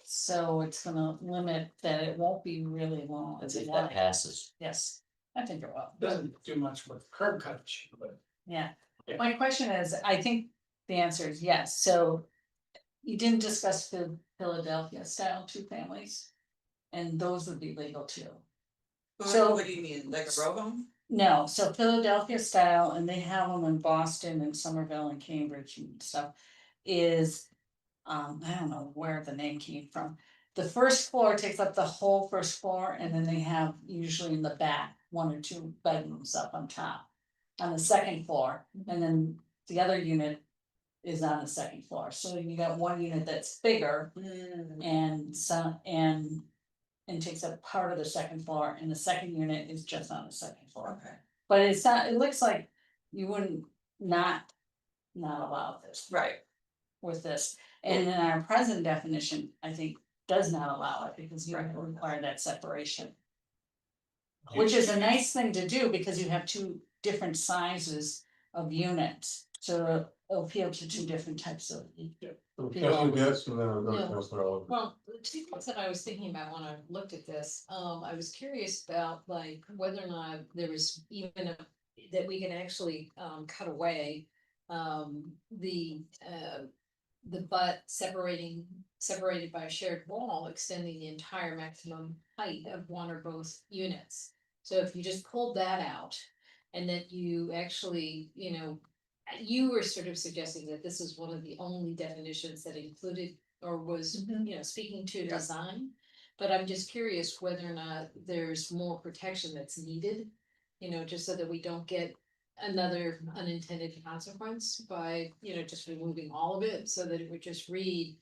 it's gonna limit that it won't be really long. Let's see if that passes. Yes, I think it will. Doesn't do much with curb coverage, but. Yeah, Yeah. my question is, I think the answer is yes, so. You didn't discuss the Philadelphia style 2 families. And those would be legal too. so what do you mean, like a row home? No, so Philadelphia style, and they have them in Boston and Somerville and Cambridge and stuff, is. I don't know where the name came from. The first floor takes up the whole first floor, and then they have usually in the back, 1 or 2 bedrooms up on top. On the second floor, and then the other unit is on the second floor, so you got 1 unit that's bigger and some, and takes up part of the second floor, and the second unit is just on the second floor. Okay, But it's not, it looks like you wouldn't not allow this right, with this. And in our present definition, I think, does not allow it because you require that separation. Which is a nice thing to do because you have 2 different sizes of units, so it'll appeal to 2 different types of. Counselor Getz, and then I'll go to Yeah. Counselor Oliver. Well, the 2 things that I was thinking about when I looked at this, I was curious about like whether or not there was even that we can actually cut away the butt separated by a shared wall, extending the entire maximum height of 1 or both units. So if you just pulled that out, and that you actually, you were sort of suggesting that this is one of the only definitions that included or was, speaking to design. But I'm just curious whether or not there's more protection that's needed, just so that we don't get another unintended consequence by, just removing all of it, so that it would just read.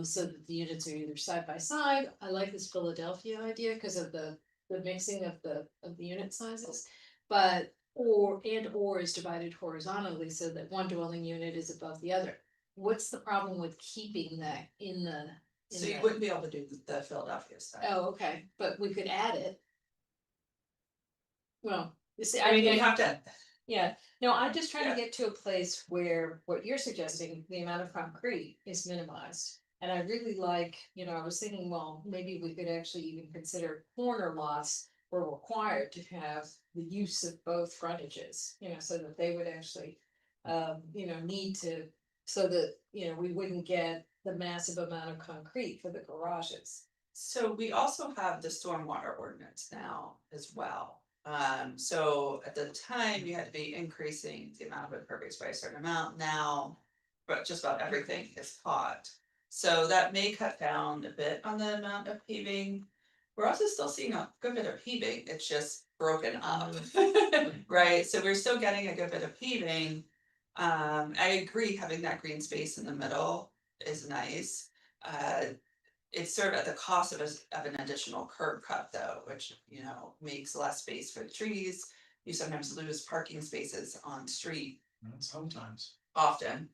So that the units are either side by side. I like this Philadelphia idea because of the mixing of the unit sizes. But or is divided horizontally so that one dwelling unit is above the other. What's the problem with keeping that in the? so you wouldn't be able to do the Philadelphia style. Oh, okay, but we could add it. Well, you see, I mean, you have to, yeah, no, I'm just trying to get to a place where what you're suggesting, the amount of concrete is minimized. And I really like, I was thinking, well, maybe we could actually even consider corner lots were required to have the use of both frontages, so that they would actually, need to, so that, we wouldn't get the massive amount of concrete for the garages. so we also have the stormwater ordinance now as well. So at the time, you had to be increasing the amount of impervious by a certain amount now, but just about everything is caught. So that may cut down a bit on the amount of paving. We're also still seeing a good bit of paving, it's just broken up, right? So we're still getting a good bit of paving. I agree, having that green space in the middle is nice. It's sort of at the cost of an additional curb cut though, which, you know, makes less space for the trees. You sometimes lose parking spaces on street Sometimes. often,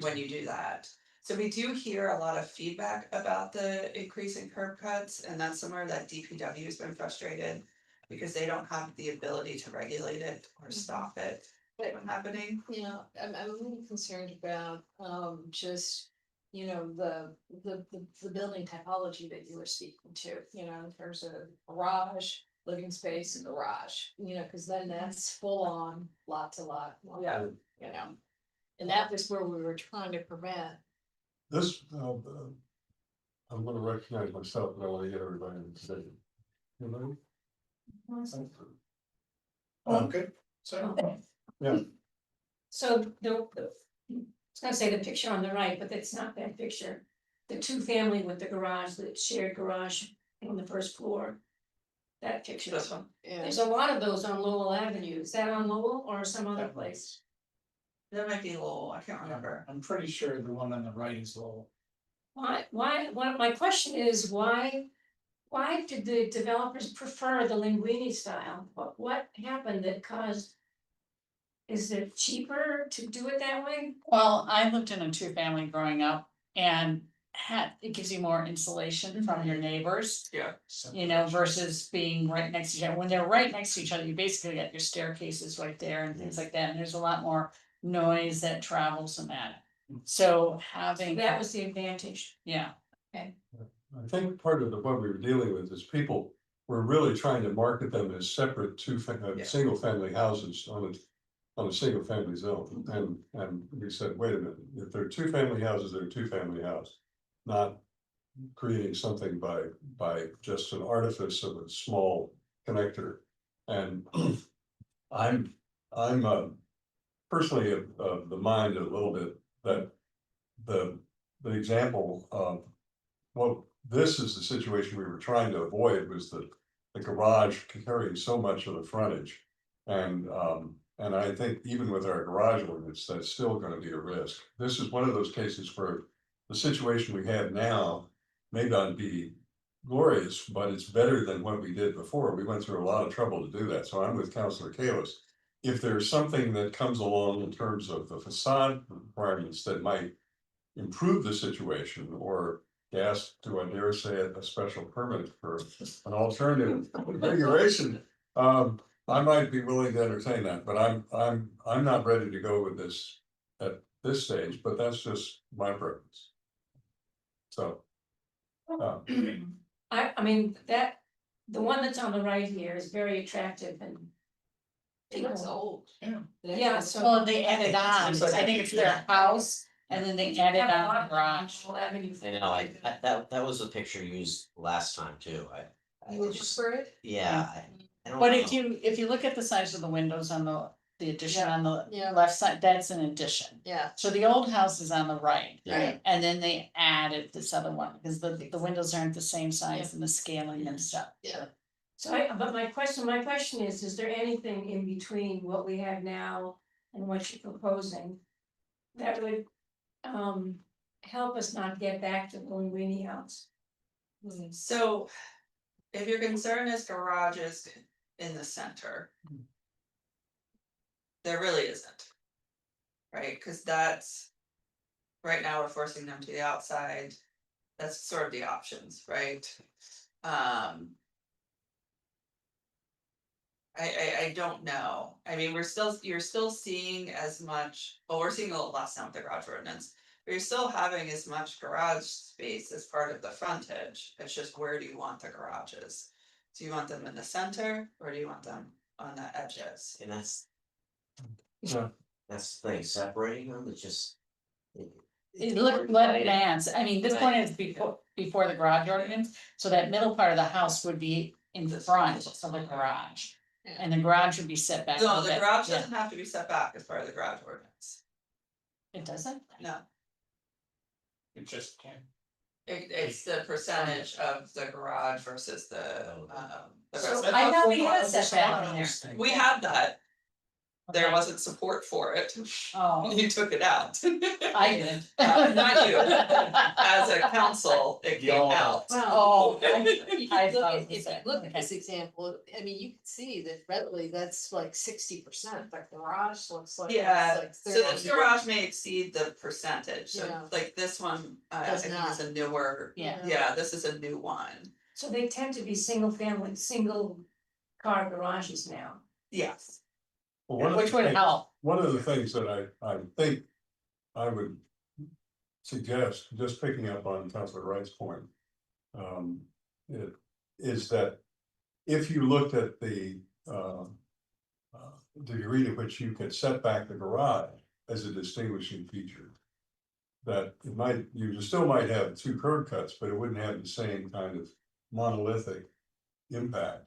when you do that. So we do hear a lot of feedback about the increase in curb cuts, and that's somewhere that DPW has been frustrated. Because they don't have the ability to regulate it or stop it from happening. You know, I'm a little concerned about, just, you know, the building typology that you were speaking to, you know, in terms of garage, living space and garage, you know, cause then that's full on, lot to lot. Yeah. You know, and that was where we were trying to prevent. This, I'm gonna recognize myself, but I wanna get everybody in the same. Anybody? Okay, so. Yeah, So I was gonna say the picture on the right, but that's not that picture. The two family with the garage, the shared garage on the first floor. That picture. This one. Yeah. There's a lot of those on Lowell Avenue. Is that on Lowell or some other place? That might be Lowell, I can't remember. I'm pretty sure the one on the right is Lowell. My question is, why did the developers prefer the Linguini style? What happened that caused? Is it cheaper to do it that way? Well, I lived in a two-family growing up and it gives you more insulation from your neighbors. Yeah. You know, versus being right next to each other. When they're right next to each other, you basically get your staircases right there and things like that, and there's a lot more noise that travels in that. So having. That was the advantage. Yeah. I think part of what we were dealing with is people were really trying to market them as separate single family houses on a single family zone. And we said, wait a minute, if they're two family houses, they're two family house. Not creating something by just an artifice of a small connector. And I'm personally of the mind a little bit that the example of, well, this is the situation we were trying to avoid, was the garage carrying so much of the frontage. And I think even with our garage ordinance, that's still gonna be a risk. This is one of those cases where the situation we have now may not be glorious, but it's better than what we did before. We went through a lot of trouble to do that. So I'm with Councilor Kalis. If there's something that comes along in terms of the facade requirements that might improve the situation, or gas, do I dare say it, a special permit for an alternative configuration, I might be willing to entertain that, but I'm not ready to go with this at this stage, but that's just my preference. So. I mean, the one that's on the right here is very attractive and. It looks old. Yeah, so. Well, they added on, I think it's their house, and then they added on the garage. I know, that was the picture used last time too. I You just, prefer it? yeah. I don't But know. if you look at the size of the windows on the addition Yeah, on the yeah. left side, that's an addition. Yeah. So the old house is on the right. Yeah. And then they added this other one, because the windows aren't the same size and the scaling and stuff. Yeah. So but my question is there anything in between what we have now and what you're proposing? That would help us not get back to the Linguini house? So if your concern is garages in the center. There really isn't. Right, cause that's. Right now, we're forcing them to the outside. That's sort of the options, right? I don't know. I mean, you're still seeing as much, well, we're seeing a little less now with the garage ordinance. But you're still having as much garage space as part of the frontage. It's just, where do you want the garages? Do you want them in the center, or do you want them on the edges? And that's Yeah. the thing, separating them, it's just. It looked like dance, I mean, this point is before the garage ordinance, so that middle part of the house would be in front of the garage. And the garage would be set back. a No, little the bit. garage Yeah. doesn't have to be set back as part of the garage ordinance. It doesn't? No, It just can't. it's the percentage of the garage versus the So rest. I know we had a setback in there. We have that. there Okay. wasn't support for it, Oh, you took it out. I did. Not you, as a council, it came Y'all. out. Oh, I If you thought look it at, was if you that. look at Okay. this example, I mean, you can see that readily, that's like 60%, like the garage looks like. Yeah, it's so like this 30. garage may exceed the percentage, so Yeah. like this one, I Does think is not. a newer. Yeah. Yeah, this is a new one, So they tend to be single family, single car garages now. yes. Well, one of Which the would things- help. One of the things that I think I would suggest, just picking up on Councilor Wright's point. It is that if you looked at the degree to which you could set back the garage as a distinguishing feature. That it might, you still might have two curb cuts, but it wouldn't have the same kind of monolithic impact.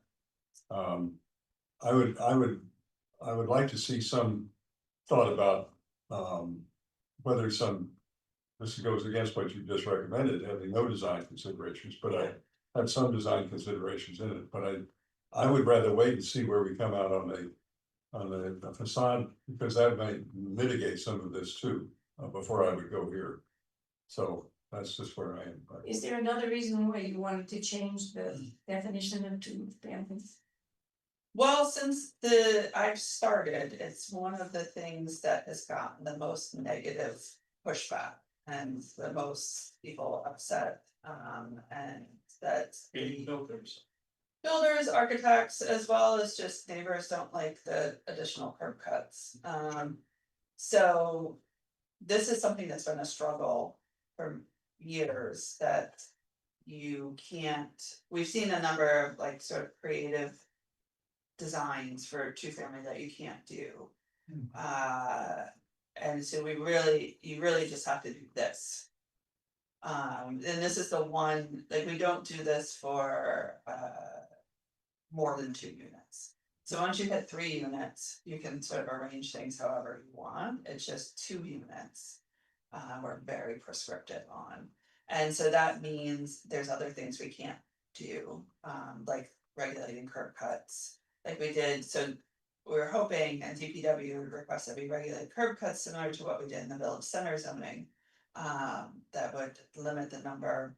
I would like to see some thought about whether this goes against what you just recommended, having no design considerations, but I have some design considerations in it, but I would rather wait and see where we come out on the facade, because that might mitigate some of this too, before I would go here. So that's just where I am. Is there another reason why you wanted to change the definition of two families? Well, since I've started, it's one of the things that has gotten the most negative pushback and the most people upset, and that. Builders, architects, as well as just neighbors don't like the additional curb cuts. So this is something that's been a struggle for years, that you can't, we've seen a number of like sort of creative designs for two family that you can't do. And so you really just have to do this. And this is the one, like, we don't do this for more than 2 units. So once you hit 3 units, you can sort of arrange things however you want. It's just 2 units. We're very prescriptive on. And so that means there's other things we can't do, like regulating curb cuts, like we did. So we were hoping, and DPW would request that we regulate curb cuts similar to what we did in the village center zoning. That would limit the number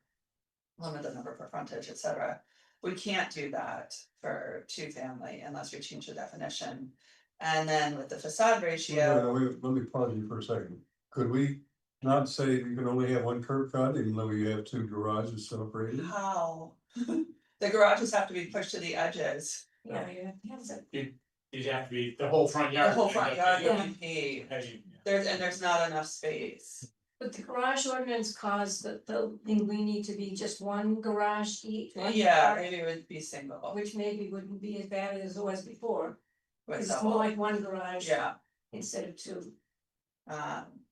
per frontage, etc. We can't do that for 2 family unless we change the definition. And then with the facade ratio. Let me pause you for a second. Could we not say you can only have 1 curb cut even though you have 2 garages separated? How? The garages have to be pushed to the edges. Yeah, yeah, that's it. You'd have to be, the whole front The yard. whole front yard Yeah. would be paved. As you- There's not enough space. But the garage ordinance caused the linguini to be just 1 garage each. one Yeah, car, maybe it would be single. which maybe wouldn't be as bad as it was before. With It's double. more like 1 garage. Yeah. Instead of 2.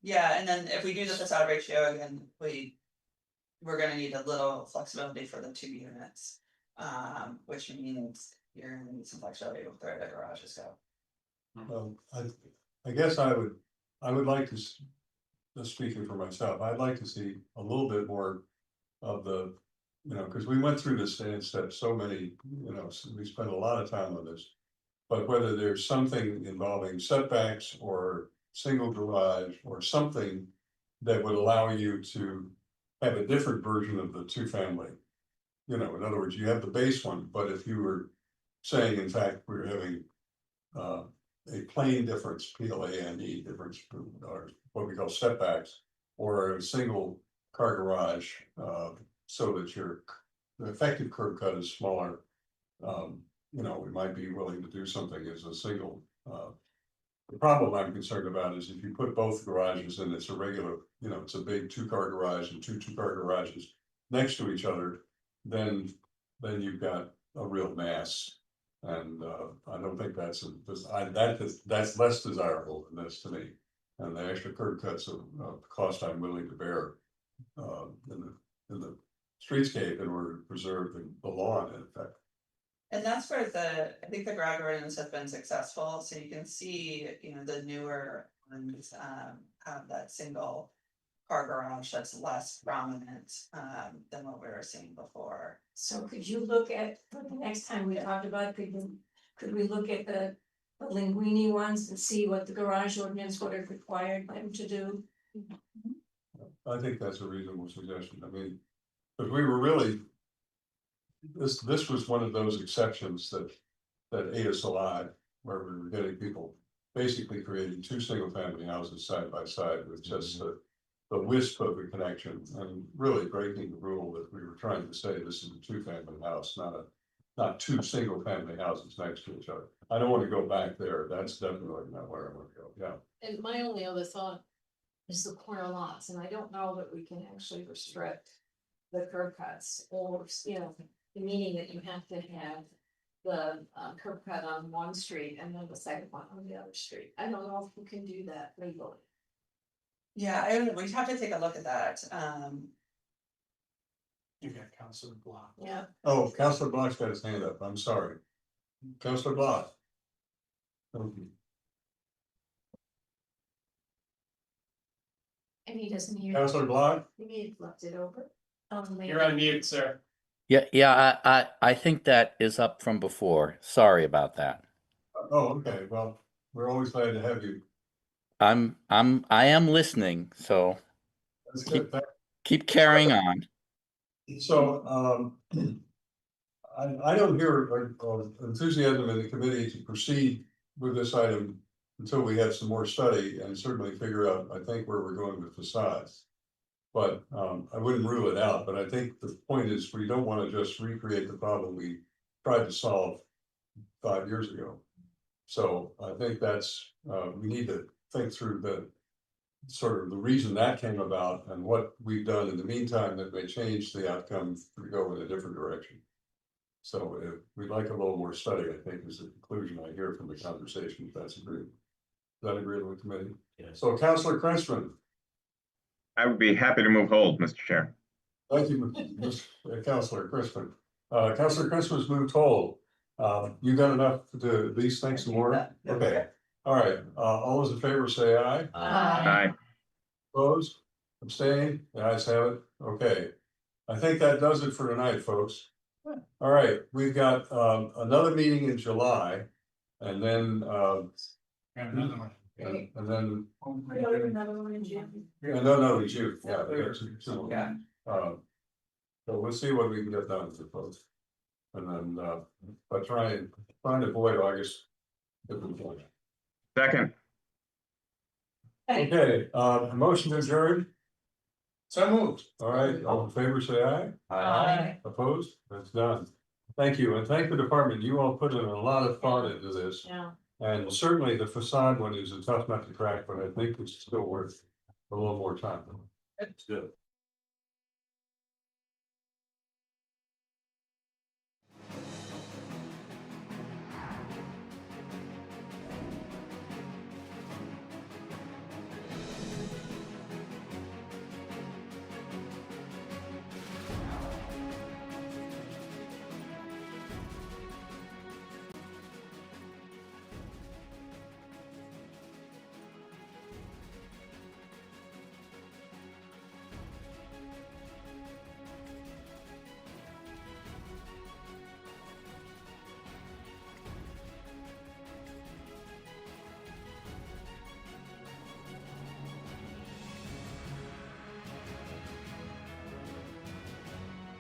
Yeah, and then if we do the facade ratio again, we're gonna need a little flexibility for the 2 units. Which means you're gonna need some flexibility with where the garages go. Well, I guess I would like to, just speaking for myself, I'd like to see a little bit more of the, because we went through this in steps so many, we spent a lot of time on this. But whether there's something involving setbacks or single garage or something that would allow you to have a different version of the 2 family. In other words, you have the base one, but if you were saying, in fact, we're having a plain difference, PLANE difference, or what we call setbacks, or a single car garage, so that the effective curb cut is smaller. We might be willing to do something as a single. The problem I'm concerned about is if you put both garages in, it's a regular, it's a big 2-car garage and 2 2-car garages next to each other, then you've got a real mass. And I don't think that's less desirable than this to me. And the extra curb cuts of cost I'm willing to bear in the streetscape in order to preserve the lawn, in effect. And that's where I think the garage ordinance has been successful, so you can see, the newer ones, have that single car garage that's less prominent, than what we were seeing before. So could you look at, for the next time we talked about, could we look at the the linguini ones and see what the garage ordinance would have required them to do. I think that's a reasonable suggestion. I mean, but we were really. This was one of those exceptions that ate us alive, where we were getting people basically creating two single family houses side by side with just the wisp of a connection and really breaking the rule that we were trying to say this is a two family house, not two single family houses next to each other. I don't want to go back there. That's definitely not where I want to go. Yeah. And my only other thought is the corner lots, and I don't know that we can actually restrict the curb cuts or, you know, meaning that you have to have the curb cut on one street and then the second one on the other street. I don't know if we can do that legally. Yeah, I don't know, we'd have to take a look at that, You got Councilor Block. Yeah. Oh, Counselor Block's got his hand up. I'm sorry. Counselor Block. Thank you. And he doesn't hear. Counselor Block? He may have left it over. You're on mute, sir. I think that is up from before. Sorry about that. Oh, okay. Well, we're always glad to have you. I am listening, so That's good. keep carrying on. So, I don't hear enthusiasm in the committee to proceed with this item until we have some more study and certainly figure out, I think, where we're going with facades. But, I wouldn't rule it out, but I think the point is we don't want to just recreate the problem we tried to solve 5 years ago. So I think that's, we need to think through the sort of the reason that came about and what we've done in the meantime that may change the outcome to go in a different direction. So if we'd like a little more study, I think is the conclusion I hear from the conversation, if that's agreed. Is that agreeable with the committee? Yes. So Councilor Crenchman. I would be happy to move hold, Mr. Chair. Thank you, Councilor Crenchman. Councilor Crenchman's moved hold. You got enough to these things some more? Okay, all right, all those in favor say aye. Aye. Opposed, abstained, the ayes have it, okay. I think that does it for tonight, folks. All right, we've got another meeting in July. And then Got another one. and then, Another one in June. yeah, no, June, yeah. Yeah. So we'll see what we can get done with the folks. And then but trying to avoid August. If we can. Second. Okay, motion to adjourn. So moved. All right, all in favor, say aye. Aye. Opposed? That's done. Thank you, and thank the department. You all put in a lot of thought into this. Yeah. And certainly the facade one is a tough nut to crack, but I think it's still worth a little more time. It's good.